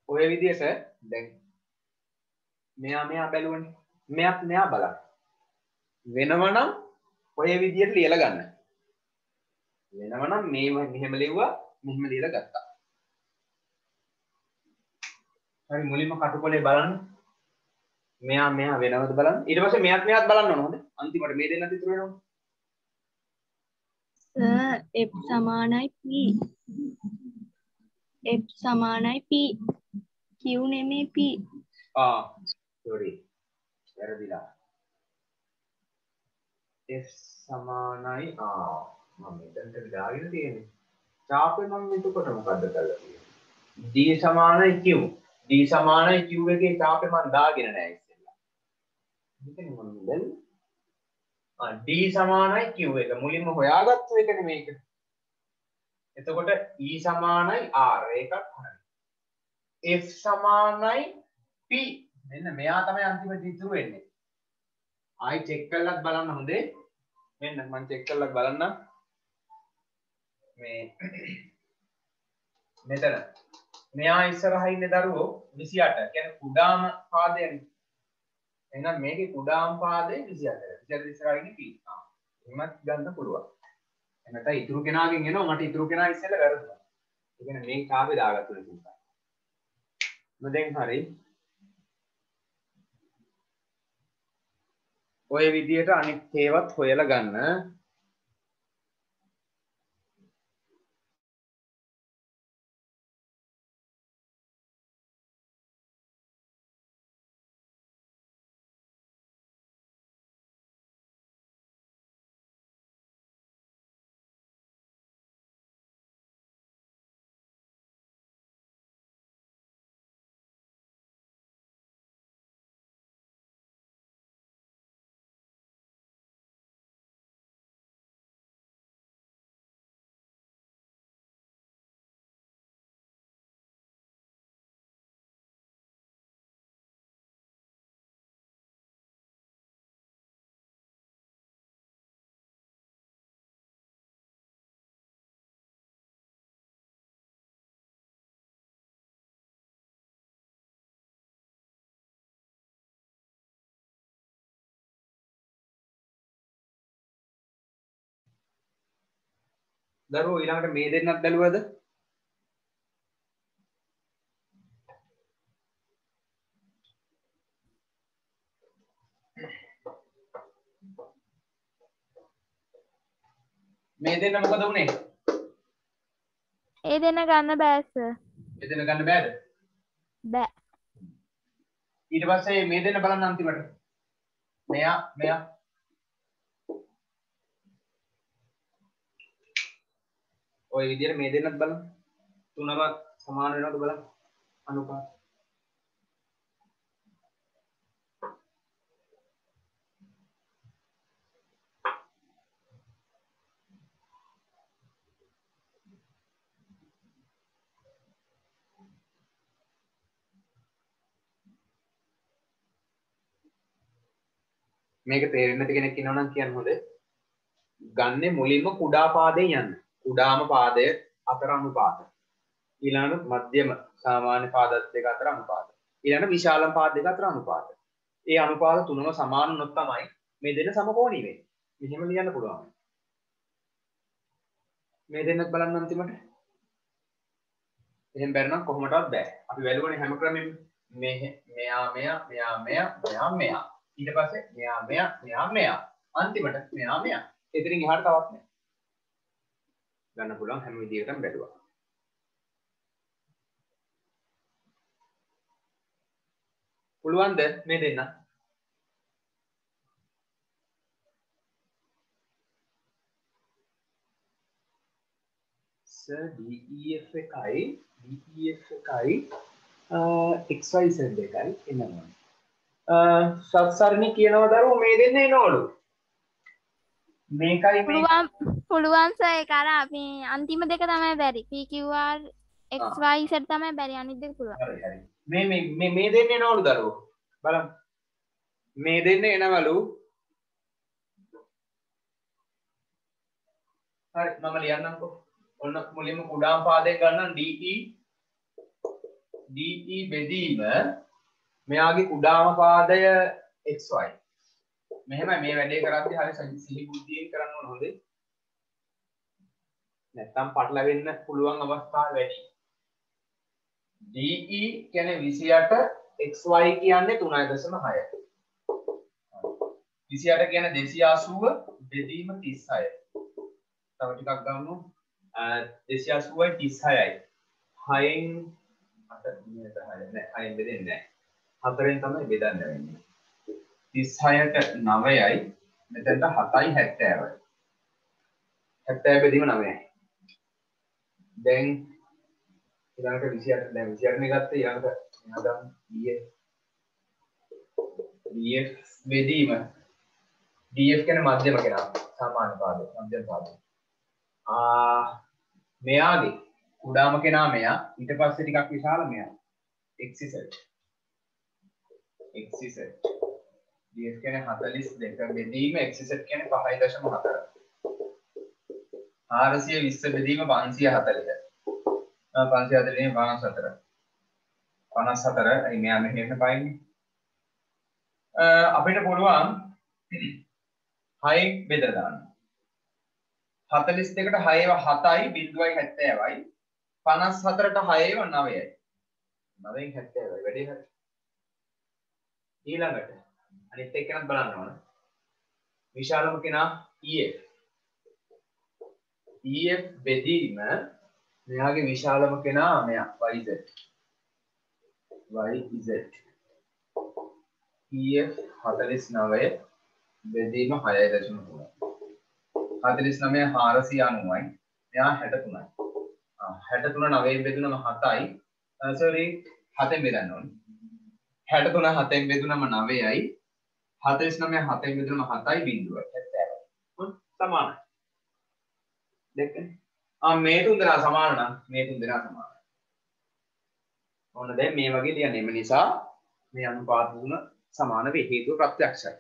ඔය විදියට දැන් මෙයා බැලුවනේ. මෙයා බලන්න. වෙනවනම් ඔය විදියට ලියලා ගන්න. වෙනවනම් මේ මෙහෙම ලිව්වා මෙහෙම ලියලා ගත්තා. හරි මුලින්ම කටුකොලේ බලන්න. මෙයා වෙනවද බලන්න. ඊට පස්සේ මෙයාත් බලන්න ඕන හොඳ. අන්තිමට මේ දෙන්නත් ඉතුරු වෙනවා. F සමානයි P. F සමානයි P. Q නෙමේ P. sorry. වැරදිලා. F සමානයි මම මෙතනට දාගෙන තියෙන්නේ. චාපේ මම එතකොට මොකද්ද කරලා තියෙන්නේ? D සමානයි Q. D සමානයි Q එකේ චාපේ මම දාගෙන නැහැ ඉතින්ලා. මෙතන මොනවද දැන්? D සමානයි Q එක මුලින්ම හොයාගත්තු එකනේ මේක. එතකොට E සමානයි R ඒකත් හරි. F සමානයි P මෙන්න මෙයා තමයි අන්තිමට ඉතුරු වෙන්නේ. ආයි චෙක් කරලත් බලන්න හොඳේ. මෙන්න මම චෙක් කරලා බලන්න. මේ මෙතන මෙයා ඉස්සරහා ඉන්නේ දරුවෝ 28. කියන්නේ කුඩාම පාදයනේ. එහෙනම් මේකේ කුඩාම පාදේ 28. 28 ඉස්සරහා ඉන්නේ P. එහෙමත් ගන්න පුළුවන්. එනට ඉතුරු කෙනාගෙන් එනවා මට ඉතුරු කෙනා ඉස්සෙල්ලා වැරදුනා. ඒ කියන්නේ මේ කාපේ දාගත්තු නිසා. දැන් හරි. ඔය විදියට අනිත් ඒවත් හොයලා ගන්න. දරුවෝ ඊළඟට මේ දෙන්නත් බැලුවද? මේ දෙන්න මොකද වුනේ? ඒ දෙන්න ගන්න බෑ සර්. මේ දෙන්න ගන්න බෑද? බෑ. ඊට පස්සේ මේ දෙන්න බලන්න අන්තිමට. මෙයා ඔය විදියට මේ දෙන්නත් බලන්න. තුනම සමාන වෙනවද බලන්න. අනුපාත. මේක තේරෙන්නේ නැති කෙනෙක් ඉන්නවා නම් කියන්න හොඳේ. ගන්නේ මුලින්ම කුඩා පාදයෙන් යන්න. කුඩාම පාදය අතර අනුපාත. ඊළඟට මධ්‍යම සාමාන්‍ය පාද දෙක අතර අනුපාත. ඊළඟට විශාලම පාද දෙක අතර අනුපාත. ඒ අනුපාත තුනම සමාන වුණොත් තමයි මේ දෙන්න සමකෝණී වෙන්නේ. මෙහෙම ලියන්න පුළුවන්. මේ දෙන්නත් බලන්න අන්තිමට. එහෙම බැරි නම් කොහොමදවත් බෑ. අපි වැළුවනේ හැම ක්‍රමෙම මෙයා ඊට පස්සේ මෙයා අන්තිමට මෙයා එතනින් එහාට තවත් නෑ ගන්න පුළුවන් හැම විදියකටම බැලුවා පුළුවන්ද මේ දෙන්න සර් DEF එකයි XYZ එකයි එනවා සත්සරණි කියනවා දරුවෝ මේ දෙන්න එනවලු මේකයි පුළුවන් සර් ඒක අර අපි අන්තිම දෙක තමයි බැරි PQR XYZ තමයි බැරි අනිත් දෙක පුළුවන් හරි හරි මේ දෙන්න එනවලු දරුවෝ බලන්න මේ දෙන්න එනවලු හරි මම ලියන්නම්කෝ ඔන්න මුලින්ම කුඩාම පාදයෙන් ගන්න DE බෙදීම මෙයාගේ කුඩාම පාදය xy. මෙහෙමයි මේ වැඩේ කරද්දී හරිය සිහි බුද්ධියෙන් කරන්න ඕන හොඳේ. නැත්තම් පටලවෙන්න පුළුවන් අවස්ථා වැඩි. DE කියන්නේ 28 xy කියන්නේ 3.6. 28 කියන්නේ 280 බෙදීම 36. තව ටිකක් ගමු. 280යි 36යි. 6න් 8 නෑ 6න් බෙදෙන්නේ නෑ. 4න් තමයි බෙදන්න වෙන්නේ. 36ට 9යි මෙතනට 7යි 70යි. 70 බෙදීම 9යි. දැන් ඊළඟට 28 දැන් 28 නේ ගත්තේ ඊළඟට එනවා DF බෙදීම DF කියන්නේ මධ්‍යම කෙනා සාමාන්‍ය පාදය මධ්‍යම පාදය. මෙයාගේ කුඩාම කෙනා මෙයා ඊට පස්සේ ටිකක් විශාල මෙයා XZ DF කියන්නේ 42 බෙදීම XZ කියන්නේ 5.4 420 බෙදීම 540 540 54 54 මෙයා මෙහෙම පයින්නේ අපිට පුළුවන් 6 බෙදලා දාන්න 42ට 6ව 7යි 0.70යි 54ට 6ව 9යි 9න් 70යි වැඩේ හරි ඊළඟට අනිත් එක්කනත් බලන්න ඕන විශාලම කෙනා EF බෙදීම මෙයාගේ විශාලම කෙනා මෙයා YZ EF 49 බෙදීම 6.3 49 490යි මෙයා 63යි 63 9 බෙදුනම 7යි sorry 7ෙන් බෙදන්න ඕනේ 63 7ෙන් බෙදුනම 9යි 49 7ෙන් බෙදුනම 7යි බිංදුවයි 70යි සමානයි දෙකනේ මේ තුන් දෙනා සමාන නම් මේ තුන් දෙනා සමානයි ඕන දැන් මේ වගේ ලියන්නේ එම නිසා මේ අනුපාත තුන සමාන වේ හේතුව ප්‍රත්‍යක්ෂයි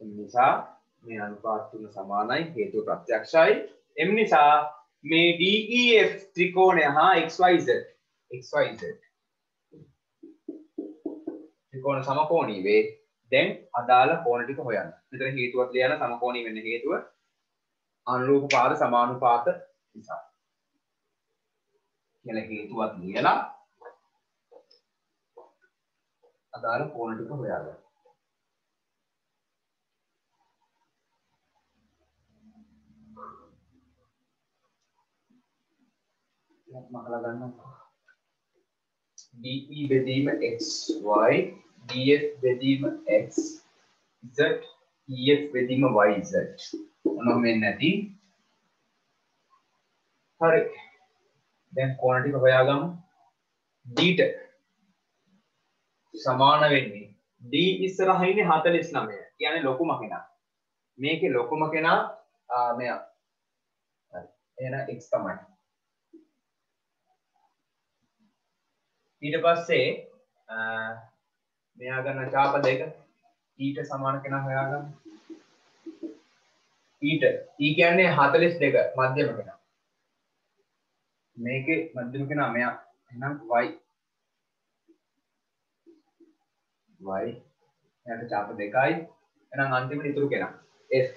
එම නිසා මේ අනුපාත තුන සමානයි හේතුව ප්‍රත්‍යක්ෂයි එම නිසා මේ DEF ත්‍රිකෝණය හා XYZ ත්‍රිකෝණ සමකෝණී වේ දැන් අදාළ කෝණ ටික හොයන්න. මෙතන හේතුවක් ලියන සමකෝණී වෙන්න හේතුව අනුරූප පාද සමානුපාත නිසා. කියලා හේතුවක් ලියලා අදාළ කෝණ ටික හොයාගන්න. මකලා ගන්න. DE බෙදීම XY DF බෙදීම X Z EF බෙදීම YZ මොනම වෙන්නේ නැති හරි දැන් කෝණ ටික හොයාගමු D ට සමාන වෙන්නේ D ඉස්සරහා ඉන්නේ 49 කියන්නේ ලොකුම කෙනා මේකේ ලොකුම කෙනා මෙයා හරි එහෙනම් X තමයි ඊට පස්සේ මෙයා ගන්න ඡාප දෙක ඊට සමාන කෙනා හොයාගන්න ඊට E කියන්නේ 42 මධ්‍යම කෙනා මේකේ මධ්‍යම කෙනා මෙයා එහෙනම් y එයාට ඡාප දෙකයි එහෙනම් අන්තිමට ඉතුරු කෙනා S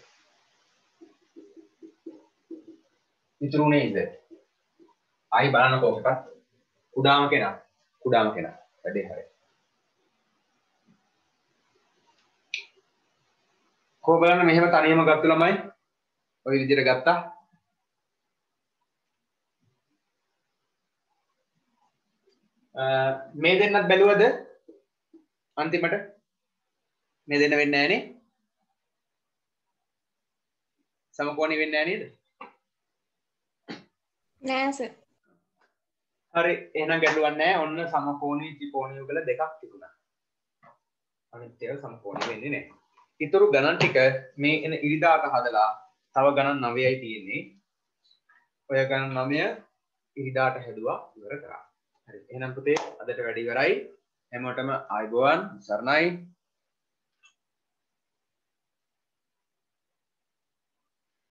ඉතුරුනේ Z ආයි බලන්නකෝ එකක් කුඩාම කෙනා වැඩේ හරියි කොහොම බලන්න මෙහෙම තනියම ගත්ත ළමයි ඔය විදිහට ගත්තා මේ දෙන්නත් බැලුවද අන්තිමට මේ දෙන්න වෙන්නේ නැහැ නේ සමකෝණී වෙන්නේ නැහැ නේද නෑ සර් හරි එහෙනම් ගැටලුවක් නැහැ ඔන්න සමකෝණී ත්‍රිකෝණී වල දෙකක් තිබුණා අනිත් ඒවා සමකෝණී වෙන්නේ නැහැ ඉතුරු ගණන් ටික මේ එන ඉරිදාට හදලා තව ගණන් 9යි තියෙන්නේ. ඔය ගණන් 9 ඉරිදාට හැදුවා ඉවර කරා. හරි. එහෙනම් පුතේ අදට වැඩි ඉවරයි. හැමෝටම ආයුබෝවන් සරණයි.